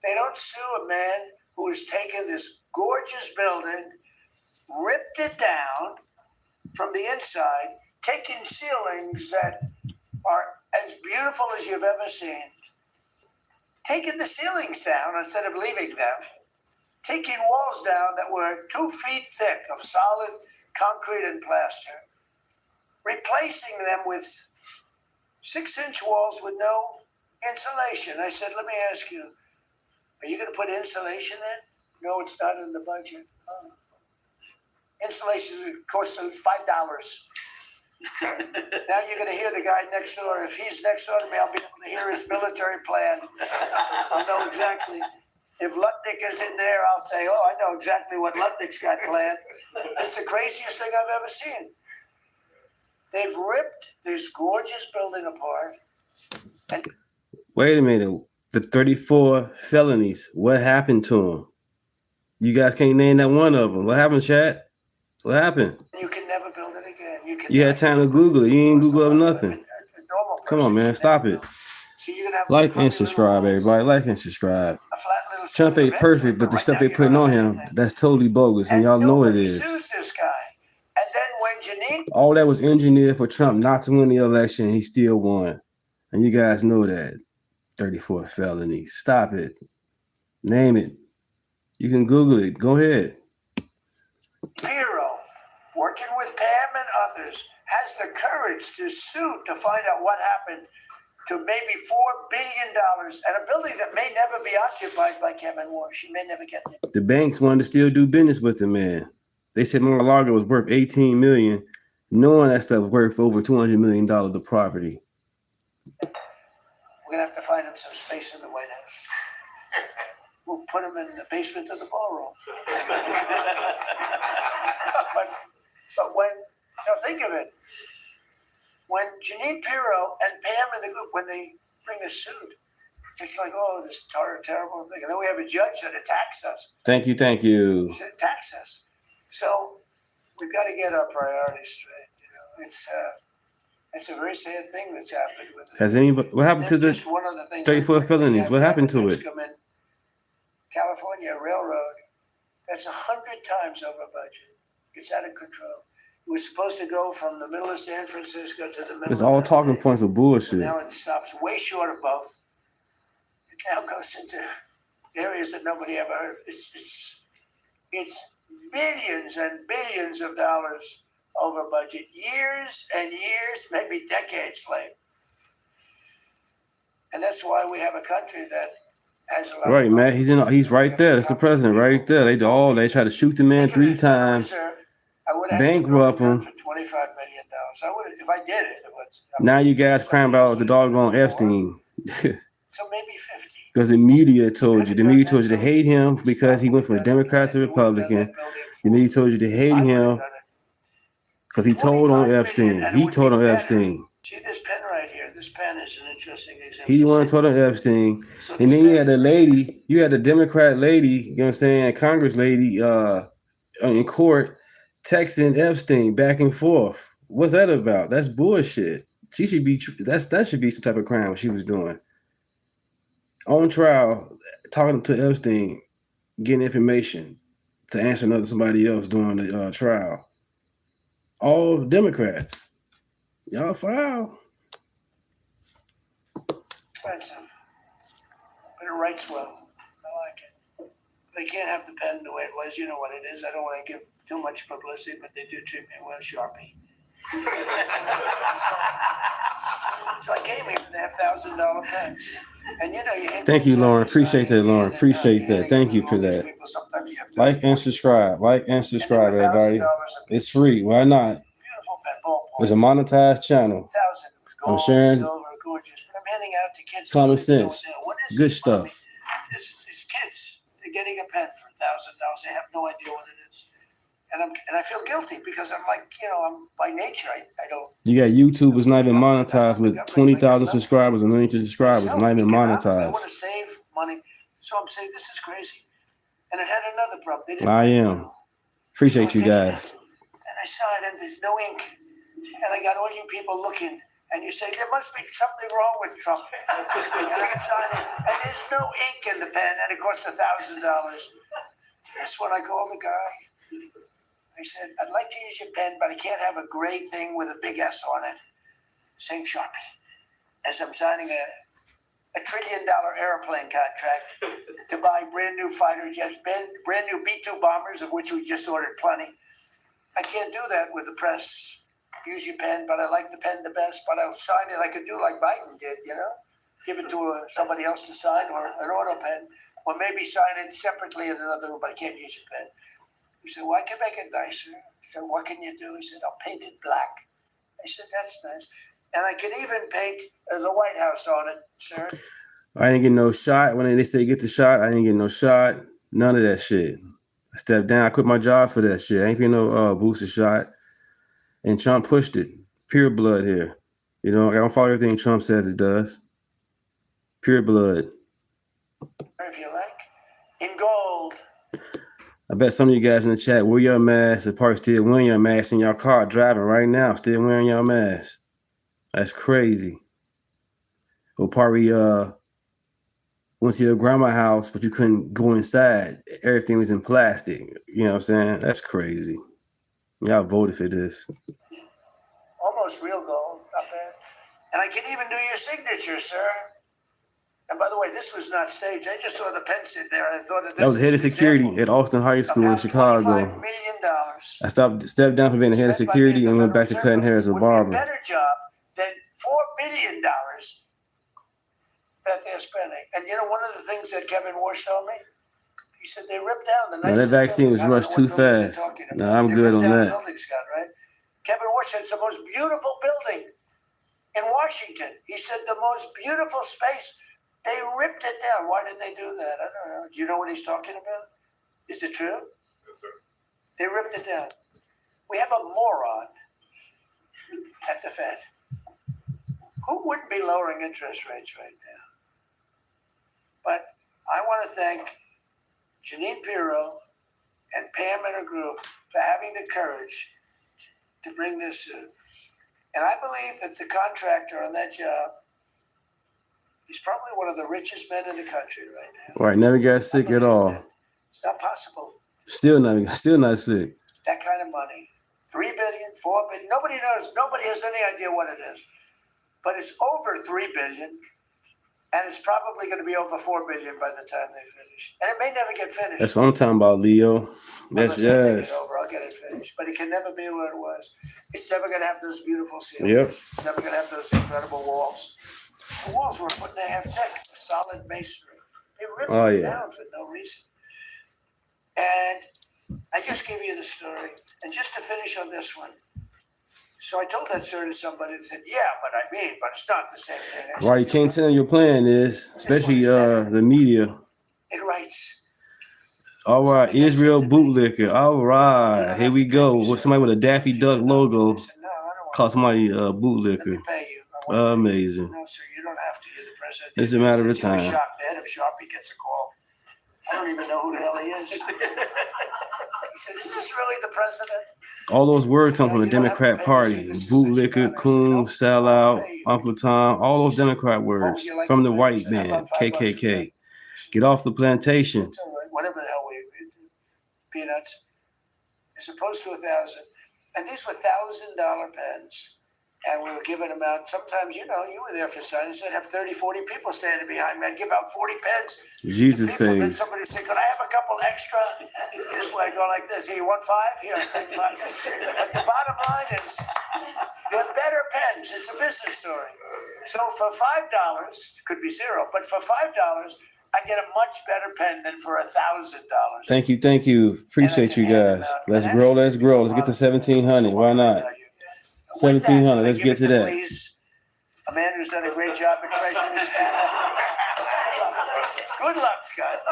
they don't sue a man who has taken this gorgeous building, ripped it down from the inside, taking ceilings that are as beautiful as you've ever seen, taking the ceilings down instead of leaving them, taking walls down that were 2 feet thick of solid concrete and plaster, replacing them with 6-inch walls with no insulation. I said, let me ask you, are you going to put insulation in? No, it's not in the budget. Oh. Insulation costs $5. Now you're going to hear the guy next door. If he's next door to me, I'll be able to hear his military plan. I'll know exactly. If Lutnick is in there, I'll say, oh, I know exactly what Lutnick's got planned. It's the craziest thing I've ever seen. They've ripped this gorgeous building apart. And wait a minute. The 34 felonies, what happened to them? You guys can't name that one of them. What happened, chat? What happened? You can never build it again. You had time to Google it. You ain't Google up nothing. Come on, man. Stop it. Like and subscribe, everybody. Like and subscribe. Trump ain't perfect, but the stuff they putting on him, that's totally bogus, and y'all know it is. This guy. And then when Janine... All that was engineered for Trump not to win the election, and he still won. And you guys know that. 34 felonies. Stop it. Name it. You can Google it. Go ahead. Pirro, working with Pam and others, has the courage to sue to find out what happened to maybe $4 billion and a building that may never be occupied by Kevin Warren. She may never get there. The banks wanted to still do business with the man. They said Mar-a-Lago was worth $18 million, knowing that stuff was worth over $200 million the property. We're going to have to find him some space in the White House. We'll put him in the basement of the ballroom. but when, think of it. When Janine Pirro and Pam and the group, when they bring a suit, it's like, oh, this terrible thing. And then we have a judge that attacks us. Thank you. Attacks us. So we've got to get our priorities straight. It's a very sad thing that's happened with it. Has anybody? What happened to the 34 felonies? What happened to it? California Railroad. That's 100 times over budget. It's out of control. It was supposed to go from the middle of San Francisco to the middle. It's all talking points of bullshit. Now it stops way short of both. It now goes into areas that nobody ever heard. It's billions and billions of dollars over budget, years and years, maybe decades late. And that's why we have a country that has a lot Right, of man. He's right there. That's the president right there. They try to shoot the man 3 times, I would have bankrupt him. for $25 million. I would, if I did it. Now you guys crying about the doggone Epstein. So maybe 50. Because the media told you. The media told you to hate him because he went from a Democrat to Republican. The media told you to hate him because he told on Epstein. He told on Epstein. See this pen right here? This pen is an interesting example. He the one told on Epstein. And then you had the lady, you had the Democrat lady, you know what I'm saying, Congress lady in court texting Epstein back and forth. What's that about? That's bullshit. She should be, that should be some type of crime what she was doing. On trial, talking to Epstein, getting information to answer somebody else during the trial. All Democrats. Y'all foul. Expensive. But it writes well. I like it. But I can't have the pen the way it was. You know what it is. I don't want to give too much publicity, but they do treat me well, Sharpie. So I gave him the $1,000 pens. And you know, thank you, Lauren. Appreciate that, Lauren. Appreciate that. Thank you for that. Like and subscribe. Like and subscribe, everybody. It's free. Why not? It's a monetized channel. I'm sharing common sense, good stuff. These kids, they're getting a pen for $1,000. They have no idea what it is. And I feel guilty because I'm like, you know, I'm by nature, I don't. You got YouTubers not even monetized with 20,000 subscribers, 1 million subscribers, not even monetized. I want to save money. So I'm saying this is crazy. And it had another problem. I am. Appreciate you guys. And I saw it and there's no ink. And I got all you people looking. And you say, there must be something wrong with Trump. And I sign it. And there's no ink in the pen. And it costs $1,000. That's when I called the guy. I said, I'd like to use your pen, but I can't have a gray thing with a big S on it saying Sharpie. As I'm signing a $1 trillion airplane contract to buy brand new fighter jets, brand new B-2 bombers, of which we just ordered plenty. I can't do that with the press. Use your pen, but I like the pen the best, but I'll sign it. I could do like Biden did, you know, give it to somebody else to sign or an auto pen, or maybe sign it separately in another room, but I can't use your pen. He said, well, I can make it nicer. I said, what can you do? He said, I'll paint it black. I said, that's nice. And I can even paint the White House on it, sir. I didn't get no shot. When they say get the shot, I didn't get no shot. None of that shit. I stepped down. I quit my job for that shit. I ain't getting no booster shot. And Trump pushed it. Pure blood here. You know, I don't follow everything Trump says it does. Pure blood. If you like. In gold. I bet some of you guys in the chat wear your mask and probably still wearing your mask in your car driving right now, still wearing your mask. That's crazy. Or probably went to your grandma's house, but you couldn't go inside. Everything was in plastic. You know what I'm saying? That's crazy. Y'all voted for this. Almost real gold, not bad. And I can even do your signature, sir. And by the way, this was not staged. I just saw the pen sit there. And I thought that was head of security at Austin High School in Chicago. $25 million. I stepped down from being the head of security and went back to cutting hair as a barber. Better job than $4 billion that they're spending. And you know, one of the things that Kevin Walsh told me, he said they ripped down the that vaccine was rushed too fast. No, I'm good on that. Scott, right? Kevin Walsh said it's the most beautiful building in Washington. He said the most beautiful space. They ripped it down. Why did they do that? I don't know. Do you know what he's talking about? Is it true? Yes, sir. They ripped it down. We have a moron at the Fed. Who wouldn't be lowering interest rates right now? But I want to thank Janine Pirro and Pam and her group for having the courage to bring this suit. And I believe that the contractor on that job, he's probably one of the richest men in the country right now. Right, never got sick at all. It's not possible. Still not sick. That kind of money. $3 billion, $4 billion. Nobody knows. Nobody has any idea what it is. But it's over $3 billion. And it's probably going to be over 4 billion by the time they finish. And it may never get finished. That's what I'm talking about, Leo. That's Unless I take it yes. over, I'll get it finished. But it can never be what it was. It's never going to have those beautiful ceilings. Yep. It's never going to have those incredible walls. The walls were a foot and a half thick, solid masonry. They ripped them down for no reason. And I just gave you the story. And just to finish on this one. So I told that story to somebody that said, yeah, but it's not the same thing. Why you can't tell your plan is, especially the media. It writes. All right, Israel bootlicker. All right, here we go. With somebody with a Daffy Duck logo. Call somebody bootlicker. Amazing. No, sir, you don't have to. You're the president. It's a matter of time. The head of Sharpie gets a call. I don't even know who the hell he is. He said, is this really the president? All those words come from the Democrat Party. Bootlicker, coon, sellout, Uncle Tom, all those Democrat words from the white man, KKK. Get off the plantation. It's all right, whatever the hell we peanuts. As opposed to 1,000. And these were $1,000 pens. And we were giving them out. Sometimes, you were there for signs. I'd have 30, 40 people standing behind me. I'd give out 40 pens. Jesus Then saves. somebody would say, could I have a couple extra? This way, I go like this. Here, you want 5? Here, take 5. But the bottom line is, they're better pens. It's a business story. So for $5, could be 0, but for $5, I get a much better pen than for $1,000. Thank you. Appreciate you guys. Let's grow. Let's get to 1,700. Why not? 1,700. Let's get to that. Please, a man who's done a great job in treasury. Good luck, Scott.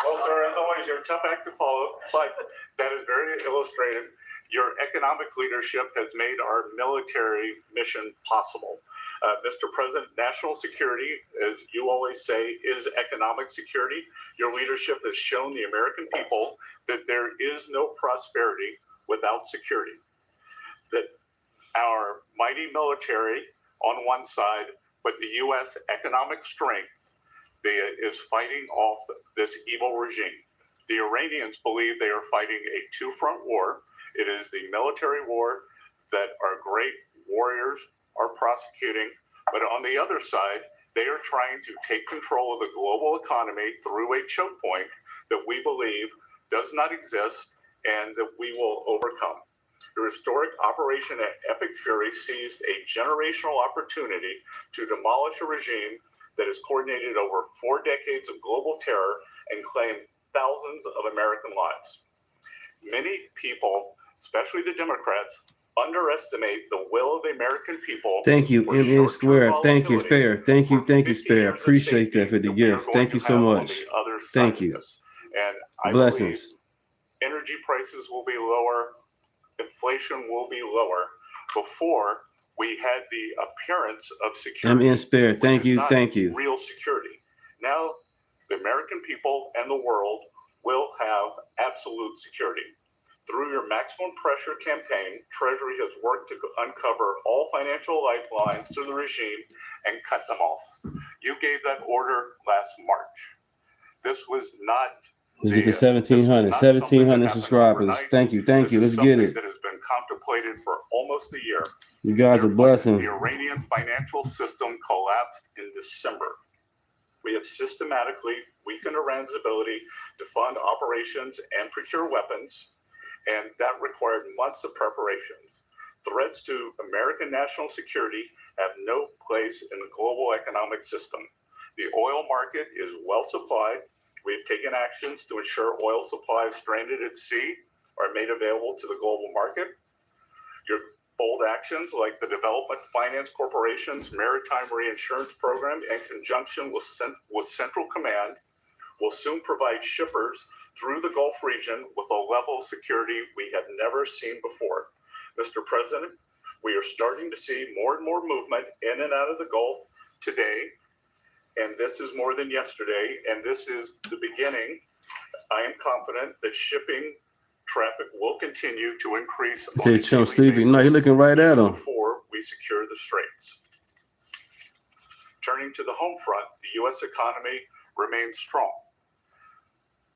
Well, sir, as always, you're a tough act to follow, but that is very illustrative. Your economic leadership has made our military mission possible. Mr. President, national security, as you always say, is economic security. Your leadership has shown the American people that there is no prosperity without security. That our mighty military on one side, but the U.S. economic strength is fighting off this evil regime. The Iranians believe they are fighting a two-front war. It is the military war that our great warriors are prosecuting, but on the other side, they are trying to take control of the global economy through a choke point that we believe does not exist and that we will overcome. The historic Operation Epic Fury seized a generational opportunity to demolish a regime that has coordinated over 4 decades of global terror and claimed thousands of American lives. Many people, especially the Democrats, underestimate the will of the American people. Thank you, MN Square. Thank you, Spare. Thank you, Spare. Appreciate that for the gift. Thank you so much. Thank you. And I Blessings. believe energy prices will be lower, inflation will be lower. Before, we had the appearance of security. MN Spare. Thank you. Real security. Now, the American people and the world will have absolute security. Through your maximum pressure campaign, Treasury has worked to uncover all financial lifelines to the regime and cut them off. You gave that order last March. This was not. Let's get to 1,700. 1,700 subscribers. Thank you. Let's get it. That has been contemplated for almost a year. You guys are blessing. The Iranian financial system collapsed in December. We have systematically weakened Iran's ability to fund operations and procure weapons, and that required months of preparations. Threats to American national security have no place in the global economic system. The oil market is well supplied. We've taken actions to ensure oil supplies stranded at sea are made available to the global market. Your bold actions like the Development Finance Corporation's Maritime Reinsurance Program in conjunction with Central Command will soon provide shippers through the Gulf region with a level of security we have never seen before. Mr. President, we are starting to see more and more movement in and out of the Gulf today, and this is more than yesterday, and this is the beginning. I am confident that shipping traffic will continue to increase. Say Trump sleeping. No, you're looking right at him. Before we secure the straits. Turning to the home front, the U.S. economy remains strong.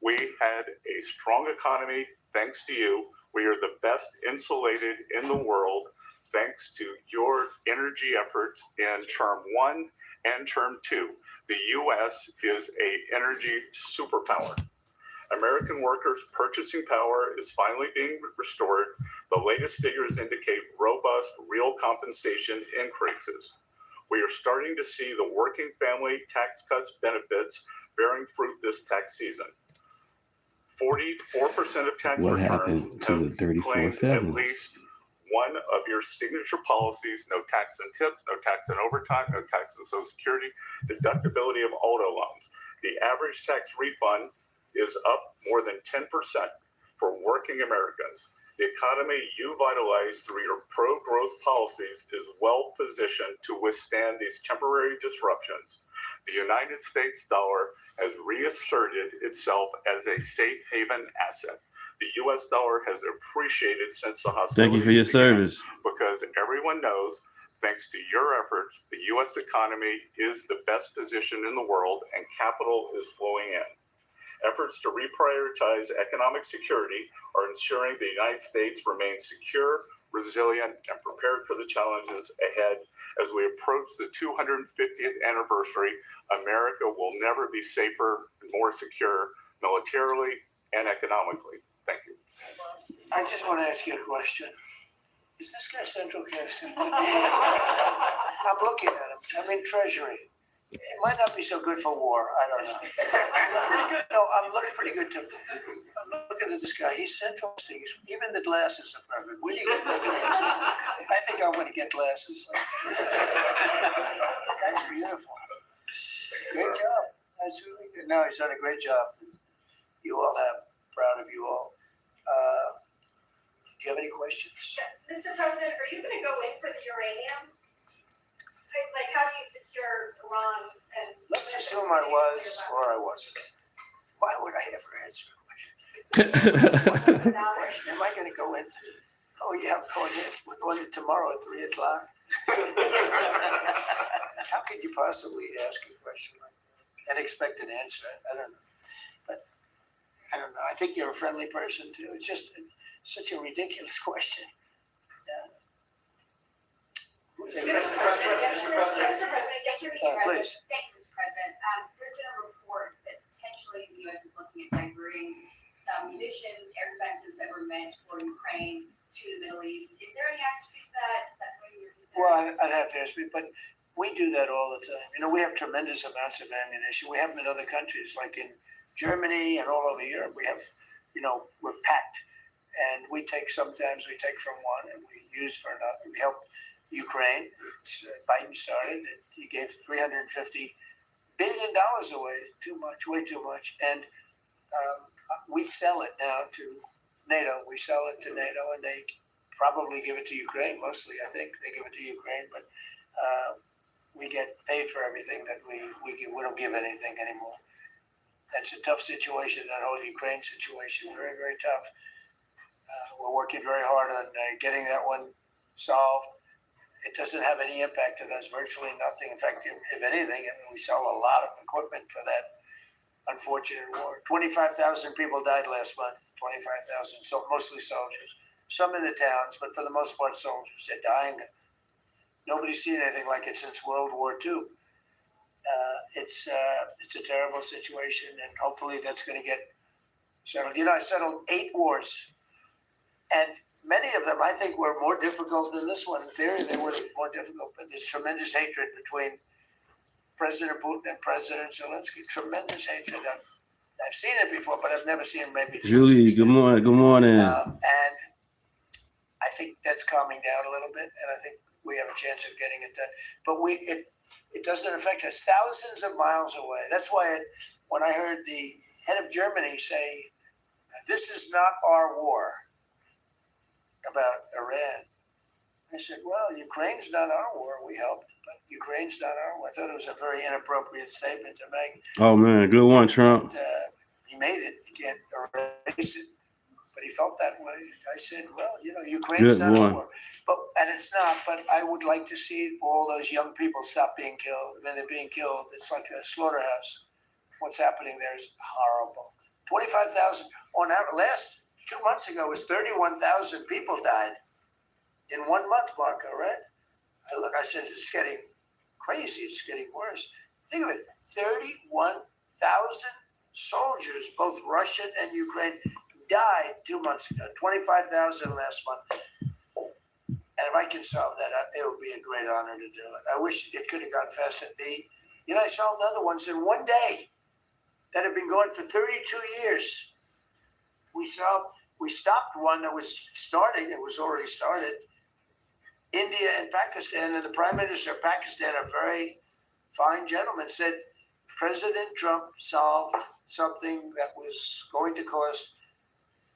We had a strong economy thanks to you. We are the best insulated in the world thanks to your energy efforts in term 1 And term 2, the U.S. is an energy superpower. American workers' purchasing power is finally being restored. The latest figures indicate robust real compensation increases. We are starting to see the working family tax cuts benefits bearing fruit this tax season. 44% of tax What returns happened to the 34 claimed at felons? least one of your signature policies: no tax on tips, no tax on overtime, no tax on Social Security, deductibility of auto loans. The average tax refund is up more than 10% for working Americans. The economy you vitalize through your pro-growth policies is well positioned to withstand these temporary disruptions. The United States dollar has reasserted itself as a safe haven asset. The U.S. dollar has appreciated since the hostilities Thank you for your began, service. because everyone knows, thanks to your efforts, the U.S. economy is the best position in the world and capital is flowing in. Efforts to reprioritize economic security are ensuring the United States remains secure, resilient, and prepared for the challenges ahead. As we approach the 250th anniversary, America will never be safer and more secure militarily and economically. Thank you. I just want to ask you a question. Is this guy central casting? I'm looking at him. I'm in Treasury. It might not be so good for war. I don't know. Pretty good. No, I'm looking pretty good too. I'm looking at this guy. He's central casting. Even the glasses are perfect. Where do you get those glasses? I think I'm going to get glasses. That's beautiful. Great job. That's really good. No, he's done a great job. You all have. Proud of you all. Do you have any questions? Yes, Mr. President, are you going to go in for the uranium? Like, how do you secure Iran? And let's assume I was or I wasn't. Why would I ever answer a question? Am I going to go in? Oh yeah, I'm going in. We're going in tomorrow at 3 o'clock. How could you possibly ask a question like that and expect an answer? I don't know. I don't know. I think you're a friendly person too. It's just such a ridiculous question. Mr. President, yes, Mr. President. Please. Thank you, Mr. President. There's been a report that potentially the U.S. is looking at diverting some munitions, air defenses that were meant for Ukraine to the Middle East. Is there any accuracy to that? Is that something you're considering? Well, I'd have to ask you, but we do that all the time. You know, we have tremendous amounts of ammunition. We have them in other countries, like in Germany and all over Europe. We have, you know, we're packed, and sometimes we take from one and we use for another. We help Ukraine. Biden started it. He gave $350 billion away. Too much, way too much. And we sell it now to NATO. We sell it to NATO, and they probably give it to Ukraine. Mostly, I think they give it to Ukraine, but we get paid for everything that we don't give anything anymore. That's a tough situation, that whole Ukraine situation, very, very tough. We're working very hard on getting that one solved. It doesn't have any impact on us, virtually nothing. In fact, if anything, I mean, we sell a lot of equipment for that unfortunate war. 25,000 people died last month, 25,000, so mostly soldiers. Some in the towns, but for the most part, soldiers. They're dying. Nobody's seen anything like it since World War II. It's a terrible situation, and hopefully that's going to get settled. You know, I settled 8 wars, and many of them I think were more difficult than this one. In theory, they were more difficult, but there's tremendous hatred between President Putin and President Zelensky. Tremendous hatred. I've seen it before, but I've never seen maybe. Julie, good morning. Good morning. And I think that's calming down a little bit, and I think we have a chance of getting it done. But it doesn't affect us thousands of miles away. That's why when I heard the head of Germany say, "This is not our war," about Iran, I said, well, Ukraine's not our war. We helped, but Ukraine's not our war. I thought it was a very inappropriate statement to make. Oh, man. Good one, Trump. He made it. He can't erase it. But he felt that way. I said, well, you know, Ukraine's not our war. And it's not, but I would like to see all those young people stop being killed. I mean, they're being killed. It's like a slaughterhouse. What's happening there is horrible. 25,000 on our last 2 months ago was 31,000 people died in 1 month, Marco, right? I said it's getting crazy. It's getting worse. Think of it, 31,000 soldiers, both Russian and Ukraine, died 2 months ago, 25,000 last month. And if I can solve that, it would be a great honor to do it. I wish it could have gone faster. I solved other ones in one day that have been going for 32 years. We stopped one that was starting. It was already started. India and Pakistan, and the Prime Minister of Pakistan, a very fine gentleman, said President Trump solved something that was going to cost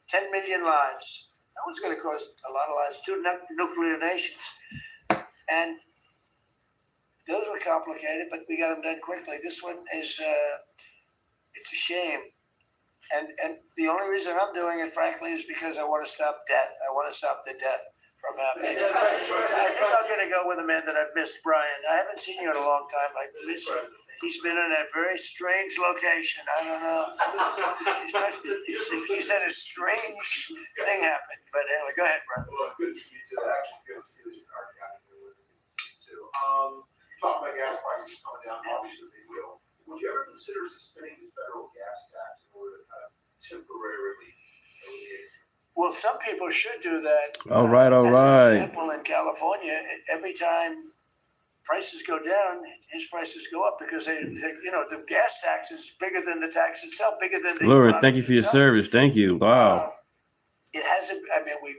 10 million lives. That was going to cost a lot of lives, 2 nuclear nations. And those were complicated, but we got them done quickly. This one is, it's a shame. And the only reason I'm doing it, frankly, is because I want to stop death. I want to stop the death from happening. I think I'm going to go with a man that I've missed, Brian. I haven't seen you in a long time. He's been in a very strange location. I don't know. He's had a strange thing happen. But anyway, go ahead, Brian. Well, good to see you too. Actually, good to see that you're County too. Talking about gas prices coming down, obviously they will. Would you ever consider suspending the federal gas tax in order to kind of temporarily alleviate? Well, some people should do that. All right. As an example, in California, every time prices go down, his prices go up because the gas tax is bigger than the tax itself, bigger than the. Lauren, thank you for your service. Thank you. Wow. It hasn't. I mean, we've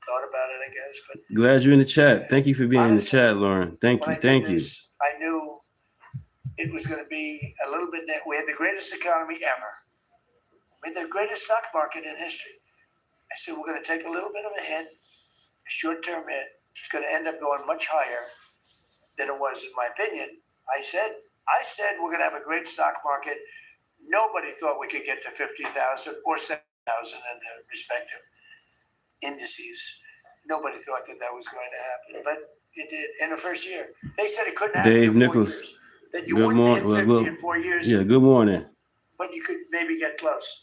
thought about it, I guess, but Glad you're in the chat. Thank you for being in the chat, Lauren. Thank you. Thank you. I knew it was going to be a little bit. We had the greatest economy ever. We had the greatest stock market in history. I said, we're going to take a little bit of a hit, a short-term hit. It's going to end up going much higher than it was, in my opinion. I said we're going to have a great stock market. Nobody thought we could get to 50,000 or 7,000 in the respective indices. Nobody thought that was going to happen, but it did in the first year. They said it couldn't happen Dave in 4 Nichols. years. That you wouldn't hit 50 in 4 years. Yeah, good morning. But you could maybe get close.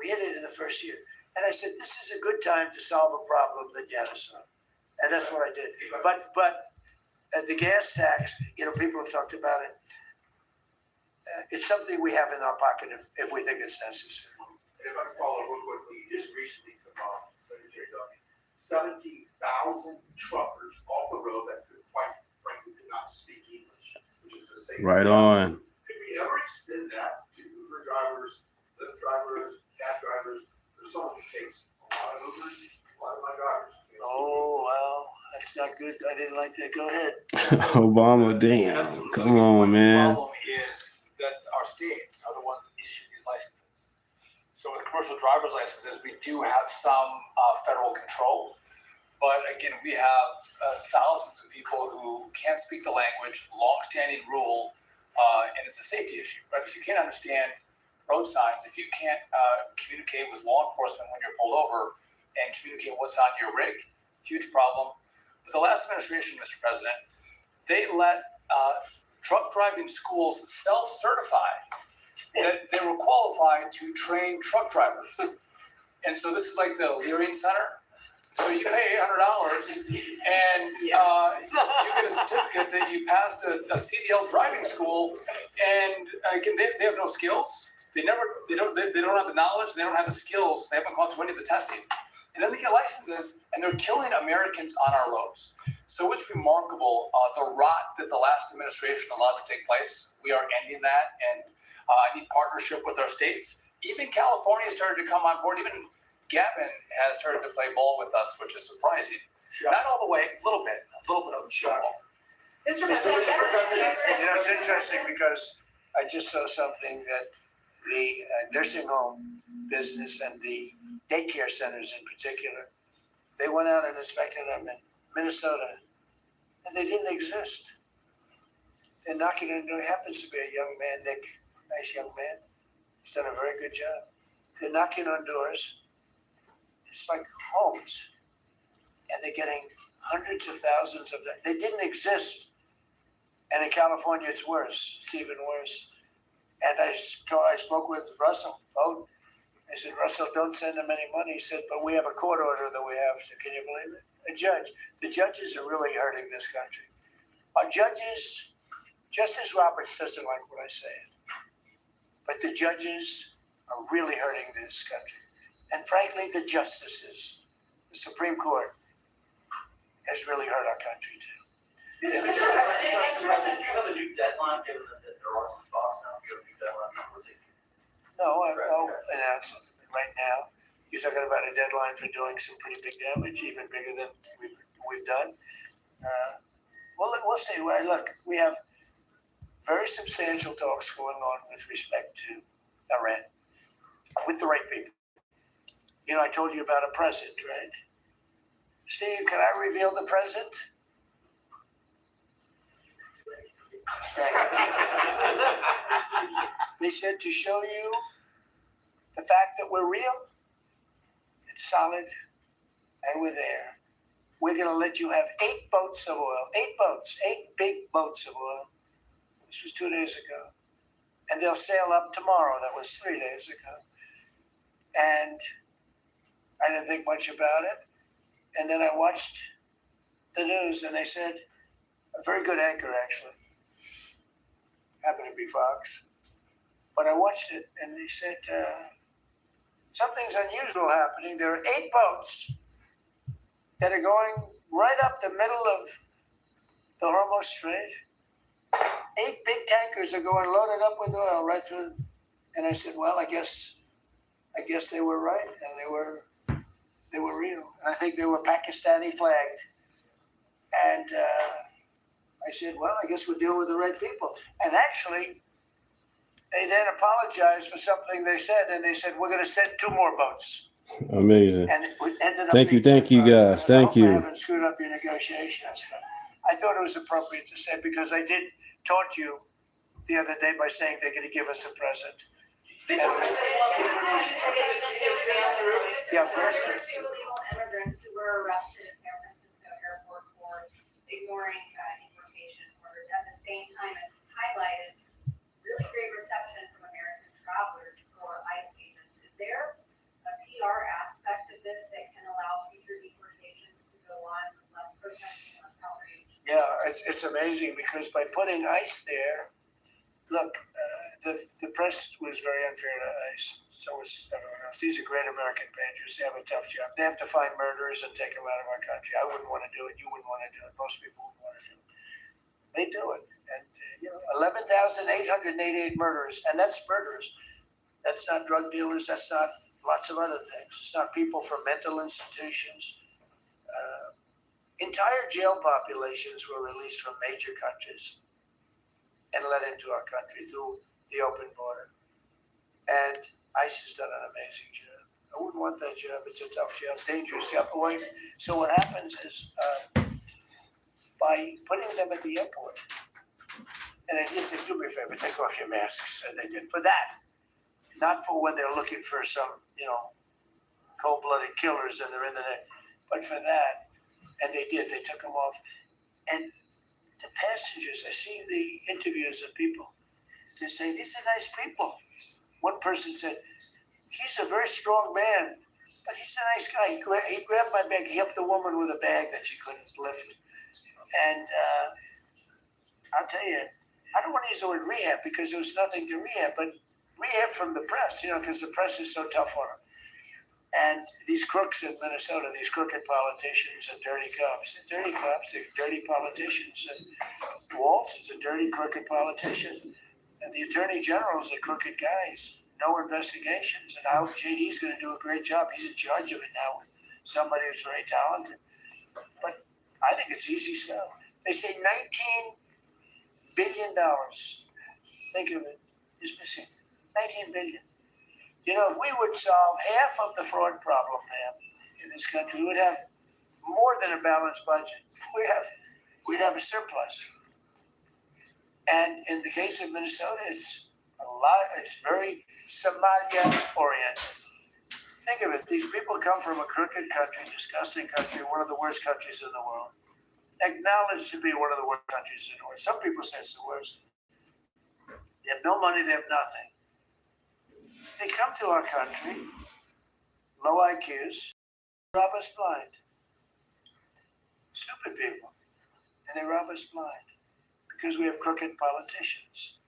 We hit it in the first year. And I said, this is a good time to solve a problem that you had to solve. And that's what I did. But the gas tax, people have talked about it. It's something we have in our pocket if we think it's necessary. And if I follow real quickly, just recently took off, Secretary Duffy, 17,000 truckers off the road that quite frankly could not speak English, which is the same. Right on. Could we ever extend that to Uber drivers, Lyft drivers, cab drivers? There's someone who takes a lot of Ubers, a lot of my drivers. Oh, well, that's not good. I didn't like that. Go ahead. Obama, damn. Come on, man. The problem is that our states are the ones that issue these licenses. So with commercial driver's licenses, we do have some federal control. But again, we have thousands of people who can't speak the language, long-standing rule, and it's a safety issue. Right? If you can't understand road signs, if you can't communicate with law enforcement when you're pulled over and communicate what's on your rig, huge problem. But the last administration, Mr. President, they let truck driving schools self-certify that they were qualified to train truck drivers. And so this is like the Leering Center. So you pay $800 and you get a certificate that you passed a CDL driving school, and again, they have no skills. They don't have the knowledge. They don't have the skills. They haven't gone through any of the testing. And then they get licenses, and they're killing Americans on our roads. So it's remarkable the rot that the last administration allowed to take place. We are ending that, and I need partnership with our states. Even California started to come on board. Even Gavin has started to play ball with us, which is surprising. Not all the way, a little bit of a shot. Mr. President, it's interesting because I just saw something that the nursing home business and the daycare centers in particular, they went out and inspected them in Minnesota, and they didn't exist. They're knocking on the door. He happens to be a young man, Nick, nice young man. He's done a very good job. They're knocking on doors. It's like homes, and they're getting hundreds of thousands of them. They didn't exist, and in California, it's worse. It's even worse. And I spoke with Russell Vogt. I said, Russell, don't send them any money. He said, but we have a court order that we have. So can you believe it? A judge. The judges are really hurting this country. Our judges, Justice Roberts doesn't like what I say, but the judges are really hurting this country. And frankly, the justices, the Supreme Court, has really hurt our country too. Do you have a new deadline, given that there are some talks now? Do you have a new deadline that we're taking? No, I'll announce it right now. You're talking about a deadline for doing some pretty big damage, even bigger than we've done. Well, we'll see. Look, we have very substantial talks going on with respect to Iran, with the right people. You know, I told you about a present, right? Steve, can I reveal the present? They said to show you the fact that we're real, it's solid, and we're there. We're going to let you have 8 boats of oil, 8 big boats of oil. This was 2 days ago. And they'll sail up tomorrow. That was 3 days ago. And I didn't think much about it. And then I watched the news, and they said, a very good anchor, actually. Happened to be Fox. But I watched it, and they said, something's unusual happening. There are 8 boats that are going right up the middle of the Hormuz Strait. 8 big tankers are going loaded up with oil right through. And I said, well, I guess they were right, and they were real. And I think they were Pakistani flagged. And I said, well, I guess we'll deal with the right people. And actually, they then apologized for something they said, and they said, we're going to send 2 more boats. Amazing. And it ended up Thank you guys. Thank I you. haven't screwed up your negotiations. I thought it was appropriate to say, because I did taunt you the other day by saying they're going to give us a present. Yeah, of course. Illegal immigrants who were arrested at San Francisco airport for ignoring deportation orders at the same time as highlighted really great reception from American travelers for ICE agents. Is there a PR aspect of this that can allow future deportations to go on with less protesting, less outrage? Yeah, it's amazing, because by putting ICE there, look, the press was very unfair to ICE. So was everyone else. These are great American patriots. They have a tough job. They have to find murderers and take them out of our country. I wouldn't want to do it. You wouldn't want to do it. Most people wouldn't want to do it. They do it. And, 11,888 murderers. And that's murderers. That's not drug dealers. That's not lots of other things. It's not people from mental institutions. Entire jail populations were released from major countries and let into our country through the open border. And ICE has done an amazing job. I wouldn't want that job. It's a tough job, dangerous job. So what happens is, by putting them at the airport, and I just said, do me a favor, take off your masks. And they did for that. Not for when they're looking for some, cold-blooded killers and they're in the net, but for that. And they did. They took them off. And the passengers, I see the interviews of people. They say, these are nice people. One person said, he's a very strong man, but he's a nice guy. He grabbed my bag. He helped a woman with a bag that she couldn't lift. And I'll tell you, I don't want to use the word rehab because there was nothing to rehab, but rehab from the press, because the press is so tough on them. And these crooks in Minnesota, these crooked politicians and dirty cops, they're dirty politicians. And Waltz is a dirty, crooked politician. And the attorney generals are crooked guys. No investigations. And I hope JD's going to do a great job. He's in charge of it now with somebody who's very talented. But I think it's easy stuff. They say $19 billion. Think of it. Is missing. $19 billion. If we would solve half of the fraud problem, ma'am, in this country, we would have more than a balanced budget. We'd have a surplus. And in the case of Minnesota, it's very Somalia-oriented. Think of it. These people come from a crooked country, disgusting country, one of the worst countries in the world. Acknowledged to be one of the worst countries in the world. Some people say it's the worst. They have no money, they have nothing. They come to our country, low IQs, rob us blind. Stupid people. And they rob us blind. because we have crooked politicians.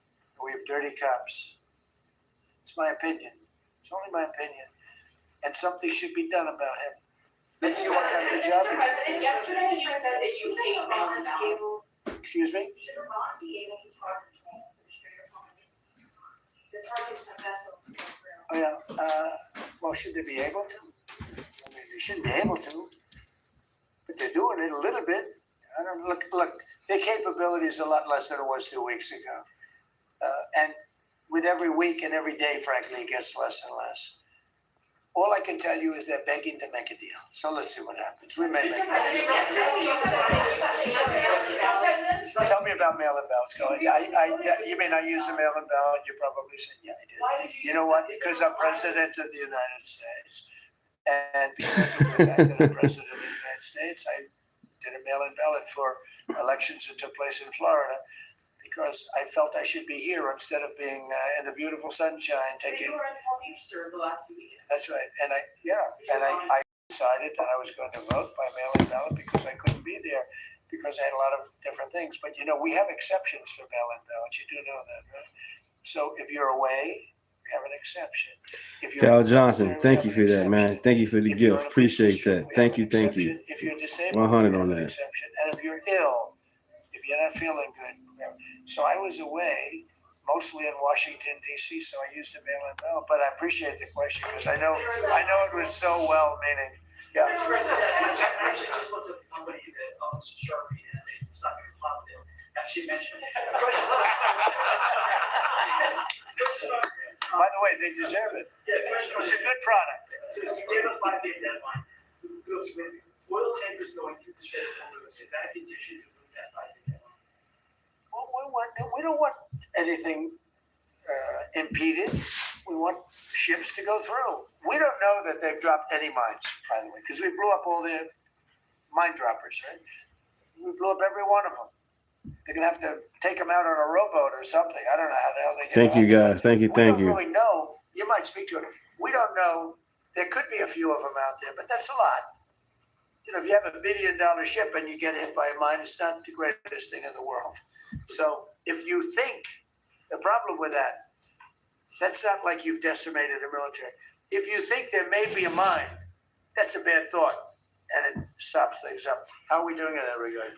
We have dirty cops. It's my opinion. It's only my opinion. And something should be done about him. Let's see what kind of a job. Mr. President, yesterday you said that you hate mail-in ballots. Excuse me? Should Iran be able to charge administrative policies? The charging successful. Oh, yeah. Well, should they be able to? I mean, they shouldn't be able to. But they're doing it a little bit. I don't look. Their capability is a lot less than it was 2 weeks ago. And with every week and every day, frankly, it gets less and less. All I can tell you is they're begging to make a deal. So let's see what happens. We may make a deal. Tell me about mail-in ballots. Go ahead. You mean I used a mail-in ballot? You probably said, yeah, I did. You know what? Because I'm president of the United States. And because of the fact that I'm president of the United States, I did a mail-in ballot for elections that took place in Florida. Because I felt I should be here instead of being in the beautiful sunshine. But you were in Palm Beach, sir, the last few weekends. That's right. And I decided that I was going to vote by mail-in ballot because I couldn't be there because I had a lot of different things. But, you know, we have exceptions for mail-in ballots. You do know that, right? So if you're away, we have an exception. Cal Johnson, thank you for that, man. Thank you for the gift. Appreciate that. Thank you. If you're disabled, 100 on that. Exception. And if you're ill, if you're not feeling good. So I was away, mostly in Washington, D.C., so I used a mail-in ballot. But I appreciate the question because I know it was so well-meaning. Yeah. Mr. President, I actually just looked at the company that owns Sharpie, and it's not very positive. After she mentioned it. By the way, they deserve it. It's a good product. So you gave a 5-day deadline. With oil tankers going through the Strait of Hormuz, is that a condition to move that 5-day deadline? We don't want anything impeded. We want ships to go through. We don't know that they've dropped any mines, by the way, because we blew up all the mine droppers, right? We blew up every one of them. They're going to have to take them out on a rowboat or something. I don't know how the hell they get Thank you, guys. Thank you. We don't really know. You might speak to it. We don't know. There could be a few of them out there, but that's a lot. You know, if you have $1 billion ship and you get hit by a mine, it's not the greatest thing in the world. So if you think the problem with that, that's not like you've decimated the military. If you think there may be a mine, that's a bad thought, and it stops things up. How are we doing in that regard?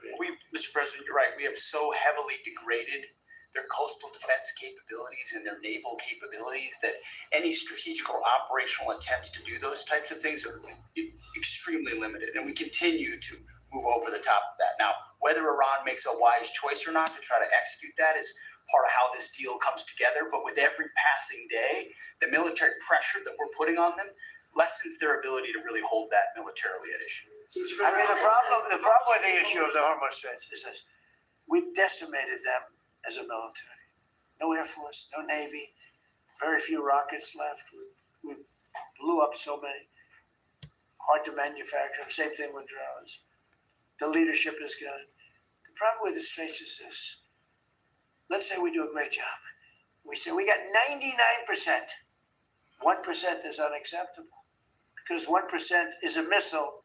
Mr. President, you're right. We have so heavily degraded their coastal defense capabilities and their naval capabilities that any strategic or operational attempts to do those types of things are extremely limited, and we continue to move over the top of that. Now, whether Iran makes a wise choice or not to try to execute that is part of how this deal comes together. But with every passing day, the military pressure that we're putting on them lessens their ability to really hold that militarily at issue. I mean, the problem with the issue of the Hormuz Straits is this: we've decimated them as a military. No Air Force, no Navy, very few rockets left. We blew up so many. Hard to manufacture. Same thing with drones. The leadership is gone. The problem with the Straits is this. Let's say we do a great job. We say we got 99%. 1% is unacceptable because 1% is a missile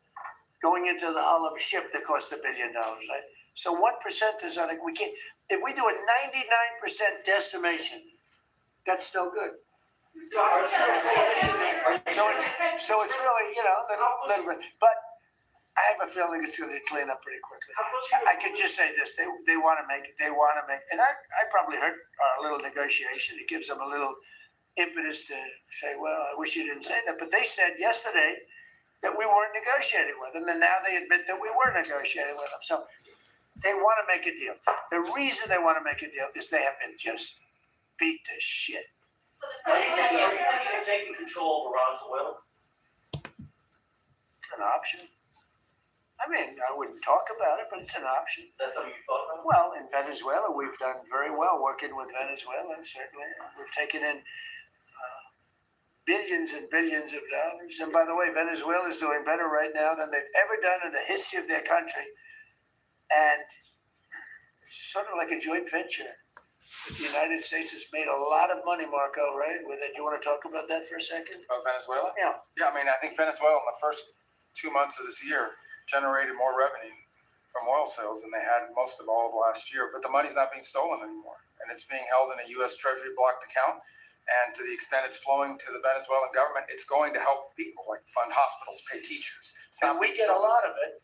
going into the hull of a ship that cost $1 billion, right? So 1% is we can't. If we do a 99% decimation, that's no good. So it's really, you know, a little bit. But I have a feeling it's going to clean up pretty quickly. I could just say this: they want to make it. They want to make, and I probably heard our little negotiation. It gives them a little impetus to say, "Well, I wish you didn't say that." But they said yesterday that we weren't negotiating with them, and now they admit that we were negotiating with them. So they want to make a deal. The reason they want to make a deal is they have been just beat to shit. Are you taking control of Iran's oil? It's an option. I mean, I wouldn't talk about it, but it's an option. Is that something you thought about? Well, in Venezuela, we've done very well working with Venezuela, and certainly we've taken in billions and billions of dollars. And by the way, Venezuela is doing better right now than they've ever done in the history of their country. And it's sort of like a joint venture. The United States has made a lot of money, Marco, right? With it. You want to talk about that for a second? About Venezuela? Yeah. Yeah, I mean, I think Venezuela in the first 2 months of this year generated more revenue from oil sales than they had most of all of last year. But the money's not being stolen anymore, and it's being held in a U.S. Treasury blocked account. And to the extent it's flowing to the Venezuelan government, it's going to help people, like fund hospitals, pay teachers. And we get a lot of it,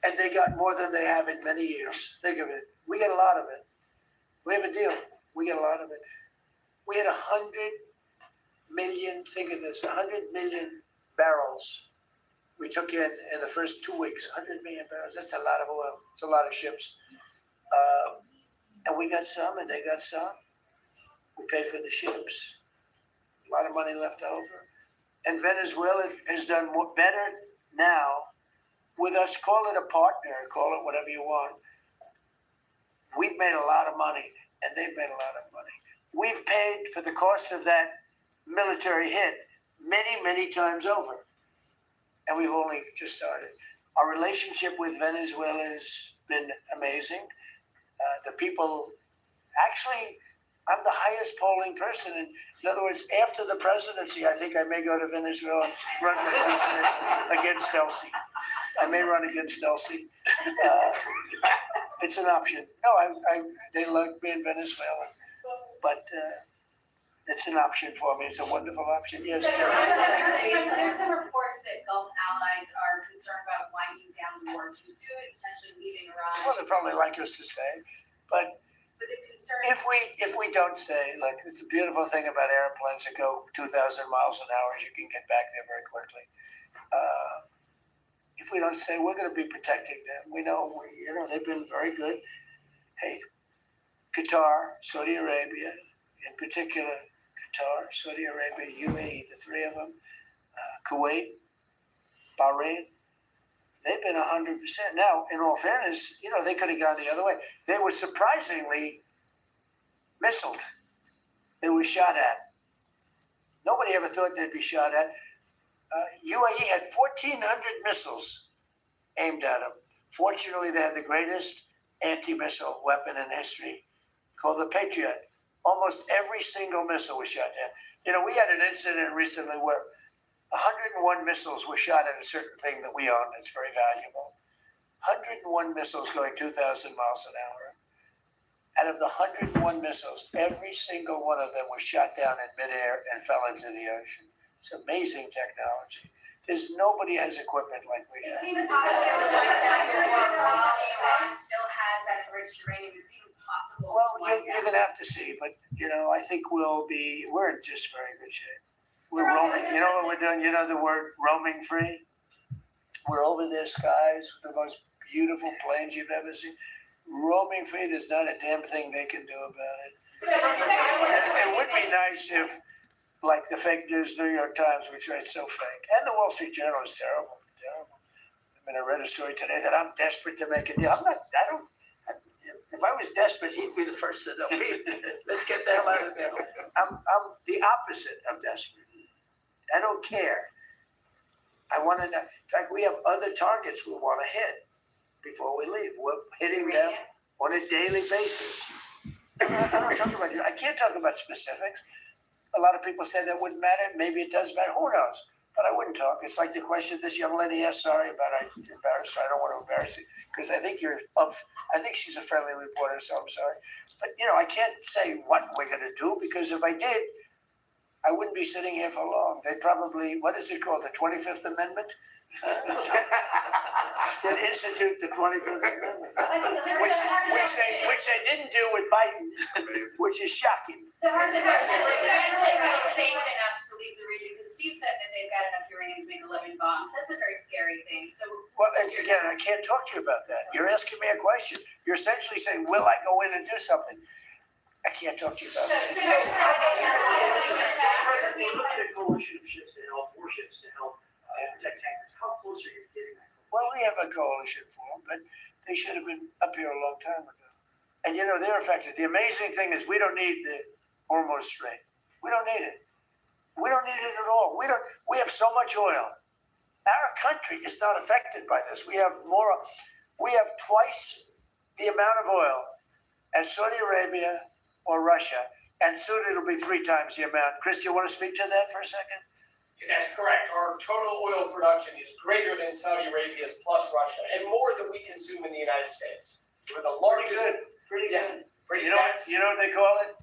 and they got more than they have in many years. Think of it. We get a lot of it. We have a deal. We get a lot of it. We had 100 million, think of this, 100 million barrels we took in the first 2 weeks. 100 million barrels. That's a lot of oil. It's a lot of ships. And we got some, and they got some. We paid for the ships. A lot of money left over. And Venezuela has done better now with us. Call it a partner, call it whatever you want. We've made a lot of money, and they've made a lot of money. We've paid for the cost of that military hit many, many times over. And we've only just started. Our relationship with Venezuela has been amazing. The people, actually, I'm the highest polling person. In other words, after the presidency, I think I may go to Venezuela and run for president against Elsie. I may run against Elsie. It's an option. No, they like me in Venezuela, but it's an option for me. It's a wonderful option. Yes. There's some reports that Gulf allies are concerned about winding down the war too soon and potentially leaving Iran. Well, they probably like us to stay, but if we don't stay, like, it's a beautiful thing about airplanes that go 2,000 miles an hour, you can get back there very quickly. If we don't stay, we're going to be protecting them. We know, they've been very good. Hey, Qatar, Saudi Arabia, in particular, Qatar, Saudi Arabia, UAE, the three of them, Kuwait, Bahrain, they've been 100%. Now, in all fairness, they could have gone the other way. They were surprisingly missiled. They were shot at. Nobody ever thought they'd be shot at. UAE had 1,400 missiles aimed at them. Fortunately, they had the greatest anti-missile weapon in history called the Patriot. Almost every single missile was shot down. We had an incident recently where 101 missiles were shot at a certain thing that we own that's very valuable. 101 missiles going 2,000 miles an hour. Out of the 101 missiles, every single one of them was shot down in midair and fell into the ocean. It's amazing technology. There's nobody has equipment like we have. It seems possible Iran still has that enriched uranium. Is it even possible? Well, you're going to have to see, but I think we're in just very good shape. We're roaming. You know what we're doing? You know the word roaming free? We're over their skies with the most beautiful planes you've ever seen. Roaming free, there's not a damn thing they can do about it. It would be nice if, like the fake news New York Times, which writes so fake, and the Wall Street Journal is terrible. I read a story today that I'm desperate to make a deal. If I was desperate, he'd be the first to know. Let's get the hell out of there. I'm the opposite of desperate. I don't care. I want to know. In fact, we have other targets we want to hit before we leave. We're hitting them on a daily basis. I can't talk about specifics. A lot of people say that wouldn't matter. Maybe it does matter. Who knows? But I wouldn't talk. It's like the question this young lady asked. Sorry about I embarrassed her. I don't want to embarrass you because I think I think she's a friendly reporter, so I'm sorry. But I can't say what we're going to do because if I did, I wouldn't be sitting here for long. They'd probably, what is it called, the 25th Amendment? They'd institute the 25th Amendment, which they didn't do with Biden, which is shocking. The President is safe enough to leave the region because Steve said that they've got enough uranium to make 11 bombs. That's a very scary thing. So, well, again, I can't talk to you about that. You're asking me a question. You're essentially saying, will I go in and do something? I can't talk to you about that. We're looking at a coalition of ships to help, warships to help protect tankers. How close are you to getting that? Well, we have a coalition for them, but they should have been up here a long time ago. And they're affected. The amazing thing is we don't need the Hormuz Strait. We don't need it. We don't need it at all. We have so much oil. Our country is not affected by this. We have twice the amount of oil as Saudi Arabia or Russia, and soon it'll be 3 times the amount. Chris, do you want to speak to that for a second? That's correct. Our total oil production is greater than Saudi Arabia's plus Russia, and more than we consume in the United States. We're the largest. Pretty good. Pretty You know what they call it?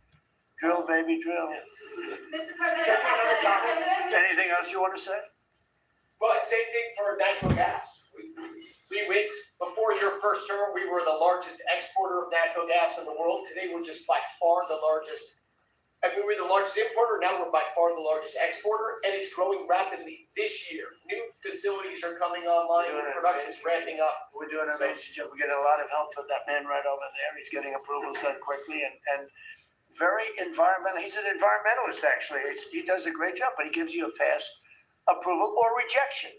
Drill, baby, drill. Mr. President. Anything else you want to say? Well, it's same thing for natural gas. 3 weeks before your first term, we were the largest exporter of natural gas in the world. Today, we're just by far the largest. I mean, we're the largest importer. Now we're by far the largest exporter, and it's growing rapidly this year. New facilities are coming online. Production is ramping up. We're doing an amazing job. We get a lot of help from that man right over there. He's getting approvals done quickly and very environmental. He's an environmentalist, actually. He does a great job, but he gives you a fast approval or rejection.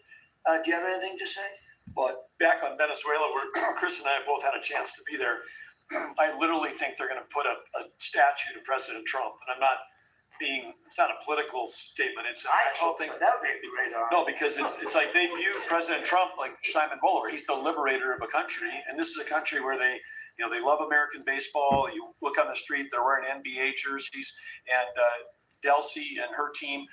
Do you have anything to say? But back on Venezuela, where Chris and I both had a chance to be there, I literally think they're going to put a statue to President Trump. And it's not a political statement. It's an actual thing. So. That would be a great honor. No, because it's like they view President Trump like Simon Bolivar. He's the liberator of a country. And this is a country where they love American baseball. You look on the street, they're wearing NBA jerseys. And Delcy and her team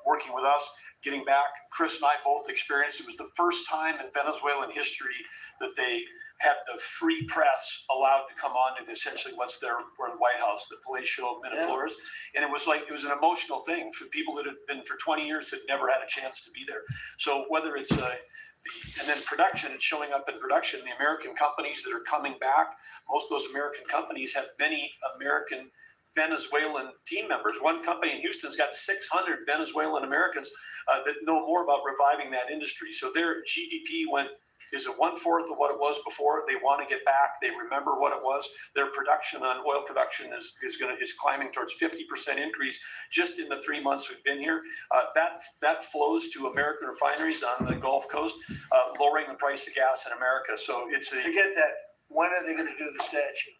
working with us, getting back. Chris and I both experienced it was the first time in Venezuelan history that they had the free press allowed to come on to essentially where the White House, the Palacio Miraflores. And it was an emotional thing for people that had been for 20 years that never had a chance to be there. So whether it's and then production, it's showing up in production. The American companies that are coming back, most of those American companies have many American Venezuelan team members. One company in Houston's got 600 Venezuelan Americans that know more about reviving that industry. So their GDP is it 1/4 of what it was before? They want to get back. They remember what it was. Their production on oil production is climbing towards 50% increase just in the 3 months we've been here. That flows to American refineries on the Gulf Coast, lowering the price of gas in America. So forget that. When are they going to do the statue?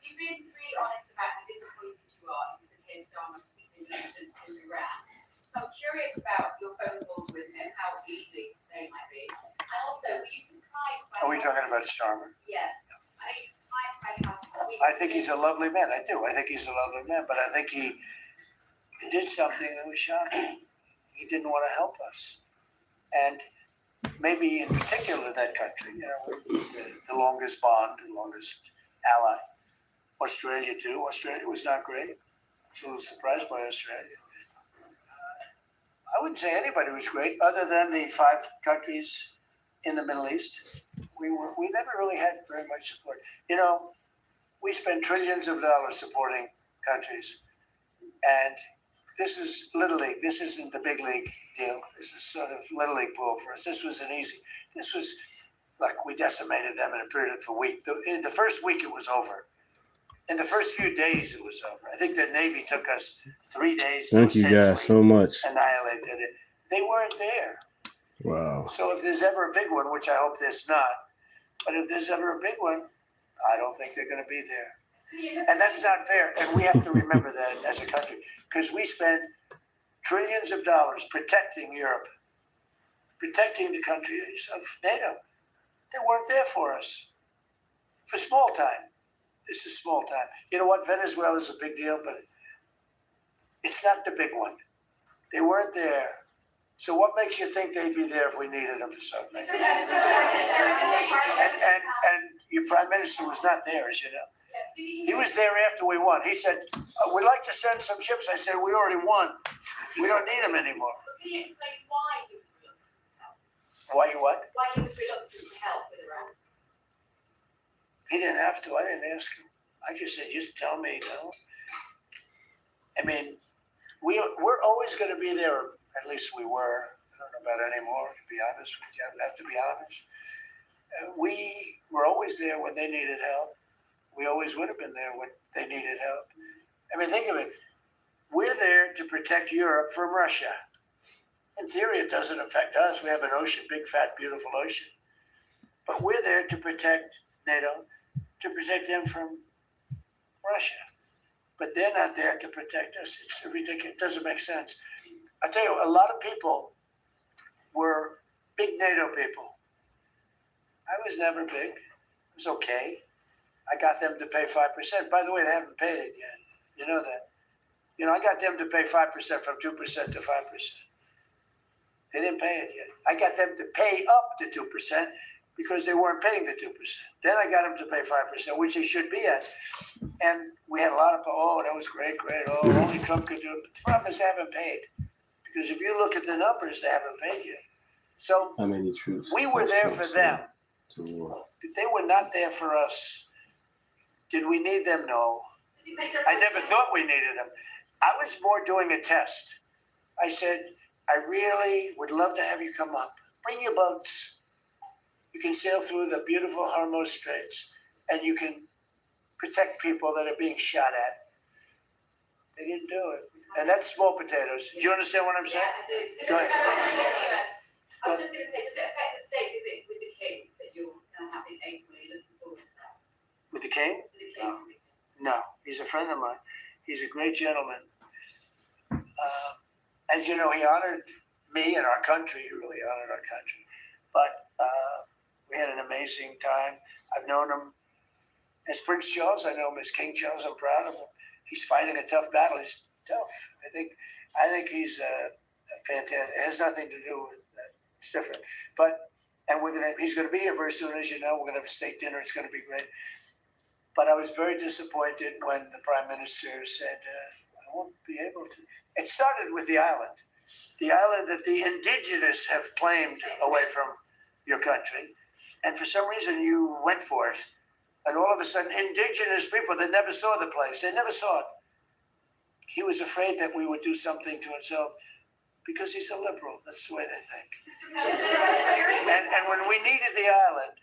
You've been really honest about how disappointed you are in Sakir Starmer's connections to Iran. So I'm curious about your phone calls with him, how easy they might be. And also, were you surprised by... Are we talking about Starmer? Yes. Are you surprised by how... I think he's a lovely man. I do. I think he's a lovely man. But I think he did something that was shocking. He didn't want to help us. And maybe in particular that country, the longest bond, the longest ally. Australia too. Australia was not great. I was a little surprised by Australia. I wouldn't say anybody was great other than the 5 countries in the Middle East. We never really had very much support. We spend trillions of dollars supporting countries. And this is Little League. This isn't the big league deal. This is sort of Little League pool for us. This was we decimated them in a period of a week. In the first week, it was over. In the first few days, it was over. I think the Navy took us 3 days Thank you guys so much. Annihilated it. They weren't there. Wow. So if there's ever a big one, which I hope there's not, but if there's ever a big one, I don't think they're going to be there. And that's not fair. And we have to remember that as a country, because we spend trillions of dollars protecting Europe, protecting the countries of NATO. They weren't there for us for small time. This is small time. You know what? Venezuela is a big deal, but it's not the big one. They weren't there. So what makes you think they'd be there if we needed them for something? And your prime minister was not there, as you know. He was there after we won. He said, we'd like to send some ships. I said, we already won. We don't need them anymore. Can you explain why he was reluctant to help? Why you what? Why he was reluctant to help with Iran? He didn't have to. I didn't ask him. I just said, just tell me, I mean, we're always going to be there. At least we were. I don't know about anymore, to be honest with you. I have to be honest. We were always there when they needed help. We always would have been there when they needed help. I mean, think of it. We're there to protect Europe from Russia. In theory, it doesn't affect us. We have an ocean, big, fat, beautiful ocean. But we're there to protect NATO, to protect them from Russia. But they're not there to protect us. It's ridiculous. It doesn't make sense. I tell you, a lot of people were big NATO people. I was never big. It was okay. I got them to pay 5%. By the way, they haven't paid it yet. You know that. I got them to pay 5% from 2% to 5%. They didn't pay it yet. I got them to pay up to 2% because they weren't paying the 2%. Then I got them to pay 5%, which they should be at. And we had a lot of, that was great. Oh, only Trump could do it. But the problem is they haven't paid. Because if you look at the numbers, they haven't paid yet. So how many troops? We were there for them. They were not there for us. Did we need them? No. I never thought we needed them. I was more doing a test. I said, I really would love to have you come up. Bring your boats. You can sail through the beautiful Hormuz Straits, and you can protect people that are being shot at. They didn't do it. And that's small potatoes. Do you understand what I'm saying? Yeah, I do. Go ahead. I was just going to say, does it affect the state? Is it with the king that you're having equally looking forward to that? With the king? No. He's a friend of mine. He's a great gentleman. As you know, he honored me and our country. He really honored our country. But we had an amazing time. I've known him as Prince Charles. I know him as King Charles. I'm proud of him. He's fighting a tough battle. He's tough. I think he's a fantastic. It has nothing to do with that. It's different. And he's going to be here very soon, as you know. We're going to have a state dinner. It's going to be great. But I was very disappointed when the Prime Minister said, I won't be able to. It started with the island that the indigenous have claimed away from your country. And for some reason, you went for it. And all of a sudden, indigenous people that never saw the place, they never saw it. He was afraid that we would do something to himself because he's a liberal. That's the way they think. And when we needed the island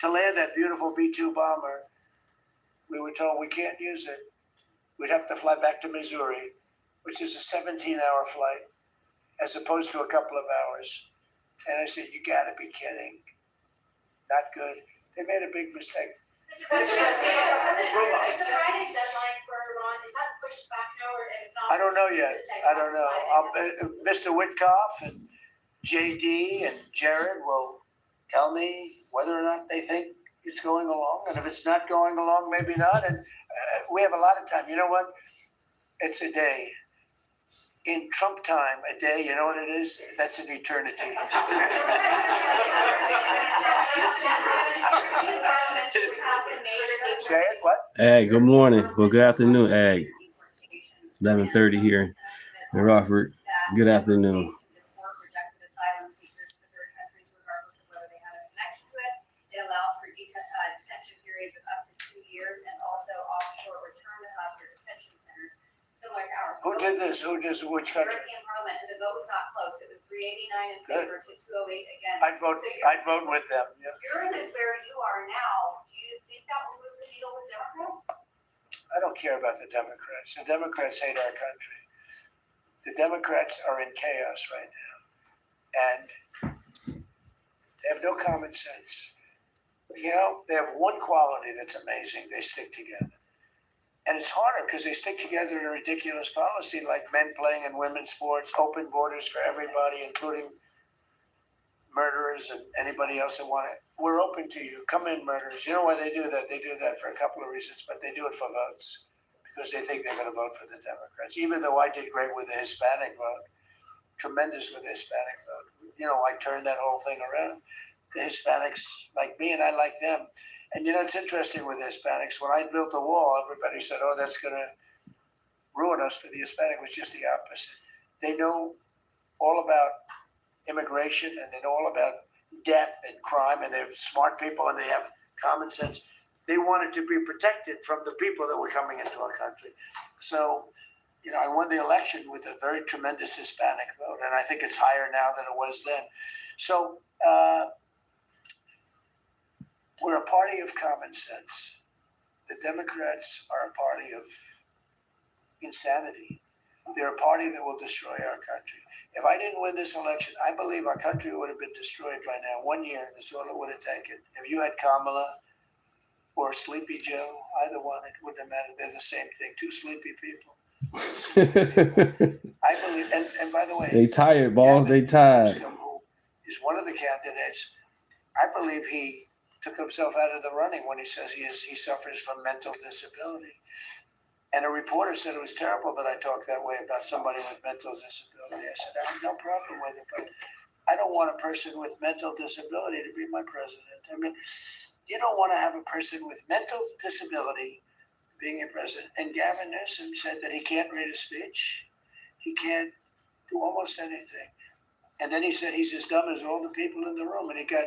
to land that beautiful B-2 bomber, we were told we can't use it. We'd have to fly back to Missouri, which is a 17-hour flight, as opposed to a couple of hours. And I said, you gotta be kidding. Not good. They made a big mistake. Mr. President, is the Friday deadline for Iran, is that pushed back now, or if not? I don't know yet. I don't know. Mr. Witkoff and JD and Jared will tell me whether or not they think it's going along. And if it's not going along, maybe not. And we have a lot of time. You know what? It's a day. In Trump time, a day, you know what it is? That's an eternity. Say it, what? Ag, good morning. Well, good afternoon, Ag. 11:30 here in Rockford. Good afternoon. It allows for detention periods of up to 2 years and also offshore return hubs or detention centers similar to our. Who did this? Which country? European Parliament, and the vote was not close. It was 389 in favor to 208 against. I'd vote with them. Yeah. You're in this where you are now. Do you think that will move the needle with Democrats? I don't care about the Democrats. The Democrats hate our country. The Democrats are in chaos right now. And they have no common sense. You know, they have one quality that's amazing. They stick together. And it's harder because they stick together in a ridiculous policy like men playing in women's sports, open borders for everybody, including murderers and anybody else that want it. We're open to you. Come in, murderers. You know why they do that? They do that for a couple of reasons, but they do it for votes because they think they're going to vote for the Democrats. Even though I did great with the Hispanic vote, tremendous with the Hispanic vote. You know, I turned that whole thing around. The Hispanics like me and I like them. And you know, it's interesting with the Hispanics. When I built the wall, everybody said, oh, that's going to ruin us for the Hispanic. It was just the opposite. They know all about immigration and they know all about death and crime, and they're smart people and they have common sense. They wanted to be protected from the people that were coming into our country. So, you know, I won the election with a very tremendous Hispanic vote, and I think it's higher now than it was then. So, we're a party of common sense. The Democrats are a party of insanity. They're a party that will destroy our country. If I didn't win this election, I believe our country would have been destroyed by now. 1 year, that's all it would have taken. If you had Kamala or Sleepy Joe, either one, it wouldn't have mattered. They're the same thing. Two sleepy people. I believe, and by the way, they tired, balls. They tired. Who is one of the candidates. I believe he took himself out of the running when he says he suffers from mental disability. And a reporter said it was terrible that I talked that way about somebody with mental disability. I said, I have no problem with it, but I don't want a person with mental disability to be my president. I mean, you don't want to have a person with mental disability being your president. And Gavin Newsom said that he can't read a speech. He can't do almost anything. And then he said he's as dumb as all the people in the room. And he got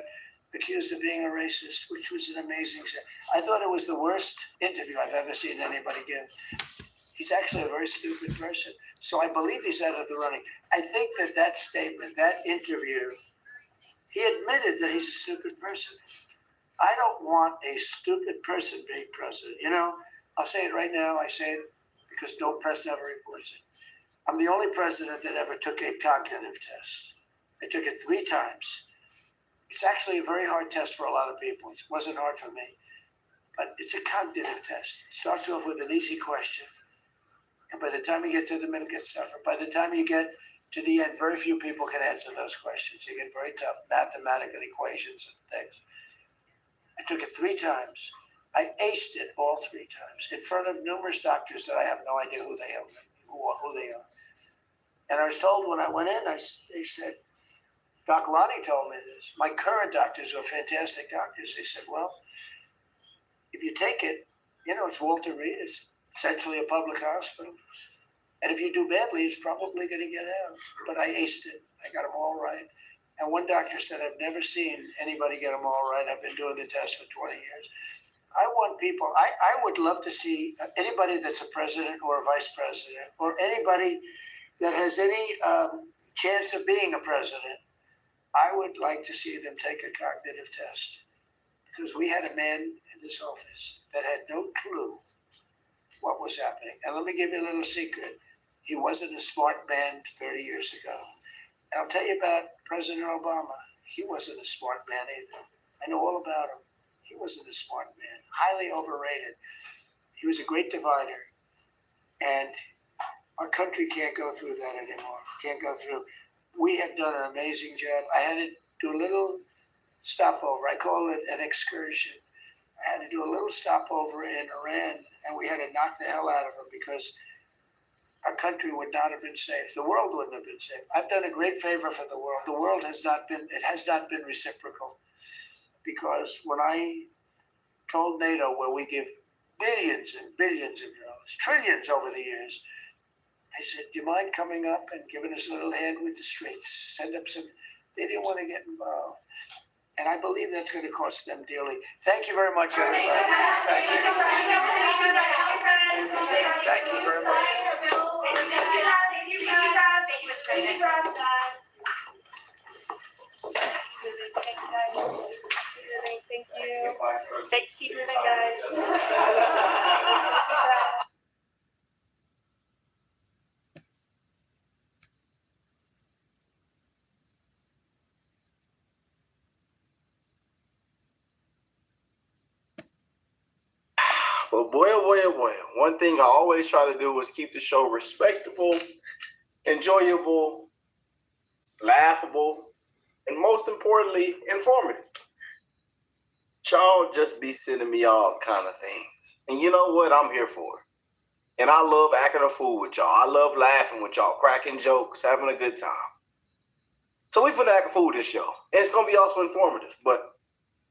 accused of being a racist, which was an amazing set. I thought it was the worst interview I've ever seen anybody give. He's actually a very stupid person. So I believe he's out of the running. I think that statement, that interview, he admitted that he's a stupid person. I don't want a stupid person being president. You know, I'll say it right now. I say it because Don't Press never reports it. I'm the only president that ever took a cognitive test. I took it 3 times. It's actually a very hard test for a lot of people. It wasn't hard for me. But it's a cognitive test. It starts off with an easy question. And by the time you get to the middle, it gets tougher. By the time you get to the end, very few people can answer those questions. You get very tough mathematical equations and things. I took it 3 times. I aced it all 3 times in front of numerous doctors that I have no idea who they are. And I was told when I went in, they said, Doc Ronnie told me this. My current doctors are fantastic doctors. They said, well, if you take it, you know, it's Walter Reed. It's essentially a public hospital. And if you do badly, it's probably going to get out. But I aced it. I got them all right. And one doctor said, I've never seen anybody get them all right. I've been doing the test for 20 years. I want people, I would love to see anybody that's a president or a vice president or anybody that has any chance of being a president. I would like to see them take a cognitive test because we had a man in this office that had no clue what was happening. And let me give you a little secret. He wasn't a smart man 30 years ago. And I'll tell you about President Obama. He wasn't a smart man either. I know all about him. He wasn't a smart man, highly overrated. He was a great divider. And our country can't go through that anymore. Can't go through. We have done an amazing job. I had to do a little stopover. I call it an excursion. I had to do a little stopover in Iran, and we had to knock the hell out of them because our country would not have been safe. The world wouldn't have been safe. I've done a great favor for the world. The world has not been reciprocal because when I told NATO, where we give billions and billions of dollars, trillions over the years, I said, do you mind coming up and giving us a little hand with the streets? Send up some. They didn't want to get involved. And I believe that's going to cost them dearly. Thank you very much, everybody. Thank you. Thank you very much. Thank you. Thanks, keep moving, guys. But boy, oh boy, oh boy, one thing I always try to do is keep the show respectable, enjoyable, laughable, and most importantly, informative. Y'all just be sending me all kind of things. And you know what? I'm here for it. And I love acting a fool with y'all. I love laughing with y'all, cracking jokes, having a good time. So we finna act a fool this show. And it's gonna be also informative, but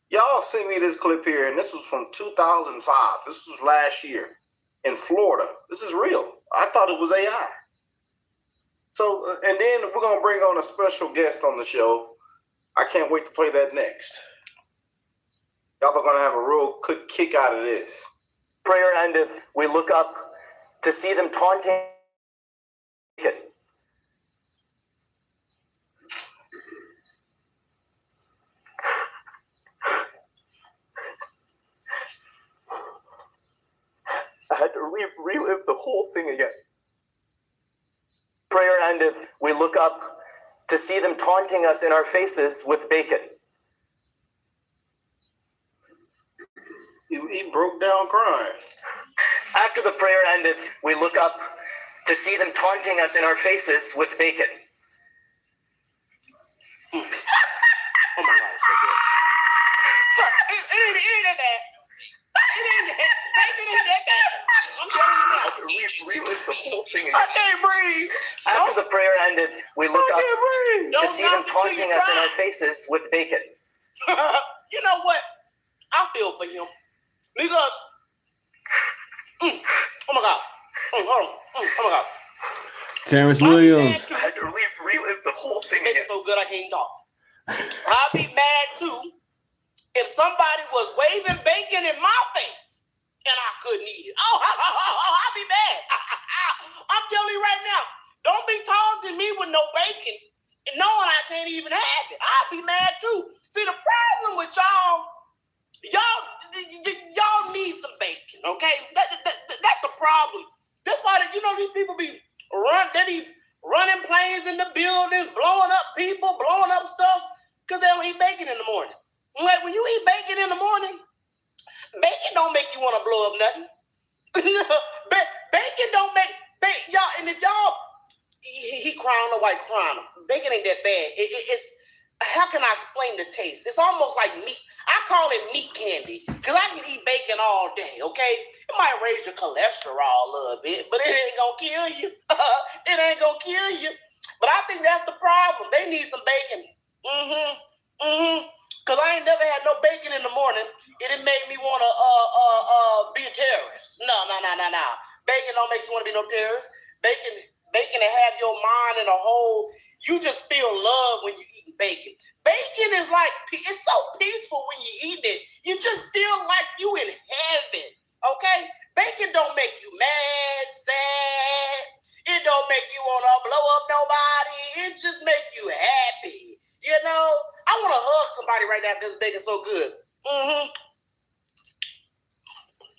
y'all sent me this clip here, and this was from 2005. This was last year in Florida. This is real. I thought it was AI. So, and then we're going to bring on a special guest on the show. I can't wait to play that next. Y'all are going to have a real good kick out of this. Prayer ended. We look up to see them taunting it. I had to relive the whole thing again. Prayer ended. We look up to see them taunting us in our faces with bacon. He broke down crying. After the prayer ended, we look up to see them taunting us in our faces with bacon. Oh my God, so good. ain't that bad. It ain't that bad. I'm telling you now. Relive the whole thing again. I can't breathe. After the prayer ended, we look up to Don't see them knock until taunting you us in try. our faces with bacon. You know what? I feel for him because, oh my God, hold on, oh my God. Terrence Williams. I had to relive the whole thing again. It's so good I can't talk. I'd be mad too if somebody was waving bacon in my face and I couldn't eat it. Oh, I'd be mad. I'm telling you right now, don't be taunting me with no bacon and knowing I can't even have it. I'd be mad too. See, the problem with y'all need some bacon, okay? That's the problem. That's why these people be running planes in the buildings, blowing up people, blowing up stuff, because they don't eat bacon in the morning. Like when you eat bacon in the morning, bacon don't make you want to blow up nothing. Bacon don't make y'all. And if y'all he crown or white crown, bacon ain't that bad. It's how can I explain the taste? It's almost like meat. I call it meat candy because I can eat bacon all day. Okay, it might raise your cholesterol a little bit, but it ain't gonna kill you. It ain't gonna kill you. But I think that's the problem. They need some bacon. Cause I ain't never had no bacon in the morning. It made me wanna be a terrorist. No. Bacon don't make you wanna be no terrorist. Bacon to have your mind in a whole. You just feel love when you eat bacon. Bacon is like, it's so peaceful when you eat it. You just feel like you in heaven. Okay? Bacon don't make you mad, sad. It don't make you wanna blow up nobody. It just make you happy. You know, I want to hug somebody right now because bacon's so good.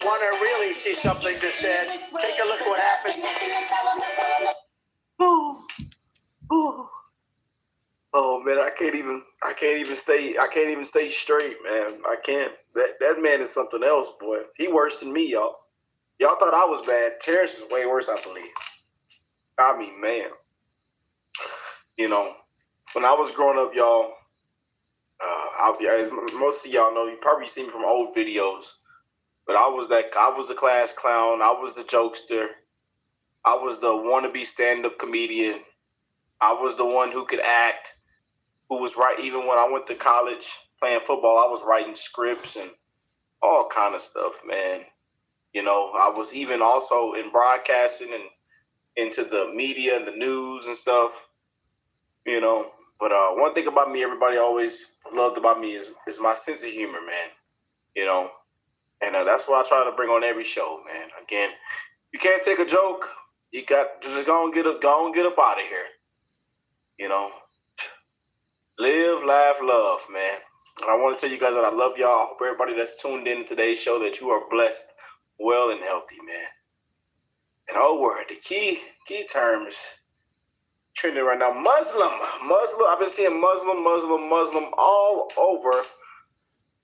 Want to really see something that's said? Take a look at what happened. Oh man, I can't even stay straight, man. I can't. That man is something else, boy. He worse than me, y'all. Y'all thought I was bad. Terrence is way worse, I believe. I mean, man. You know, when I was growing up, y'all, as most of y'all know, you probably seen me from old videos, but I was the class clown. I was the jokester. I was the wannabe stand-up comedian. I was the one who could act, who was right. Even when I went to college playing football, I was writing scripts and all kind of stuff, man. You know, I was even also in broadcasting and into the media and the news and stuff, you know. But one thing about me, everybody always loved about me is my sense of humor, man. You know, and that's what I try to bring on every show, man. Again, you can't take a joke. You got just go and get up out of here. You know, live, laugh, love, man. And I want to tell you guys that I love y'all. I hope everybody that's tuned in to today's show that you are blessed, well, and healthy, man. And oh, word, the key terms trending right now. Muslim. I've been seeing Muslim all over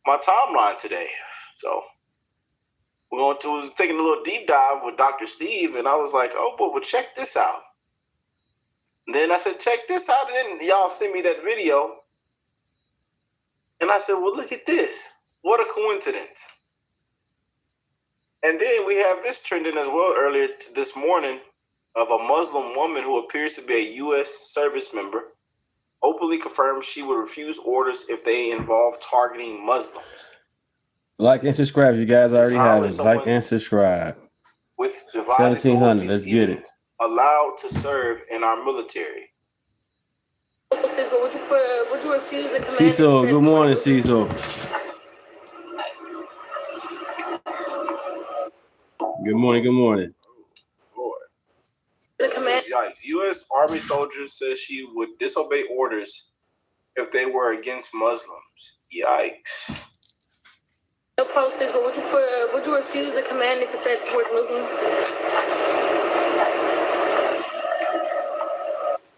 my timeline today. So we're taking a little deep dive with Dr. Steve, and I was like, oh, boy, well, check this out. And then I said, check this out. And then y'all sent me that video. And I said, well, look at this. What a coincidence. And then we have this trending as well earlier this morning of a Muslim woman who appears to be a U.S. service member openly confirmed she would refuse orders if they involve targeting Muslims. Like and subscribe. You guys already have it. Like and subscribe. With 1700. Let's get it. Allowed to serve in our military. Cecil, good morning, Cecil. Good morning. Boy. Yikes. U.S. Army soldiers says she would disobey orders if they were against Muslims. Yikes. No politics, but would you refuse a command if it said towards Muslims?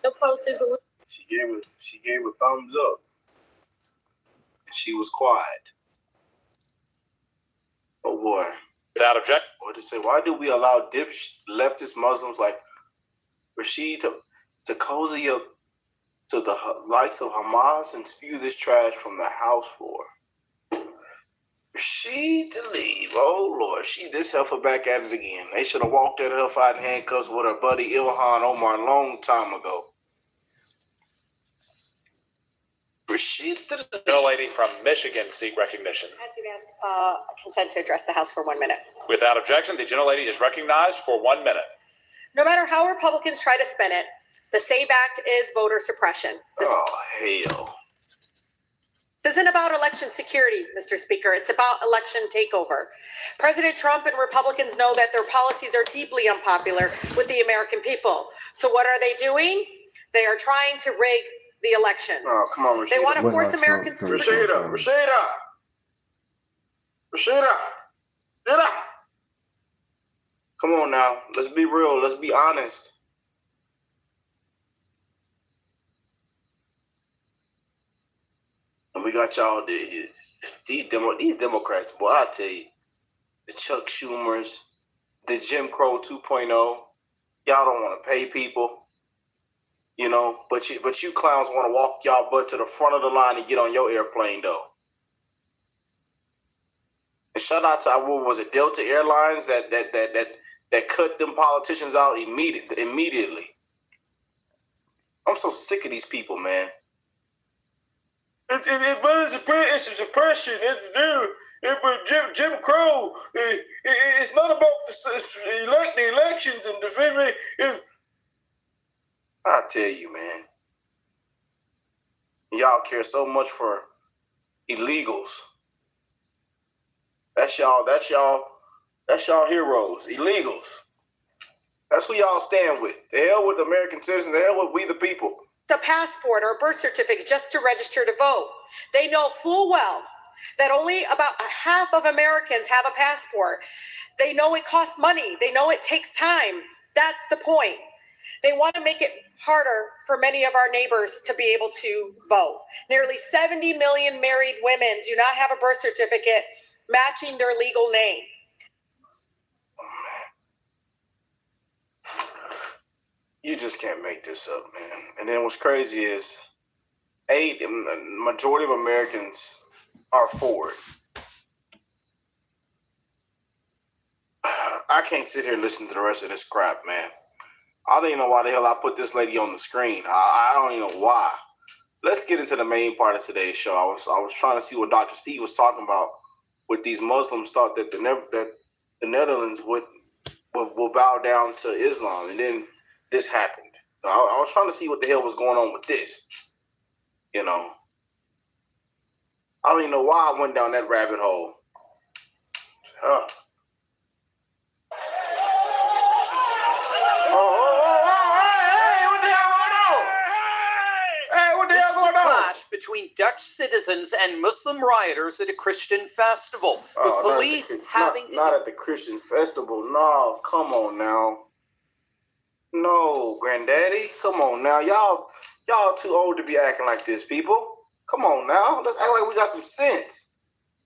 No politics, but she gave a thumbs up. And she was quiet. Oh boy. Without objection. What to say? Why do we allow leftist Muslims like Rashid to cozy up to the likes of Hamas and spew this trash from the house floor? Rashid Tlaib. Oh, Lord. This heifer back at it again. They should have walked that heifer out in handcuffs with her buddy Ilhan Omar a long time ago. Rashid Tlaib. Gentlelady from Michigan seek recognition. Consent to address the House for 1 minute. Without objection, the gentlelady is recognized for 1 minute. No matter how Republicans try to spin it, the SAVE Act is voter suppression. Hell. This isn't about election security, Mr. Speaker. It's about election takeover. President Trump and Republicans know that their policies are deeply unpopular with the American people. So what are they doing? They are trying to rig the elections. Oh, come on, Rashida. They want to force Americans to Rashida. Come on now. Let's be real. Let's be honest. And we got y'all these Democrats, boy, I tell you, the Chuck Schumers, the Jim Crow 2.0, y'all don't want to pay people, you know, but you clowns want to walk y'all butt to the front of the line and get on your airplane, though. And shout out to, what was it, Delta Airlines that cut them politicians out immediately. I'm so sick of these people, man. It's suppression. It's Jim Crow. It's not about the elections and defending. I tell you, man. Y'all care so much for illegals. That's y'all heroes. Illegals. That's who y'all stand with. The hell with American citizens. The hell with we the people. A passport or a birth certificate just to register to vote. They know full well that only about half of Americans have a passport. They know it costs money. They know it takes time. That's the point. They want to make it harder for many of our neighbors to be able to vote. Nearly 70 million married women do not have a birth certificate matching their legal name. You just can't make this up, man. And then what's crazy is, the majority of Americans are for it. I can't sit here and listen to the rest of this crap, man. I don't even know why the hell I put this lady on the screen. I don't even know why. Let's get into the main part of today's show. I was trying to see what Dr. Steve was talking about with these Muslims thought that the Netherlands would bow down to Islam, and then this happened. So I was trying to see what the hell was going on with this. You know, I don't even know why I went down that rabbit hole. Clash between Dutch citizens and Muslim rioters at a Christian festival, with police not at the Christian festival. No, come on now. No, granddaddy, come on now. Y'all too old to be acting like this, people. Come on now. Let's act like we got some sense.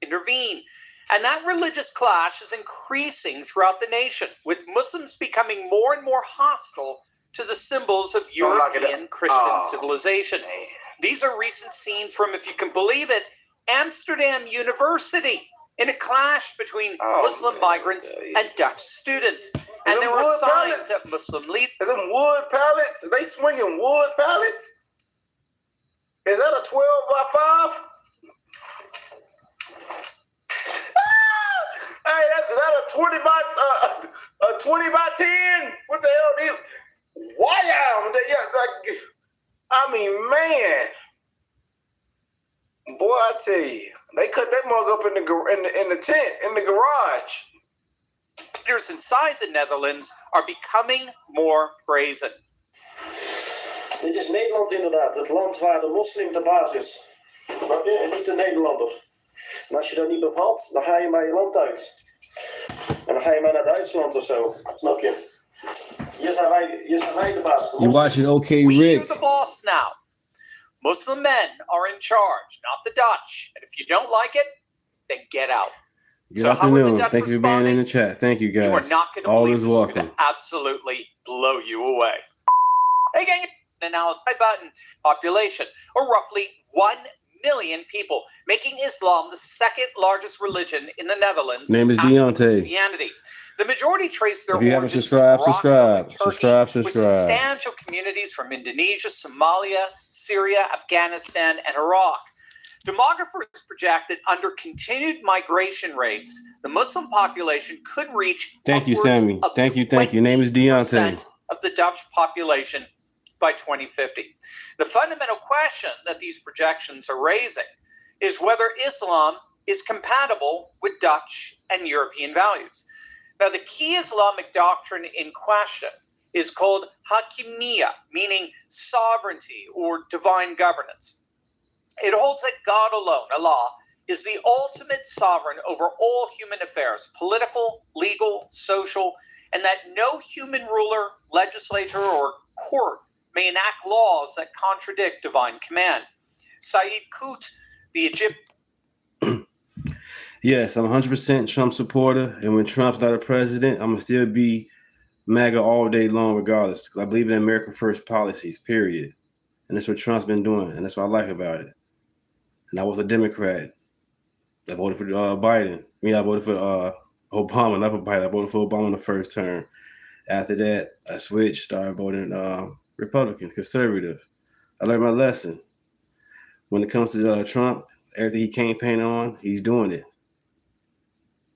Intervene. And that religious clash is increasing throughout the nation, with Muslims becoming more and more hostile to the symbols of European Christian civilization. Man. These are recent scenes from, if you can believe it, Amsterdam University, in a clash between Muslim migrants and Dutch students. And there were signs that Muslim leaders... Is them wood pallets? Are they swinging wood pallets? Is that a 12 by 5? Hey, is that a 20 by 10? What the hell? Wow! I mean, man. Boy, I tell you, they cut that mug up in the tent, in the garage. Leaders inside the Netherlands are becoming more brazen. Dit is Nederland inderdaad, het land waar de moslim de baas is. Snap je? En niet de Nederlander. En als je dat niet bevalt, dan ga je maar je land uit. En dan ga je maar naar Duitsland of zo. Snap je? Hier zijn wij de baas. You're watching OK Rick. We're the boss now. Muslim men are in charge, not the Dutch. And if you don't like it, then get out. Good afternoon. Thank you for being in the chat. Thank you, guys. You are not going to All believe is this is welcome. going to absolutely blow you away. Hey, gang, and now my button population, or roughly 1 million people, making Islam the second largest religion in the Netherlands. Name is after Deunta. Christianity. The majority trace their If you haven't origins subscribed, to Morocco and subscribe. Turkey, with substantial communities from Indonesia, Somalia, Syria, Afghanistan, and Iraq. Demographers project that under continued migration rates, the Muslim population could reach Thank you, upwards Sammy. of Thank you. Name is Deunta. 20% of the Dutch population by 2050. The fundamental question that these projections are raising is whether Islam is compatible with Dutch and European values. Now, the key Islamic doctrine in question is called Hakimiyya, meaning sovereignty or divine governance. It holds that God alone, Allah, is the ultimate sovereign over all human affairs, political, legal, social, and that no human ruler, legislator, or court may enact laws that contradict divine command. Saeed Qutb, the Egyptian. Yes, I'm 100% Trump supporter, and when Trump's not a president, I'm going to still be MAGA all day long regardless. I believe in American first policies, period. And that's what Trump's been doing, and that's what I like about it. And I was a Democrat. I voted for Biden. I voted for Obama, not for Biden. I voted for Obama in the first term. After that, I switched, started voting Republican, conservative. I learned my lesson. When it comes to Trump, everything he campaigned on, he's doing it.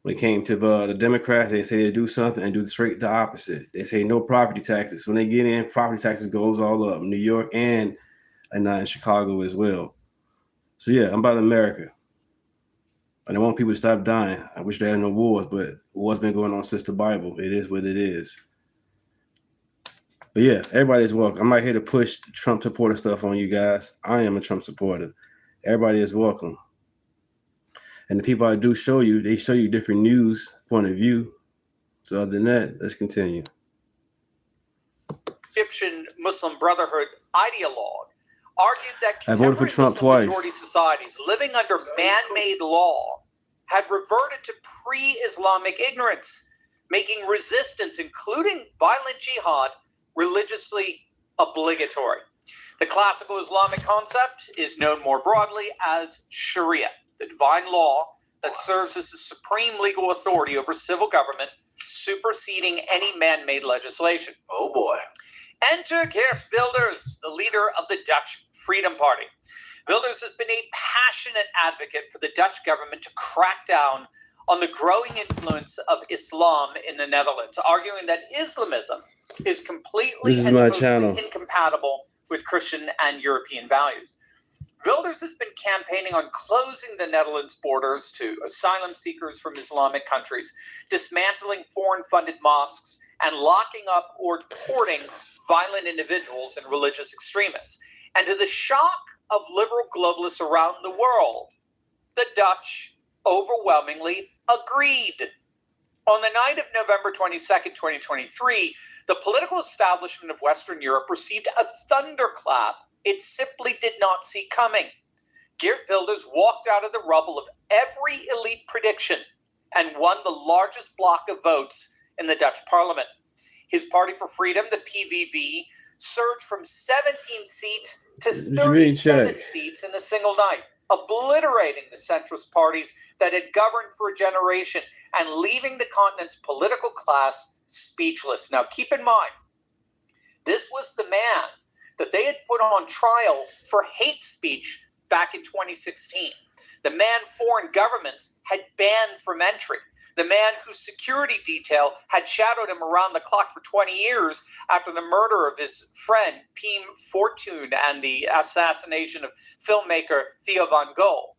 When it came to the Democrats, they say they do something and do straight the opposite. They say no property taxes. When they get in, property taxes goes all up. New York and in Chicago as well. So yeah, I'm about America. And I want people to stop dying. I wish there had no wars, but wars been going on since the Bible. It is what it is. But yeah, everybody's welcome. I'm not here to push Trump supporter stuff on you guys. I am a Trump supporter. Everybody is welcome. And the people I do show you, they show you different news point of view. So other than that, let's continue. Egyptian Muslim Brotherhood ideologue argued that I voted for Trump Muslim twice. majority societies living under man-made law had reverted to pre-Islamic ignorance, making resistance, including violent jihad, religiously obligatory. The classical Islamic concept is known more broadly as Sharia, the divine law that serves as the supreme legal authority over civil government, superseding any man-made legislation. Oh boy. Enter Geert Wilders, the leader of the Dutch Freedom Party. Wilders has been a passionate advocate for the Dutch government to crack down on the growing influence of Islam in the Netherlands, arguing that Islamism is completely and totally incompatible with Christian and European values. Wilders has been campaigning on closing the Netherlands' borders to asylum seekers from Islamic countries, dismantling foreign-funded mosques, and locking up or deporting violent individuals and religious extremists. And to the shock of liberal globalists around the world, the Dutch overwhelmingly agreed. On the night of November 22nd, 2023, the political establishment of Western Europe received a thunderclap it simply did not see coming. Geert Wilders walked out of the rubble of every elite prediction and won the largest block of votes in the Dutch parliament. His Party for Freedom, the PVV, surged from 17 seats to 37 seats in a single night, obliterating the centrist parties that had governed for a generation and leaving the continent's political class speechless. Now, keep in mind, this was the man that they had put on trial for hate speech back in 2016. The man foreign governments had banned from entry. The man whose security detail had shadowed him around the clock for 20 years after the murder of his friend, Pim Fortuyn, and the assassination of filmmaker Theo van Gogh.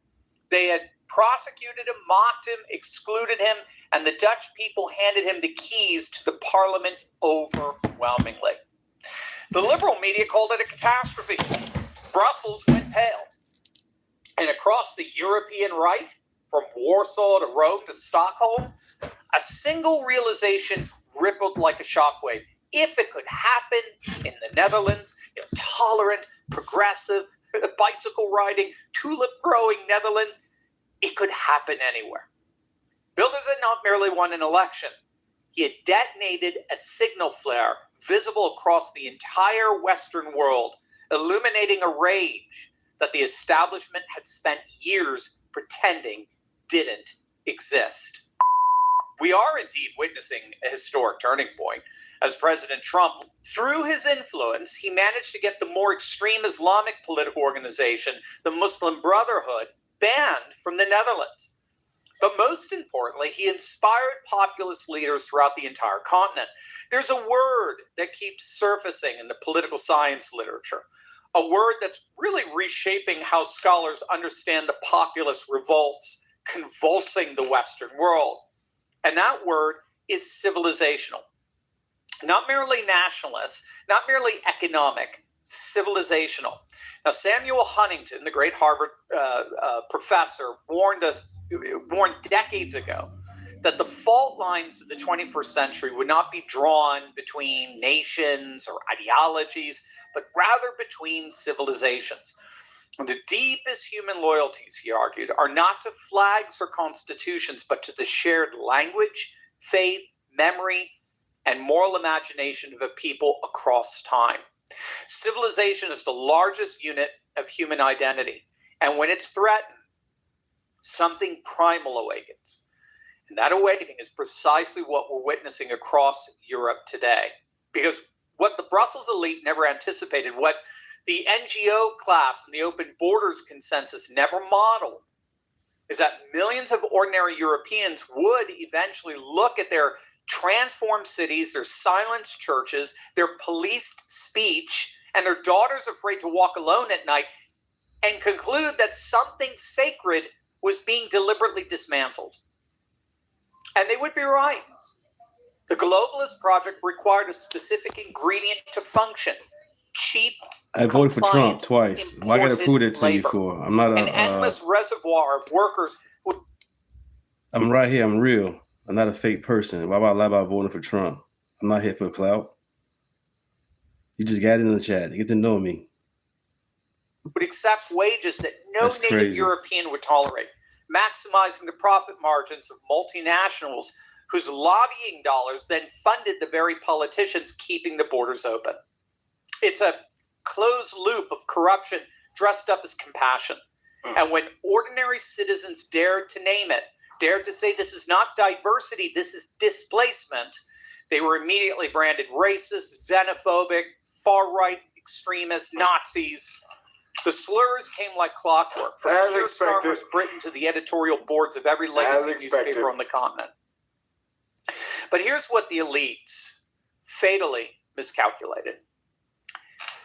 They had prosecuted him, mocked him, excluded him, and the Dutch people handed him the keys to the parliament overwhelmingly. The liberal media called it a catastrophe. Brussels went pale. And across the European right, from Warsaw to Rome to Stockholm, a single realization rippled like a shockwave. If it could happen in the Netherlands, tolerant, progressive, bicycle riding, tulip growing Netherlands, it could happen anywhere. Wilders had not merely won an election. He had detonated a signal flare visible across the entire Western world, illuminating a rage that the establishment had spent years pretending didn't exist. We are indeed witnessing a historic turning point, as President Trump, through his influence, he managed to get the more extreme Islamic political organization, the Muslim Brotherhood, banned from the Netherlands. But most importantly, he inspired populist leaders throughout the entire continent. There's a word that keeps surfacing in the political science literature, a word that's really reshaping how scholars understand the populist revolts convulsing the Western world. And that word is civilizational. Not merely nationalist, not merely economic, civilizational. Now, Samuel Huntington, the great Harvard professor, warned decades ago that the fault lines of the 21st century would not be drawn between nations or ideologies, but rather between civilizations. And the deepest human loyalties, he argued, are not to flags or constitutions, but to the shared language, faith, memory, and moral imagination of a people across time. Civilization is the largest unit of human identity. And when it's threatened, something primal awakens. And that awakening is precisely what we're witnessing across Europe today. Because what the Brussels elite never anticipated, what the NGO class and the open borders consensus never modeled, is that millions of ordinary Europeans would eventually look at their transformed cities, their silenced churches, their policed speech, and their daughters afraid to walk alone at night, and conclude that something sacred was being deliberately dismantled. And they would be right. The globalist project required a specific ingredient to function: cheap, I voted for Trump twice. Why gotta prove that to you for? I'm not an endless reservoir of workers who... I'm right here. I'm real. I'm not a fake person. Why would I lie about voting for Trump? I'm not here for clout. You just got it in the chat. Get to know me. Would accept wages that no That's native crazy. European would tolerate, maximizing the profit margins of multinationals whose lobbying dollars then funded the very politicians keeping the borders open. It's a closed loop of corruption dressed up as compassion. And when ordinary citizens dared to name it, dared to say this is not diversity, this is displacement, they were immediately branded racist, xenophobic, far-right extremists, Nazis. The slurs came like clockwork, from Keir Starmer's Britain to the editorial boards of every legacy newspaper on the continent. But here's what the elites fatally miscalculated.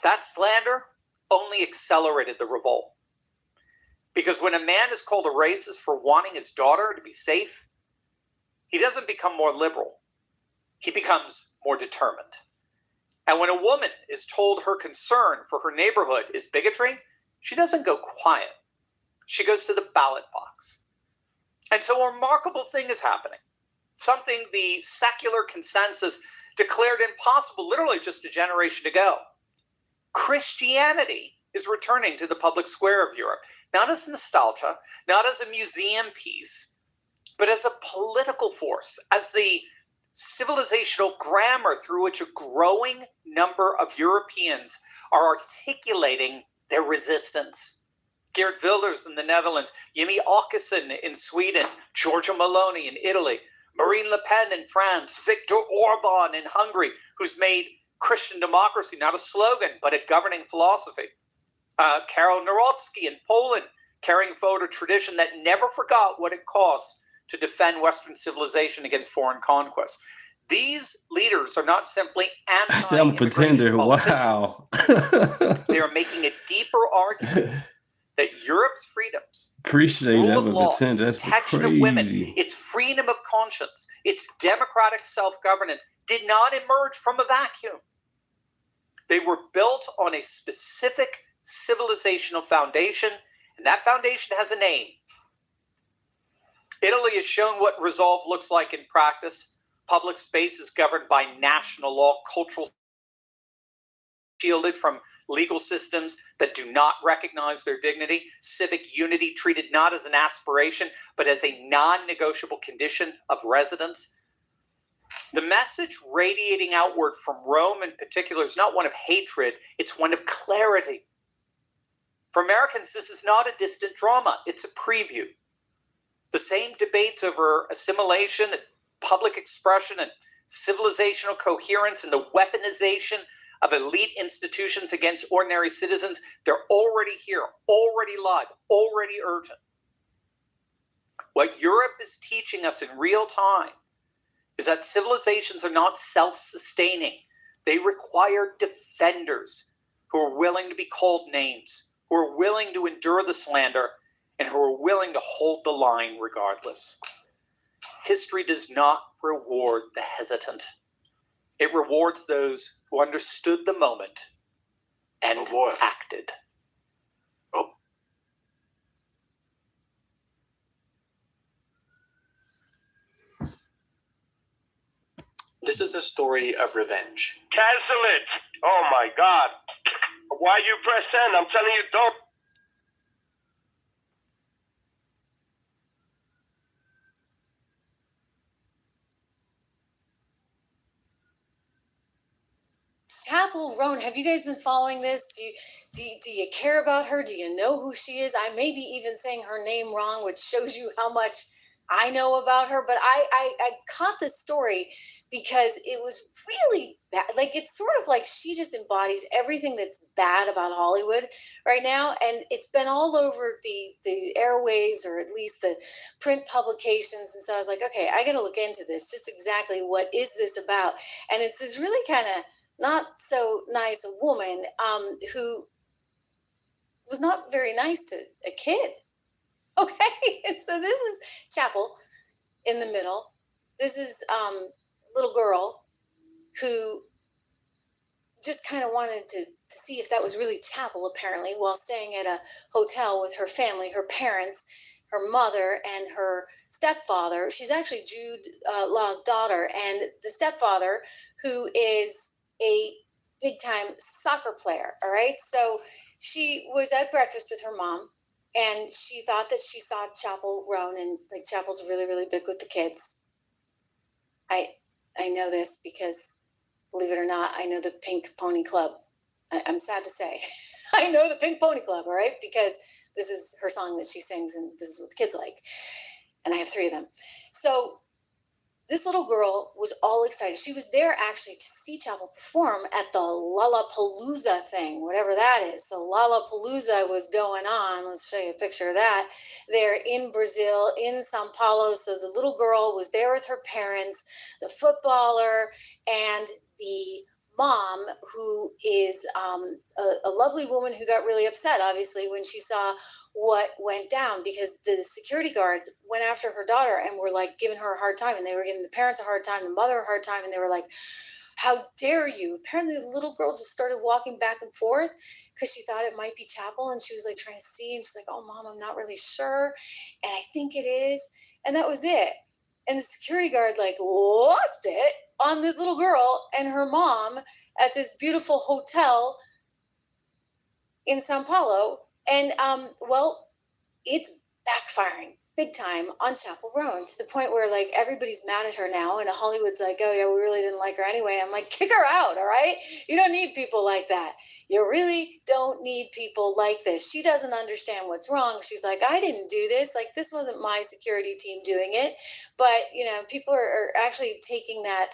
That slander only accelerated the revolt. Because when a man is called a racist for wanting his daughter to be safe, he doesn't become more liberal. He becomes more determined. And when a woman is told her concern for her neighborhood is bigotry, she doesn't go quiet. She goes to the ballot box. And so a remarkable thing is happening. Something the secular consensus declared impossible literally just a generation ago. Christianity is returning to the public square of Europe, not as nostalgia, not as a museum piece, but as a political force, as the civilizational grammar through which a growing number of Europeans are articulating their resistance. Geert Wilders in the Netherlands, Jimmy Åkesson in Sweden, Giorgia Meloni in Italy, Marine Le Pen in France, Viktor Orban in Hungary, who's made Christian democracy not a slogan, but a governing philosophy. Karol Nawrocki in Poland, carrying forward a tradition that never forgot what it costs to defend Western civilization against foreign conquest. These leaders are not simply I said I'm a pretender. Wow. They are making a deeper argument that Europe's freedoms, Appreciate rule that. of I'm a law, pretender. That's protection of women, crazy. its freedom of conscience, its democratic self-governance did not emerge from a vacuum. They were built on a specific civilizational foundation, and that foundation has a name. Italy has shown what resolve looks like in practice. Public space is governed by national law, cultural shielded from legal systems that do not recognize their dignity, civic unity treated not as an aspiration, but as a non-negotiable condition of residence. The message radiating outward from Rome in particular is not one of hatred, it's one of clarity. For Americans, this is not a distant drama. It's a preview. The same debates over assimilation and public expression and civilizational coherence and the weaponization of elite institutions against ordinary citizens, they're already here, already live, already urgent. What Europe is teaching us in real time is that civilizations are not self-sustaining. They require defenders who are willing to be called names, who are willing to endure the slander, and who are willing to hold the line regardless. History does not reward the hesitant. It rewards those who understood the moment and acted. This is a story of revenge. Cancel it. Oh my God. Why you press send? I'm telling you, don't. Chapel Roan, have you guys been following this? Do you care about her? Do you know who she is? I may be even saying her name wrong, which shows you how much I know about her, but I caught this story because it was really bad. Like, it's sort of like she just embodies everything that's bad about Hollywood right now, and it's been all over the airwaves, or at least the print publications, and so I was like, okay, I gotta look into this, just exactly what is this about. And it's this really kind of not so nice woman who was not very nice to a kid. Okay, and so this is Chapel in the middle. This is little girl who just kind of wanted to see if that was really Chapel, apparently, while staying at a hotel with her family, her parents, her mother, and her stepfather. She's actually Jude Law's daughter, and the stepfather, who is a big-time soccer player, all right? So she was at breakfast with her mom, and she thought that she saw Chapel Roan, and like Chapel's really, really big with the kids. I know this because, believe it or not, I know the Pink Pony Club. I'm sad to say. I know the Pink Pony Club, all right? Because this is her song that she sings, and this is what the kids like. And I have 3 of them. So this little girl was all excited. She was there actually to see Chapel perform at the Lollapalooza thing, whatever that is. So Lollapalooza was going on. Let's show you a picture of that. There in Brazil, in Sao Paulo. So the little girl was there with her parents, the footballer, and the mom, who is a lovely woman who got really upset, obviously, when she saw what went down, because the security guards went after her daughter and were like giving her a hard time, and they were giving the parents a hard time, the mother a hard time, and they were like, how dare you? Apparently the little girl just started walking back and forth because she thought it might be Chapel, and she was like trying to see, and she's like, oh mom, I'm not really sure, and I think it is, and that was it. And the security guard like lost it on this little girl and her mom at this beautiful hotel in Sao Paulo. And, well, it's backfiring big time on Chapel Roan, to the point where, like, everybody's mad at her now, and Hollywood's like, oh, yeah, we really didn't like her anyway. I'm like, kick her out, all right? You don't need people like that. You really don't need people like this. She doesn't understand what's wrong. She's like, I didn't do this. Like, this wasn't my security team doing it. But, you know, people are actually taking that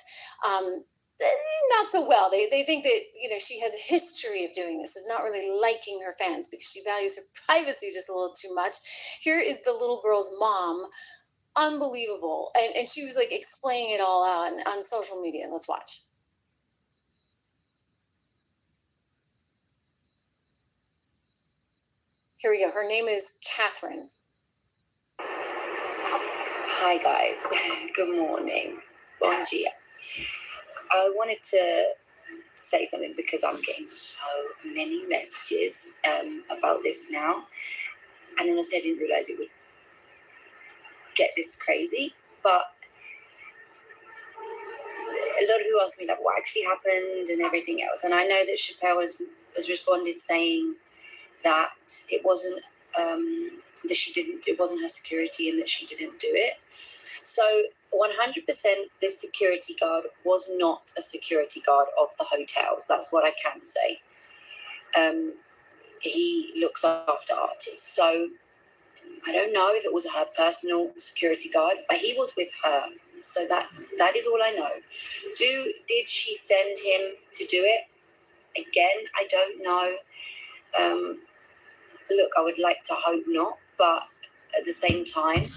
not so well. They think that, you know, she has a history of doing this, of not really liking her fans because she values her privacy just a little too much. Here is the little girl's mom. Unbelievable. And she was like explaining it all out on social media. Let's watch. Here we go. Her name is Catherine. Hi guys. Good morning. Bon dia. I wanted to say something because I'm getting so many messages about this now. And honestly, I didn't realize it would get this crazy. But a lot of people ask me like what actually happened and everything else. And I know that Chappelle has responded saying that it wasn't it wasn't her security and that she didn't do it. So 100% this security guard was not a security guard of the hotel. That's what I can say. he looks after artists. So I don't know if it was her personal security guard, but he was with her. So that is all I know. Did she send him to do it? Again, I don't know. Look, I would like to hope not, but at the same time,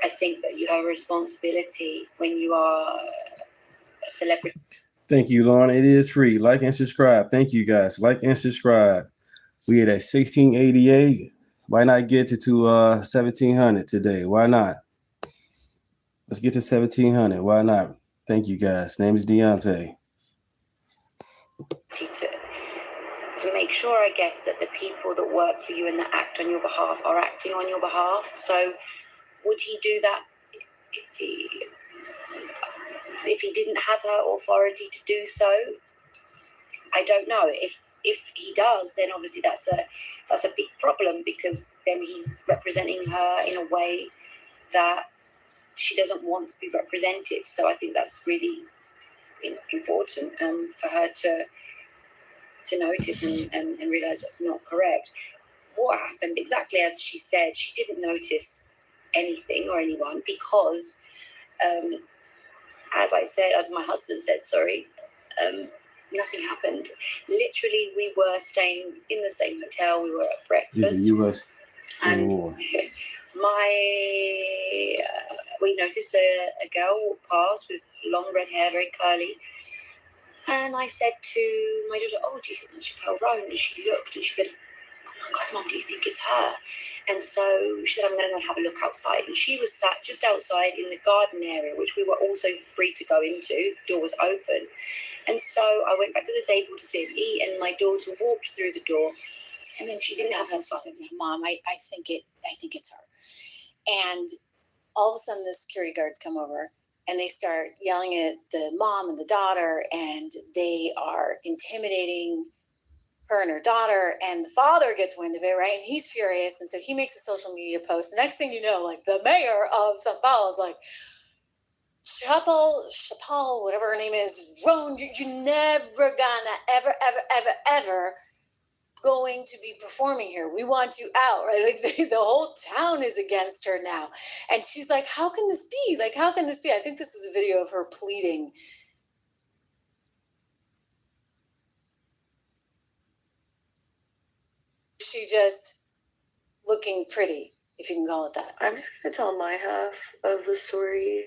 I think that you have a responsibility when you are a celebrity. Thank you, Lauren. It is free. Like and subscribe. Thank you, guys. Like and subscribe. We at 1688. Why not get to 1700 today? Why not? Let's get to 1700. Why not? Thank you, guys. Name is Deunta. To make sure, I guess, that the people that work for you and that act on your behalf are acting on your behalf. So would he do that if he didn't have her authority to do so? I don't know. If he does, then obviously that's a big problem, because then he's representing her in a way that she doesn't want to be represented. So I think that's really important for her to notice and realize that's not correct. What happened, exactly as she said, she didn't notice anything or anyone because, as my husband said, nothing happened. Literally, we were staying in the same hotel. We were at breakfast. Is the U.S. and war? We noticed a girl walk past with long red hair, very curly. And I said to my daughter, "Oh, do you think that's Chappelle Roan?" And she looked and she said, "Oh my God, Mom, do you think it's her?" And so she said, "I'm going to go and have a look outside." And she was sat just outside in the garden area, which we were also free to go into. The door was open. And so I went back to the table to sit and eat, and my daughter walked through the door. And then she didn't have her phone. She said, "Mom, I think it's her." And all of a sudden the security guards come over and they start yelling at the mom and the daughter, and they are intimidating her and her daughter, and the father gets wind of it, right? And he's furious, and so he makes a social media post. The next thing you know, like, the mayor of Sao Paulo is like, Chappelle, whatever her name is, Roan, you're never gonna ever going to be performing here. We want you out, right? Like, the whole town is against her now. And she's like, how can this be? Like, how can this be? I think this is a video of her pleading. She just looking pretty, if you can call it that. I'm just going to tell my half of the story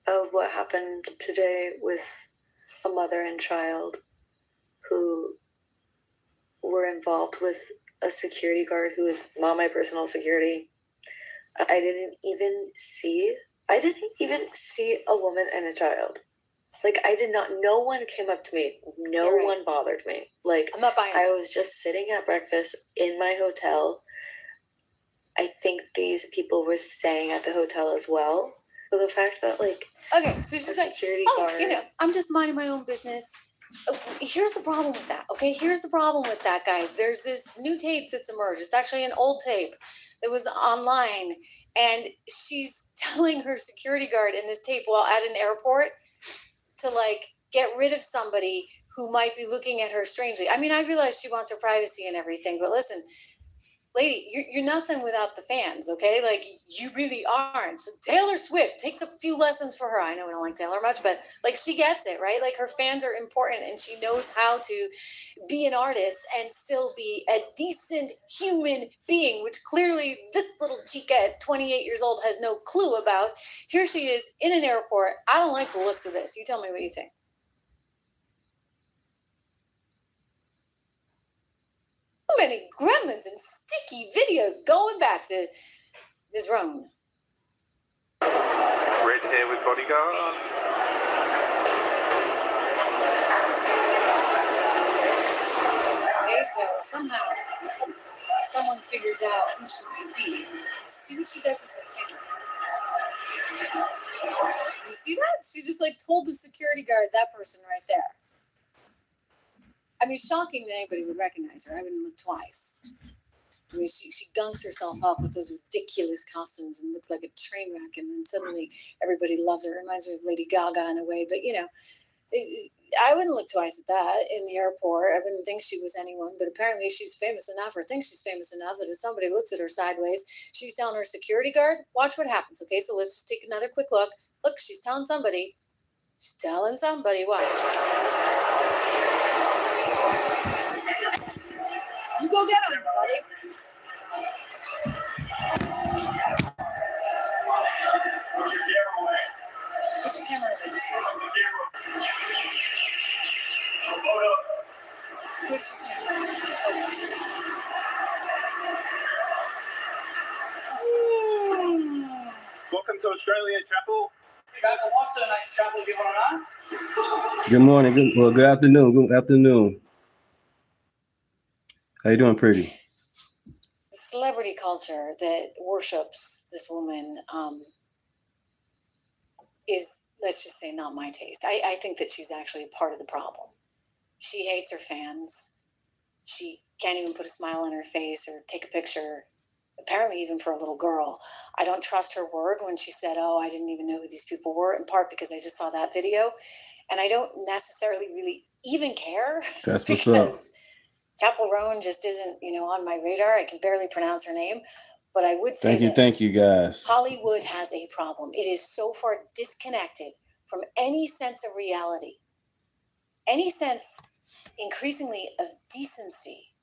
of what happened today with a mother and child who were involved with a security guard who was not my personal security. I didn't even see a woman and a child. Like, no one came up to me. No one bothered me. Like, I'm not buying it. I was just sitting at breakfast in my hotel. I think these people were staying at the hotel as well. So the fact that, like, okay, so she's like, guard, I'm just minding my own business. Here's the problem with that, okay? Here's the problem with that, guys. There's this new tape that's emerged. It's actually an old tape that was online, and she's telling her security guard in this tape while at an airport to, like, get rid of somebody who might be looking at her strangely. I mean, I realize she wants her privacy and everything, but listen, lady, you're nothing without the fans, okay? Like, you really aren't. So Taylor Swift takes a few lessons for her. I know we don't like Taylor much, but, like, she gets it, right? Like, her fans are important, and she knows how to be an artist and still be a decent human being, which clearly this little chica at 28 years old has no clue about. Here she is in an airport. I don't like the looks of this. You tell me what you think. Many gremlins and sticky videos going back to Ms. Roan. Right here with bodyguard. Okay, so somehow someone figures out who she might be. See what she does with her finger. You see that? She just, like, told the security guard that person right there. I mean, shocking that anybody would recognize her. I wouldn't look twice. I mean, she gunks herself up with those ridiculous costumes and looks like a train wreck, and then suddenly everybody loves her. It reminds me of Lady Gaga in a way, but, I wouldn't look twice at that in the airport. I wouldn't think she was anyone, but apparently she's famous enough or thinks she's famous enough that if somebody looks at her sideways, she's telling her security guard, watch what happens. Okay, so let's just take another quick look. Look, she's telling somebody. She's telling somebody, watch. You go get him, buddy. Put your camera away, this is. Put your camera away. Focus. Welcome to Australia, Chapel. You guys are watching tonight, Chapel. You want to know? Good morning. Good afternoon. Good afternoon. How you doing, pretty? The celebrity culture that worships this woman is, let's just say, not my taste. I think that she's actually part of the problem. She hates her fans. She can't even put a smile on her face or take a picture, apparently even for a little girl. I don't trust her word when she said, oh, I didn't even know who these people were, in part because I just saw that video. And I don't necessarily really even care. That's what's up. Chapel Roan just isn't, on my radar. I can barely pronounce her name. But I would say Thank you, guys. Hollywood has a problem. It is so far disconnected from any sense of reality, any sense, increasingly, of decency.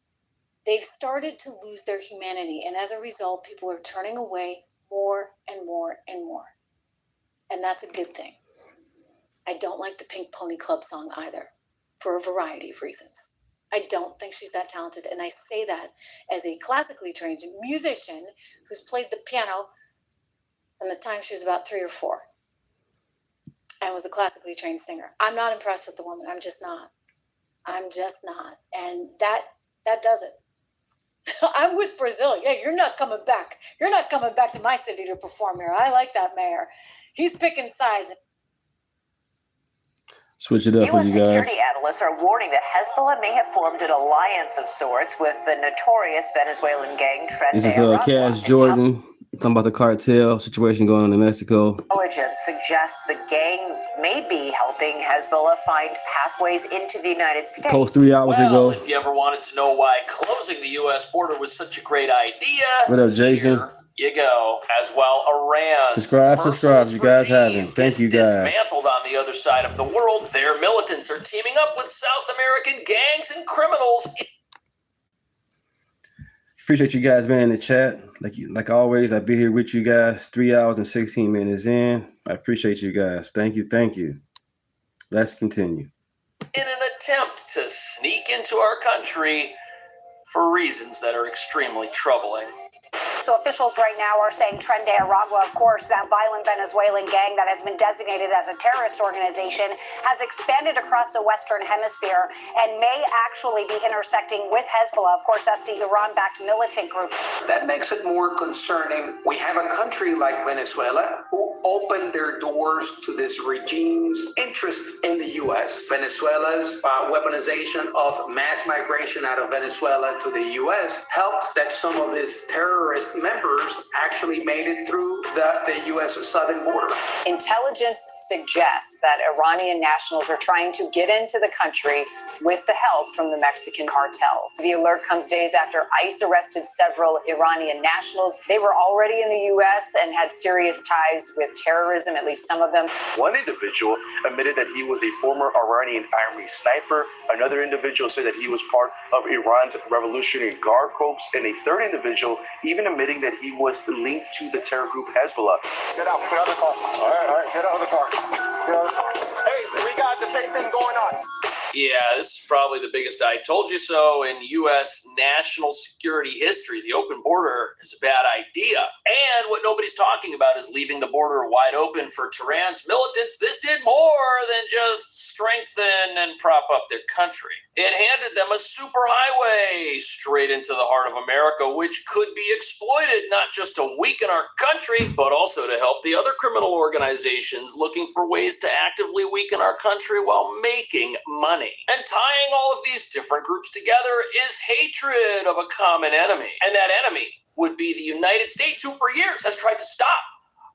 They've started to lose their humanity, and as a result, people are turning away more and more and more. And that's a good thing. I don't like the Pink Pony Club song either, for a variety of reasons. I don't think she's that talented, and I say that as a classically trained musician who's played the piano from the time she was about 3 or 4 and was a classically trained singer. I'm not impressed with the woman. I'm just not. And that does it. I'm with Brazil. Yeah, you're not coming back. You're not coming back to my city to perform here. I like that mayor. He's picking sides. Switch it up for you guys. Security analysts are warning that Hezbollah may have formed an alliance of sorts with the notorious Venezuelan gang Trend. This is Cass Jordan talking about the cartel situation going on in Mexico. Intelligence suggests the gang may be helping Hezbollah find pathways into the United States. Post 3 hours ago. If you ever wanted to know why closing the U.S. border was such a great idea, what up, Jason? Here you go. As well, Iran. Subscribe if you guys haven't. Thank you, guys. Dismantled on the other side of the world. Their militants are teaming up with South American gangs and criminals. Appreciate you guys being in the chat. Like always, I'll be here with you guys 3 hours and 16 minutes in. I appreciate you guys. Thank you. Let's continue. In an attempt to sneak into our country for reasons that are extremely troubling. So officials right now are saying Tren de Aragua, of course, that violent Venezuelan gang that has been designated as a terrorist organization, has expanded across the Western Hemisphere and may actually be intersecting with Hezbollah. Of course, that's the Iran-backed militant group. That makes it more concerning. We have a country like Venezuela who opened their doors to this regime's interest in the U.S. Venezuela's weaponization of mass migration out of Venezuela to the U.S. helped that some of these terrorist members actually made it through the U.S. southern border. Intelligence suggests that Iranian nationals are trying to get into the country with the help from the Mexican cartels. The alert comes days after ICE arrested several Iranian nationals. They were already in the U.S. and had serious ties with terrorism, at least some of them. One individual admitted that he was a former Iranian army sniper. Another individual said that he was part of Iran's Revolutionary Guard Corps, and a third individual even admitting that he was linked to the terror group Hezbollah. Get out of the car. All right, get out of the car. Hey, we got the same thing going on. Yeah, this is probably the biggest I told you so in U.S. national security history. The open border is a bad idea. And what nobody's talking about is leaving the border wide open for Tehran's militants. This did more than just strengthen and prop up their country. It handed them a superhighway straight into the heart of America, which could be exploited not just to weaken our country, but also to help the other criminal organizations looking for ways to actively weaken our country while making money. And tying all of these different groups together is hatred of a common enemy. And that enemy would be the United States, who for years has tried to stop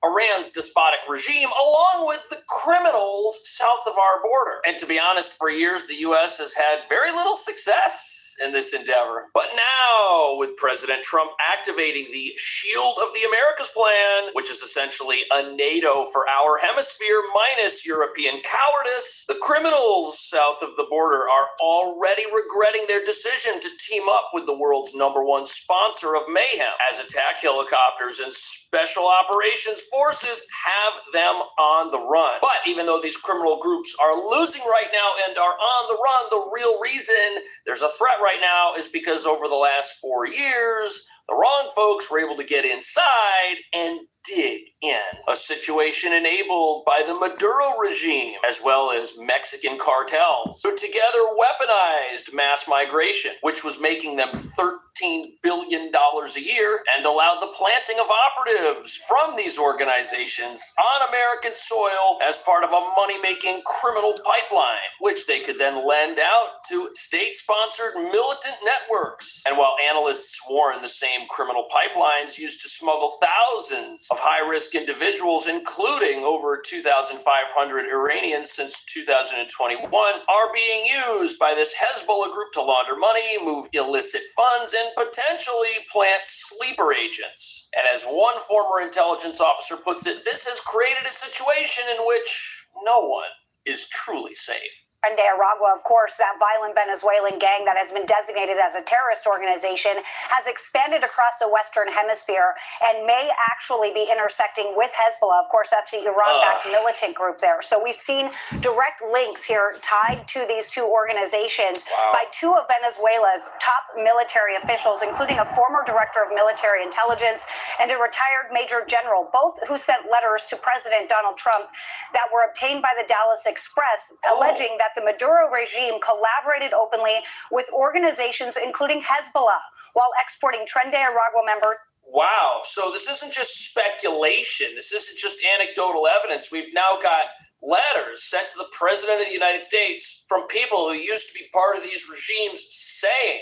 Iran's despotic regime, along with the criminals south of our border. And to be honest, for years, the U.S. has had very little success in this endeavor. But now, with President Trump activating the Shield of the Americas plan, which is essentially a NATO for our hemisphere minus European cowardice, the criminals south of the border are already regretting their decision to team up with the world's #1 sponsor of mayhem, as attack helicopters and special operations forces have them on the run. But even though these criminal groups are losing right now and are on the run, the real reason there's a threat right now is because over the last 4 years, the wrong folks were able to get inside and dig in. A situation enabled by the Maduro regime, as well as Mexican cartels, who together weaponized mass migration, which was making them $13 billion a year, and allowed the planting of operatives from these organizations on American soil as part of a money-making criminal pipeline, which they could then lend out to state-sponsored militant networks. And while analysts warn the same criminal pipelines used to smuggle thousands of high-risk individuals, including over 2,500 Iranians since 2021, are being used by this Hezbollah group to launder money, move illicit funds, and potentially plant sleeper agents. And as one former intelligence officer puts it, this has created a situation in which no one is truly safe. Frente Aragua, of course, that violent Venezuelan gang that has been designated as a terrorist organization, has expanded across the Western Hemisphere and may actually be intersecting with Hezbollah. Of course, that's the Iran-backed militant group there. So we've seen direct links here tied to these two organizations by two of Venezuela's top military officials, including a former director of military intelligence and a retired major general, both who sent letters to President Donald Trump that were obtained by the Dallas Express, alleging that the Maduro regime collaborated openly with organizations including Hezbollah while exporting Frente Aragua members. Wow. So this isn't just speculation. This isn't just anecdotal evidence. We've now got letters sent to the President of the United States from people who used to be part of these regimes saying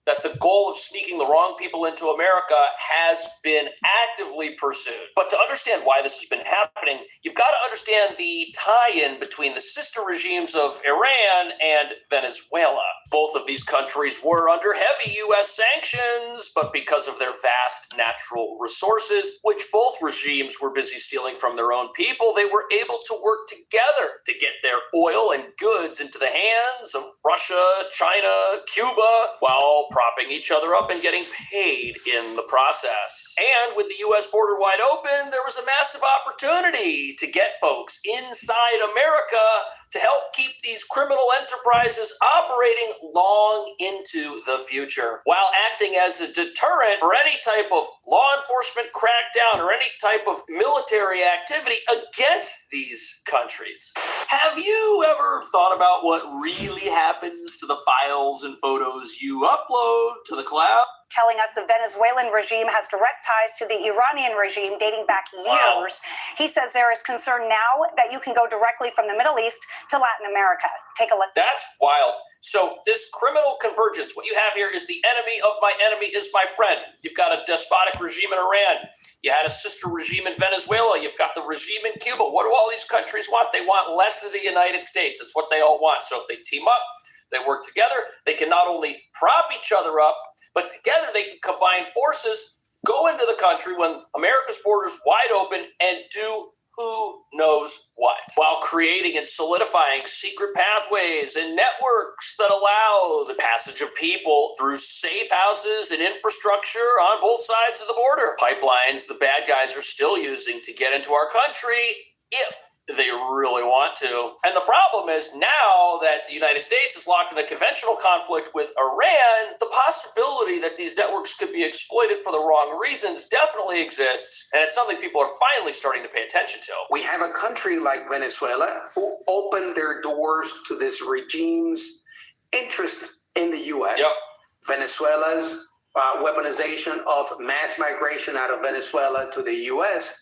that the goal of sneaking the wrong people into America has been actively pursued. But to understand why this has been happening, you've got to understand the tie-in between the sister regimes of Iran and Venezuela. Both of these countries were under heavy U.S. sanctions, but because of their vast natural resources, which both regimes were busy stealing from their own people, they were able to work together to get their oil and goods into the hands of Russia, China, Cuba, while propping each other up and getting paid in the process. And with the U.S. border wide open, there was a massive opportunity to get folks inside America to help keep these criminal enterprises operating long into the future, while acting as a deterrent for any type of law enforcement crackdown or any type of military activity against these countries. Have you ever thought about what really happens to the files and photos you upload to the cloud? Telling us the Venezuelan regime has direct ties to the Iranian regime dating back years. He says there is concern now that you can go directly from the Middle East to Latin America. Take a look. That's wild. So this criminal convergence, what you have here is the enemy of my enemy is my friend. You've got a despotic regime in Iran. You had a sister regime in Venezuela. You've got the regime in Cuba. What do all these countries want? They want less of the United States. It's what they all want. So if they team up, they work together, they can not only prop each other up, but together they can combine forces, go into the country when America's borders wide open, and do who knows what, while creating and solidifying secret pathways and networks that allow the passage of people through safe houses and infrastructure on both sides of the border. Pipelines the bad guys are still using to get into our country if they really want to. And the problem is now that the United States is locked in a conventional conflict with Iran, the possibility that these networks could be exploited for the wrong reasons definitely exists. And it's something people are finally starting to pay attention to. We have a country like Venezuela who opened their doors to this regime's interest in the U.S. Venezuela's weaponization of mass migration out of Venezuela to the U.S.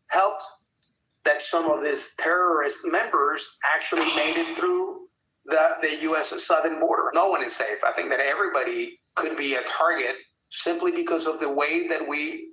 helped that some of these terrorist members actually made it through the U.S. southern border. No one is safe. I think that everybody could be a target simply because of the way that we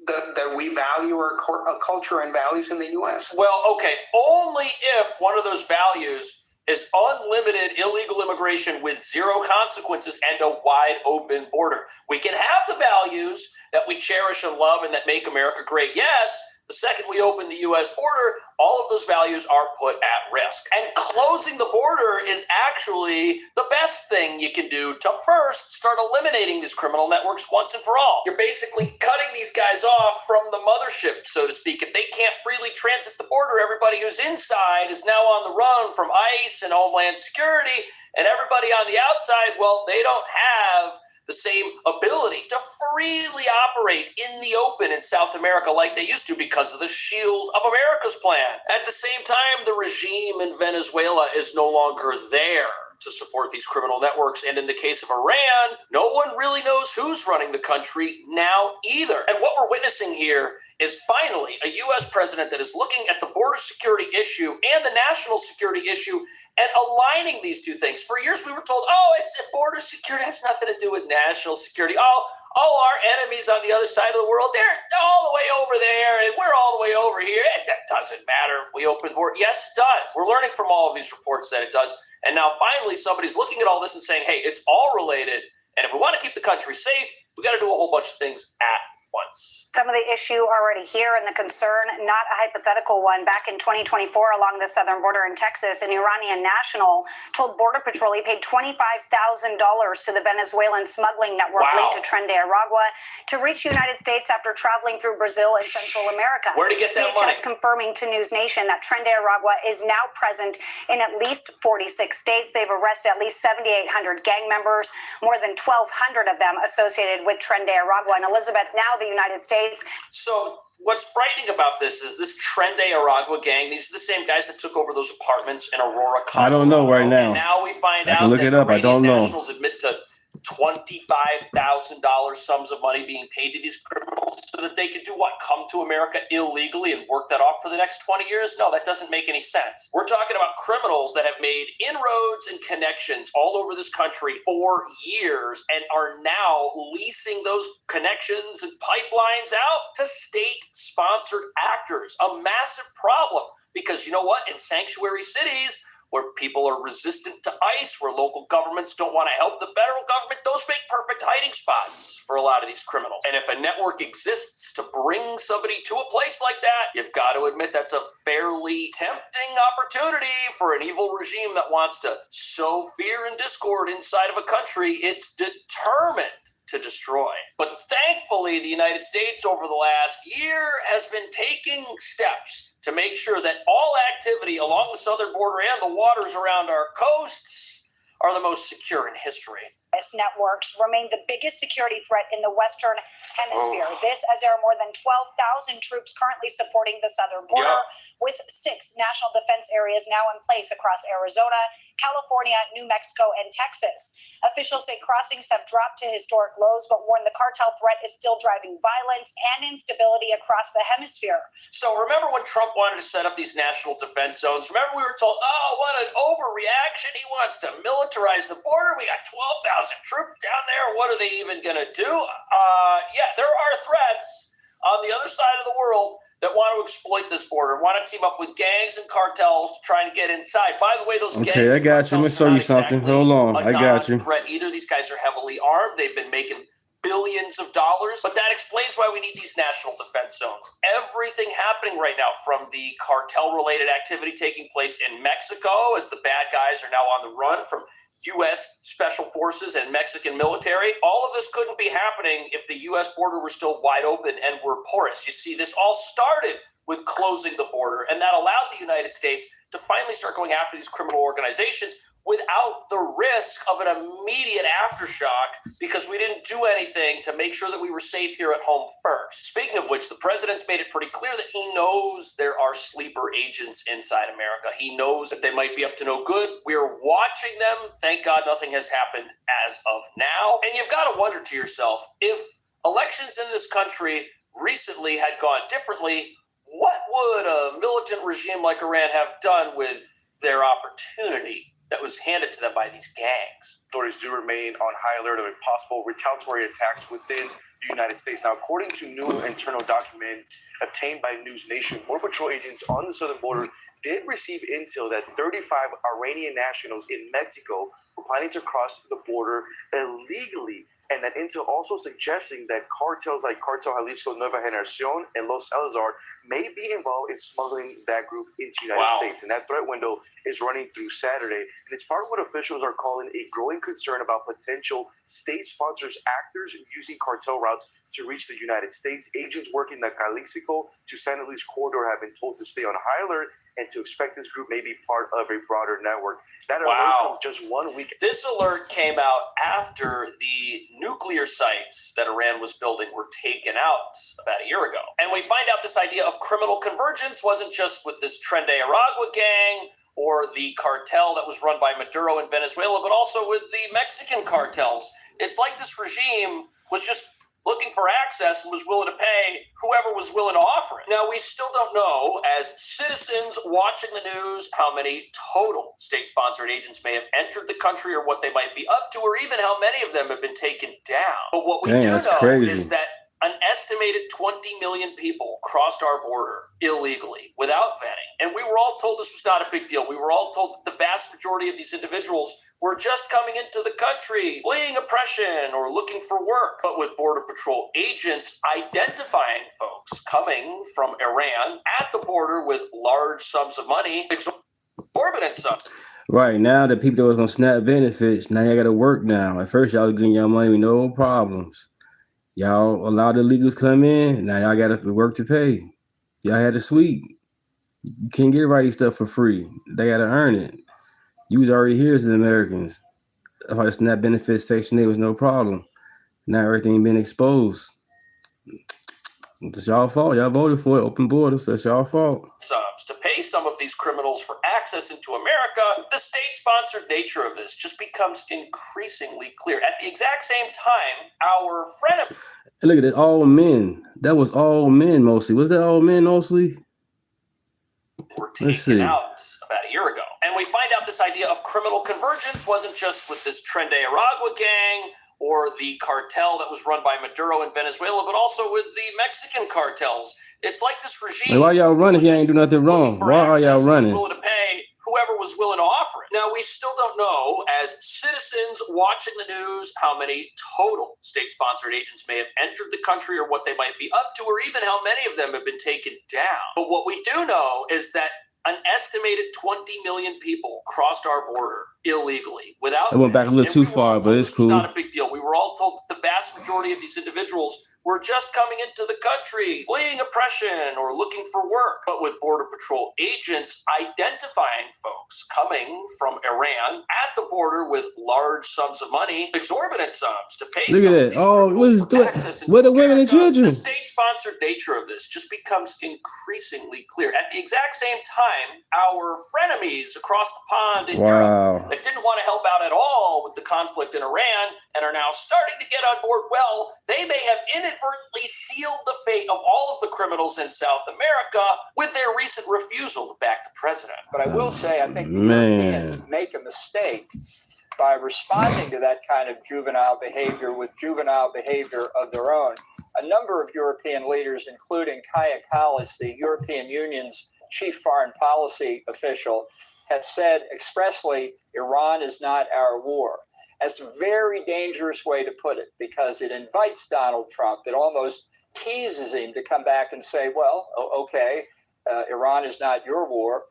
value our culture and values in the U.S. Well, okay, only if one of those values is unlimited illegal immigration with zero consequences and a wide open border. We can have the values that we cherish and love and that make America great. Yes, the second we open the U.S. border, all of those values are put at risk. And closing the border is actually the best thing you can do to first start eliminating these criminal networks once and for all. You're basically cutting these guys off from the mothership, so to speak. If they can't freely transit the border, everybody who's inside is now on the run from ICE and Homeland Security, and everybody on the outside, well, they don't have the same ability to freely operate in the open in South America like they used to because of the Shield of America's plan. At the same time, the regime in Venezuela is no longer there to support these criminal networks. And in the case of Iran, no one really knows who's running the country now either. And what we're witnessing here is finally a U.S. president that is looking at the border security issue and the national security issue and aligning these two things. For years, we were told, it's border security has nothing to do with national security. Our enemies on the other side of the world, they're all the way over there, and we're all the way over here. It doesn't matter if we open the border. Yes, it does. We're learning from all of these reports that it does. And now finally, somebody's looking at all this and saying, hey, it's all related. And if we want to keep the country safe, we got to do a whole bunch of things at once. Some of the issue already here and the concern, not a hypothetical one. Back in 2024, along the southern border in Texas, an Iranian national told Border Patrol he paid $25,000 to the Venezuelan smuggling network linked to Tren de Aragua to reach the United States after traveling through Brazil and Central America. Where to get that DHS money? confirming to News Nation that Tren de Aragua is now present in at least 46 states. They've arrested at least 7,800 gang members, more than 1,200 of them associated with Tren de Aragua. And Elizabeth, now the United States. So what's frightening about this is this Tren de Aragua gang. These are the same guys that took over those apartments in Aurora, Colorado. I don't know right now. And now we find I out can look that it up. I don't know. nationals admit to $25,000 sums of money being paid to these criminals so that they could do what? Come to America illegally and work that off for the next 20 years? No, that doesn't make any sense. We're talking about criminals that have made inroads and connections all over this country for years and are now leasing those connections and pipelines out to state-sponsored actors. A massive problem because you know what? In sanctuary cities, where people are resistant to ICE, where local governments don't want to help the federal government, those make perfect hiding spots for a lot of these criminals. And if a network exists to bring somebody to a place like that, you've got to admit that's a fairly tempting opportunity for an evil regime that wants to sow fear and discord inside of a country it's determined to destroy. But thankfully, the United States over the last year has been taking steps to make sure that all activity along the southern border and the waters around our coasts are the most secure in history. Networks remain the biggest security threat in the Western Hemisphere. This as there are more than 12,000 troops currently supporting the southern border, with 6 national defense areas now in place across Arizona, California, New Mexico, and Texas. Officials say crossings have dropped to historic lows, but warn the cartel threat is still driving violence and instability across the hemisphere. So remember when Trump wanted to set up these national defense zones? Remember we were told, what an overreaction. He wants to militarize the border. We got 12,000 troops down there. What are they even going to do? There are threats on the other side of the world that want to exploit this border, want to team up with gangs and cartels to try and get inside. By the way, those gangs. Okay, I got you. Let me show you something. Hold on. I got you. Threat either. These guys are heavily armed. They've been making billions of dollars, but that explains why we need these national defense zones. Everything happening right now, from the cartel-related activity taking place in Mexico as the bad guys are now on the run from U.S. Special Forces and Mexican military. All of this couldn't be happening if the U.S. border were still wide open and were porous. You see, this all started with closing the border, and that allowed the United States to finally start going after these criminal organizations without the risk of an immediate aftershock because we didn't do anything to make sure that we were safe here at home first. Speaking of which, the president's made it pretty clear that he knows there are sleeper agents inside America. He knows that they might be up to no good. We're watching them. Thank God nothing has happened as of now. And you've got to wonder to yourself, if elections in this country recently had gone differently, what would a militant regime like Iran have done with their opportunity that was handed to them by these gangs? authorities do remain on high alert of possible retaliatory attacks within the United States. Now, according to new internal documents obtained by News Nation, Border Patrol agents on the southern border did receive intel that 35 Iranian nationals in Mexico were planning to cross the border illegally. And that intel also suggesting that cartels like Cartel Jalisco Nueva Generacion and Los Salazar may be involved in smuggling that group into the United States. And that threat window is running through Saturday. And it's part of what officials are calling a growing concern about potential state-sponsored actors using cartel routes to reach the United States. Agents working the Jalisco to San Luis corridor have been told to stay on high alert and to expect this group may be part of a broader network. That alert comes just 1 week. This alert came out after the nuclear sites that Iran was building were taken out about a year ago. And we find out this idea of criminal convergence wasn't just with this Tren de Aragua gang or the cartel that was run by Maduro in Venezuela, but also with the Mexican cartels. It's like this regime was just looking for access and was willing to pay whoever was willing to offer it. Now, we still don't know, as citizens watching the news, how many total state-sponsored agents may have entered the country or what they might be up to, or even how many of them have been taken down. But what we do know is that an estimated 20 million people crossed our border illegally without vetting. And we were all told this was not a big deal. We were all told that the vast majority of these individuals were just coming into the country, fleeing oppression or looking for work. But with Border Patrol agents identifying folks coming from Iran at the border with large sums of money, exorbitant sums. Right, now the people that was on SNAP benefits, now y'all got to work now. At first, y'all was getting y'all money with no problems. Y'all allowed the illegals come in, now y'all got to work to pay. Y'all had to sweep. You can't get everybody stuff for free. They got to earn it. You was already here as the Americans. That's why the SNAP benefits Section 8 was no problem. Now everything been exposed. It's y'all fault. Y'all voted for it. Open borders. That's y'all fault. Subs to pay some of these criminals for access into America, the state-sponsored nature of this just becomes increasingly clear. At the exact same time, our friend... Look at it, all men. That was all men mostly. Was that all men mostly? Were taken out about a year ago. And we find out this idea of criminal convergence wasn't just with this Tren de Aragua gang or the cartel that was run by Maduro in Venezuela, but also with the Mexican cartels. It's like this regime... Why y'all running if y'all ain't do nothing wrong? Why are y'all running? Willing to pay whoever was willing to offer it. Now, we still don't know, as citizens watching the news, how many total state-sponsored agents may have entered the country or what they might be up to, or even how many of them have been taken down. But what we do know is that an estimated 20 million people crossed our border illegally without... I went back a little too far, but it's cool. It's not a big deal. We were all told that the vast majority of these individuals were just coming into the country, fleeing oppression or looking for work. But with Border Patrol agents identifying folks coming from Iran at the border with large sums of money, exorbitant sums, to pay Look some at of it. these Oh, what are the women and children? The state-sponsored nature of this just becomes increasingly clear. At the exact same time, our frenemies across the pond in Europe that didn't want to help out at all with the conflict in Iran and are now starting to get on board, well, they may have inadvertently sealed the fate of all of the criminals in South America with their recent refusal to back the president. But I will say, I think the Europeans make a mistake by responding to that kind of juvenile behavior with juvenile behavior of their own. A number of European leaders, including Kaja Kallas, the European Union's chief foreign policy official, have said expressly, Iran is not our war. That's a very dangerous way to put it, because it invites Donald Trump. It almost teases him to come back and say, well, okay, Iran is not your war.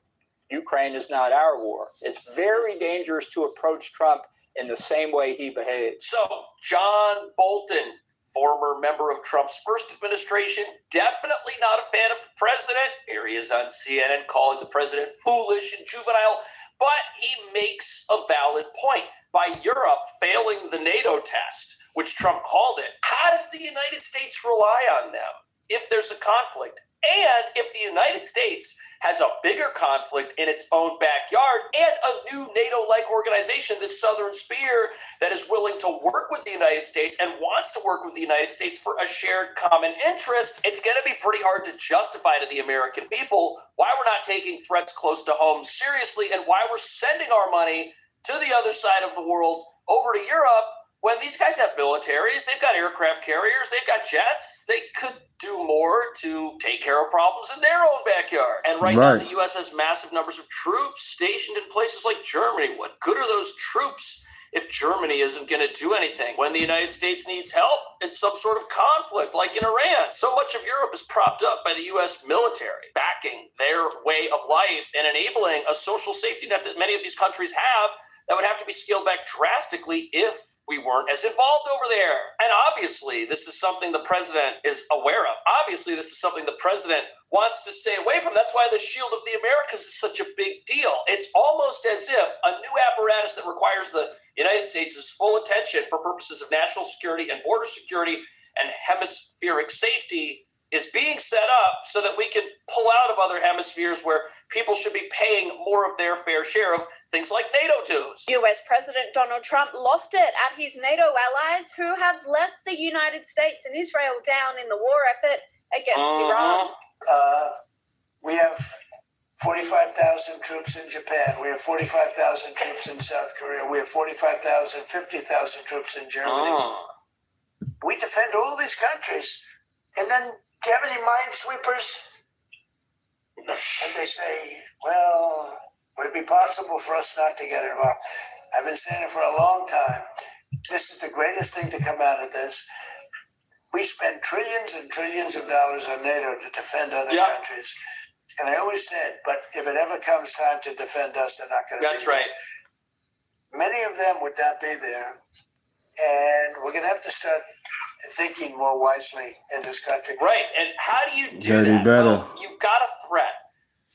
Ukraine is not our war. It's very dangerous to approach Trump in the same way he behaved. So, John Bolton, former member of Trump's first administration, definitely not a fan of the president. Here he is on CNN calling the president foolish and juvenile. But he makes a valid point. By Europe failing the NATO test, which Trump called it, how does the United States rely on them if there's a conflict? And if the United States has a bigger conflict in its own backyard and a new NATO-like organization, this Southern Spear, that is willing to work with the United States and wants to work with the United States for a shared common interest, it's going to be pretty hard to justify to the American people why we're not taking threats close to home seriously and why we're sending our money to the other side of the world over to Europe when these guys have militaries, they've got aircraft carriers, they've got jets. They could do more to take care of problems in their own backyard. And right now, the U.S. has massive numbers of troops stationed in places like Germany. What good are those troops if Germany isn't going to do anything when the United States needs help in some sort of conflict like in Iran? So much of Europe is propped up by the U.S. military, backing their way of life and enabling a social safety net that many of these countries have that would have to be scaled back drastically if we weren't as involved over there. And obviously, this is something the president is aware of. Obviously, this is something the president wants to stay away from. That's why the Shield of the Americas is such a big deal. It's almost as if a new apparatus that requires the United States' full attention for purposes of national security and border security and hemispheric safety is being set up so that we can pull out of other hemispheres where people should be paying more of their fair share of things like NATO dues. US President Donald Trump lost it at his NATO allies who have left the United States and Israel down in the war effort against Iran. We have 45,000 troops in Japan. We have 45,000 troops in South Korea. We have 45,000, 50,000 troops in Germany. We defend all these countries. And then, do you have any minesweepers? And they say, well, would it be possible for us not to get involved? I've been saying it for a long time. This is the greatest thing to come out of this. We spend trillions and trillions of dollars on NATO to defend other countries. And I always said, but if it ever comes time to defend us, they're not going to be there. That's right. Many of them would not be there. And we're going to have to start thinking more wisely in this country. Right. And how do you do that? Well, you've got a threat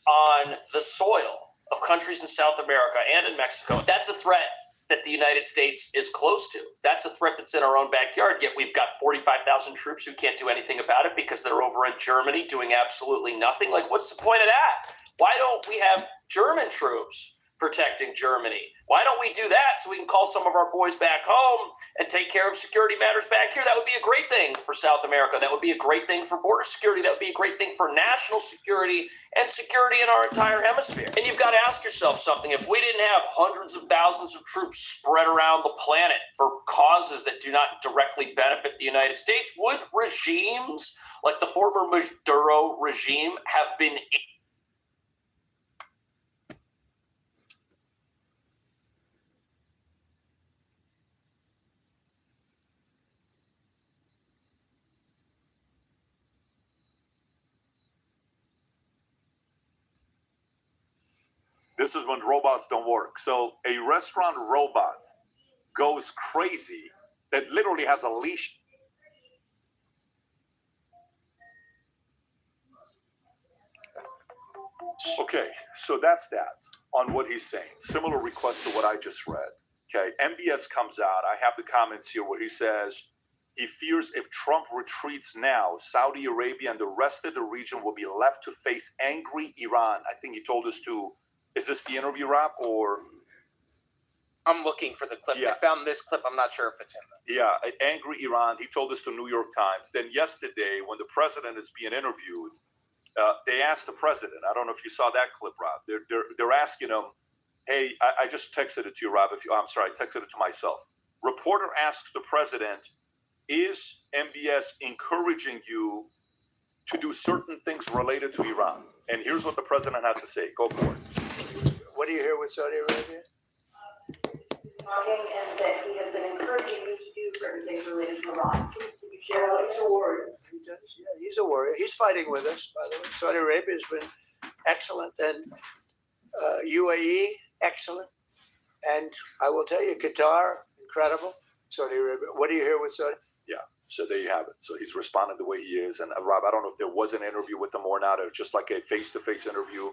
on the soil of countries in South America and in Mexico. That's a threat that the United States is close to. That's a threat that's in our own backyard, yet we've got 45,000 troops who can't do anything about it because they're over in Germany doing absolutely nothing. Like, what's the point of that? Why don't we have German troops protecting Germany? Why don't we do that so we can call some of our boys back home and take care of security matters back here? That would be a great thing for South America. That would be a great thing for border security. That would be a great thing for national security and security in our entire hemisphere. And you've got to ask yourself something. If we didn't have hundreds of thousands of troops spread around the planet for causes that do not directly benefit the United States, would regimes like the former Maduro regime have been This is when robots don't work. So a restaurant robot goes crazy that literally has a leash. Okay, so that's that on what he's saying. Similar request to what I just read. Okay, MBS comes out. I have the comments here where he says he fears if Trump retreats now, Saudi Arabia and the rest of the region will be left to face angry Iran. I think he told us to. Is this the interview, Rob, or? I'm looking for the clip. I found this clip. I'm not sure if it's in there. Yeah, angry Iran. He told us to New York Times. Then yesterday, when the president is being interviewed, they asked the president. I don't know if you saw that clip, Rob. They're asking him, "Hey, I just texted it to you, Rob. I'm sorry, I texted it to myself." Reporter asks the president, "Is MBS encouraging you to do certain things related to Iran?" And here's what the president had to say. Go for it. What do you hear with Saudi Arabia? Talking and that he has been encouraging you to do certain things related to Iran. Yeah, he's a warrior. He's a warrior. He's fighting with us, by the way. Saudi Arabia has been excellent, and UAE, excellent. And I will tell you, Qatar, incredible. Saudi Arabia. What do you hear with Saudi? Yeah. So there you have it. So he's responded the way he is. And Rob, I don't know if there was an interview with him or not. It was just like a face-to-face interview.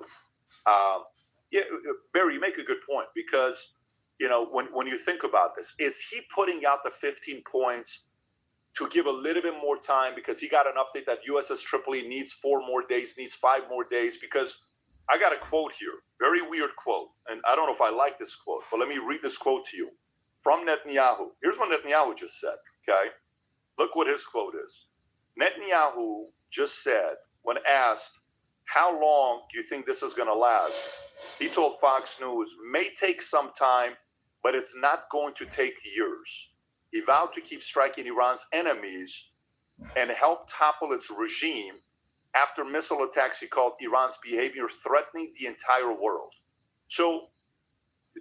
Barry, you make a good point because, you know, when you think about this, is he putting out the 15 points to give a little bit more time because he got an update that USS Tripoli needs 4 more days, needs 5 more days? Because I got a quote here, very weird quote. And I don't know if I like this quote, but let me read this quote to you from Netanyahu. Here's what Netanyahu just said, okay? Look what his quote is. Netanyahu just said, when asked, how long do you think this is going to last? He told Fox News, may take some time, but it's not going to take years. He vowed to keep striking Iran's enemies and help topple its regime after missile attacks he called Iran's behavior threatening the entire world. So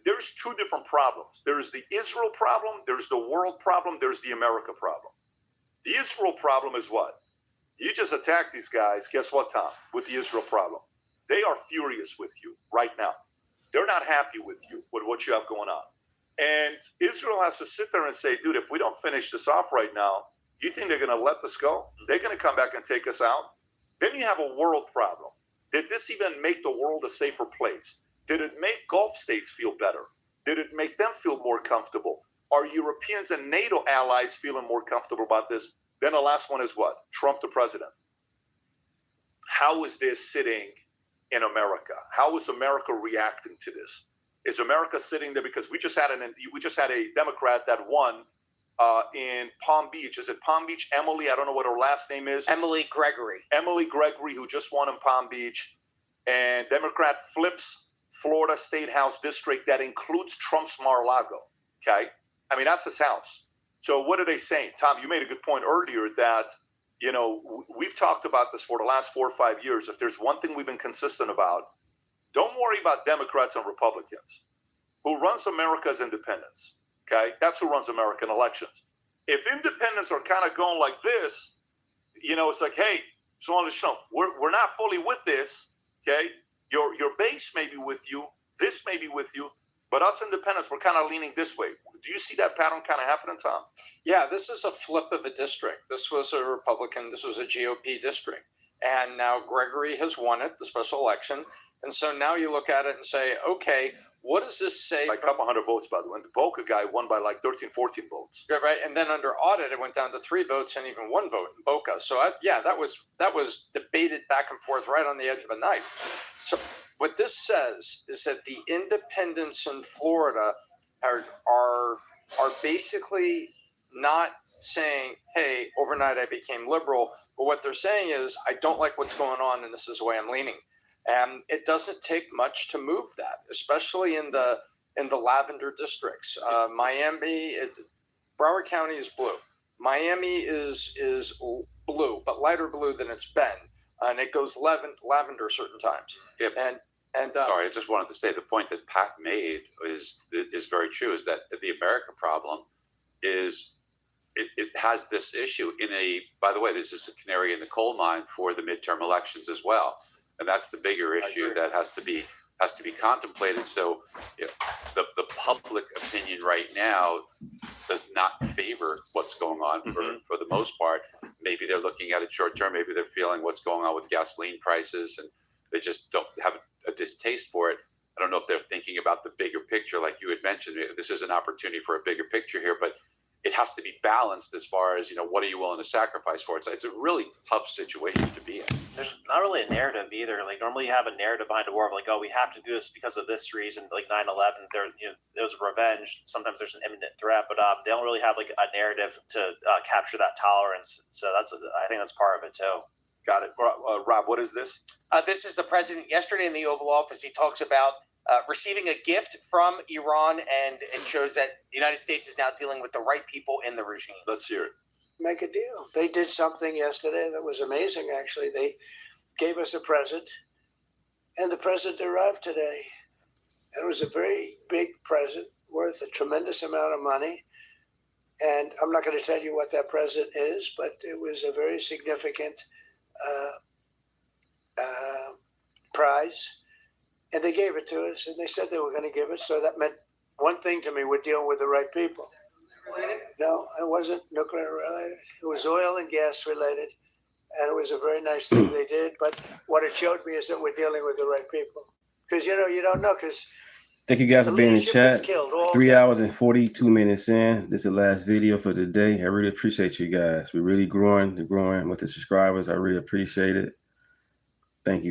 there's two different problems. There's the Israel problem, there's the world problem, there's the America problem. The Israel problem is what? You just attacked these guys. Guess what, Tom? With the Israel problem. They are furious with you right now. They're not happy with you, with what you have going on. And Israel has to sit there and say, dude, if we don't finish this off right now, you think they're going to let this go? They're going to come back and take us out? Then you have a world problem. Did this even make the world a safer place? Did it make Gulf states feel better? Did it make them feel more comfortable? Are Europeans and NATO allies feeling more comfortable about this? Then the last one is what? Trump the president. How is this sitting in America? How is America reacting to this? Is America sitting there because we just had a Democrat that won in Palm Beach. Is it Palm Beach? Emily, I don't know what her last name is. Emily Gregory. Emily Gregory, who just won in Palm Beach. And Democrat flips Florida State House district that includes Trump's Mar-a-Lago. Okay? I mean, that's his house. So what are they saying? Tom, you made a good point earlier that, you know, we've talked about this for the last 4 or 5 years. If there's one thing we've been consistent about, don't worry about Democrats and Republicans. Who runs America is independents. Okay? That's who runs American elections. If independents are kind of going like this, you know, it's like, hey, so on the show, we're not fully with this. Okay? Your base may be with you. This may be with you. But us independents, we're kind of leaning this way. Do you see that pattern kind of happening, Tom? Yeah, this is a flip of a district. This was a Republican, this was a GOP district. And now Gregory has won it, the special election. And so now you look at it and say, okay, what does this say? Like a couple hundred votes, by the way. The Boca guy won by like 13, 14 votes. Right. And then under audit, it went down to 3 votes and even 1 vote in Boca. So that was debated back and forth right on the edge of a knife. So what this says is that the independents in Florida are basically not saying, hey, overnight I became liberal. But what they're saying is, I don't like what's going on and this is the way I'm leaning. And it doesn't take much to move that, especially in the lavender districts. Miami, Broward County is blue. Miami is blue, but lighter blue than it's been, and it goes lavender certain times. Yep. And sorry, I just wanted to say the point that Pat made is very true. Is that the American problem is it has this issue by the way, there's just a canary in the coal mine for the midterm elections as well. And that's the bigger issue that has to be contemplated. So the public opinion right now does not favor what's going on for the most part. Maybe they're looking at it short term. Maybe they're feeling what's going on with gasoline prices, and they just don't have a distaste for it. I don't know if they're thinking about the bigger picture, like you had mentioned. This is an opportunity for a bigger picture here, but it has to be balanced as far as, what are you willing to sacrifice for it? So it's a really tough situation to be in. There's not really a narrative either. Like normally you have a narrative behind a war of like, oh, we have to do this because of this reason, like 9/11, there was revenge. Sometimes there's an imminent threat, but they don't really have like a narrative to capture that tolerance. So I think that's part of it too. Got it. Rob, what is this? This is the president yesterday in the Oval Office. He talks about receiving a gift from Iran, and it shows that the United States is now dealing with the right people in the regime. Let's hear it. Make a deal. They did something yesterday that was amazing, actually. They gave us a present, and the present arrived today. And it was a very big present worth a tremendous amount of money. And I'm not going to tell you what that present is, but it was a very significant prize. And they gave it to us, and they said they were going to give it. So that meant one thing to me: we're dealing with the right people. No, it wasn't nuclear related. It was oil and gas related, and it was a very nice thing they did. But what it showed me is that we're dealing with the right people. Because, you don't know. Because thank you guys for being in the chat. 3 hours and 42 minutes in. This is the last video for the day. I really appreciate you guys. We're really growing with the subscribers. I really appreciate it. Thank you.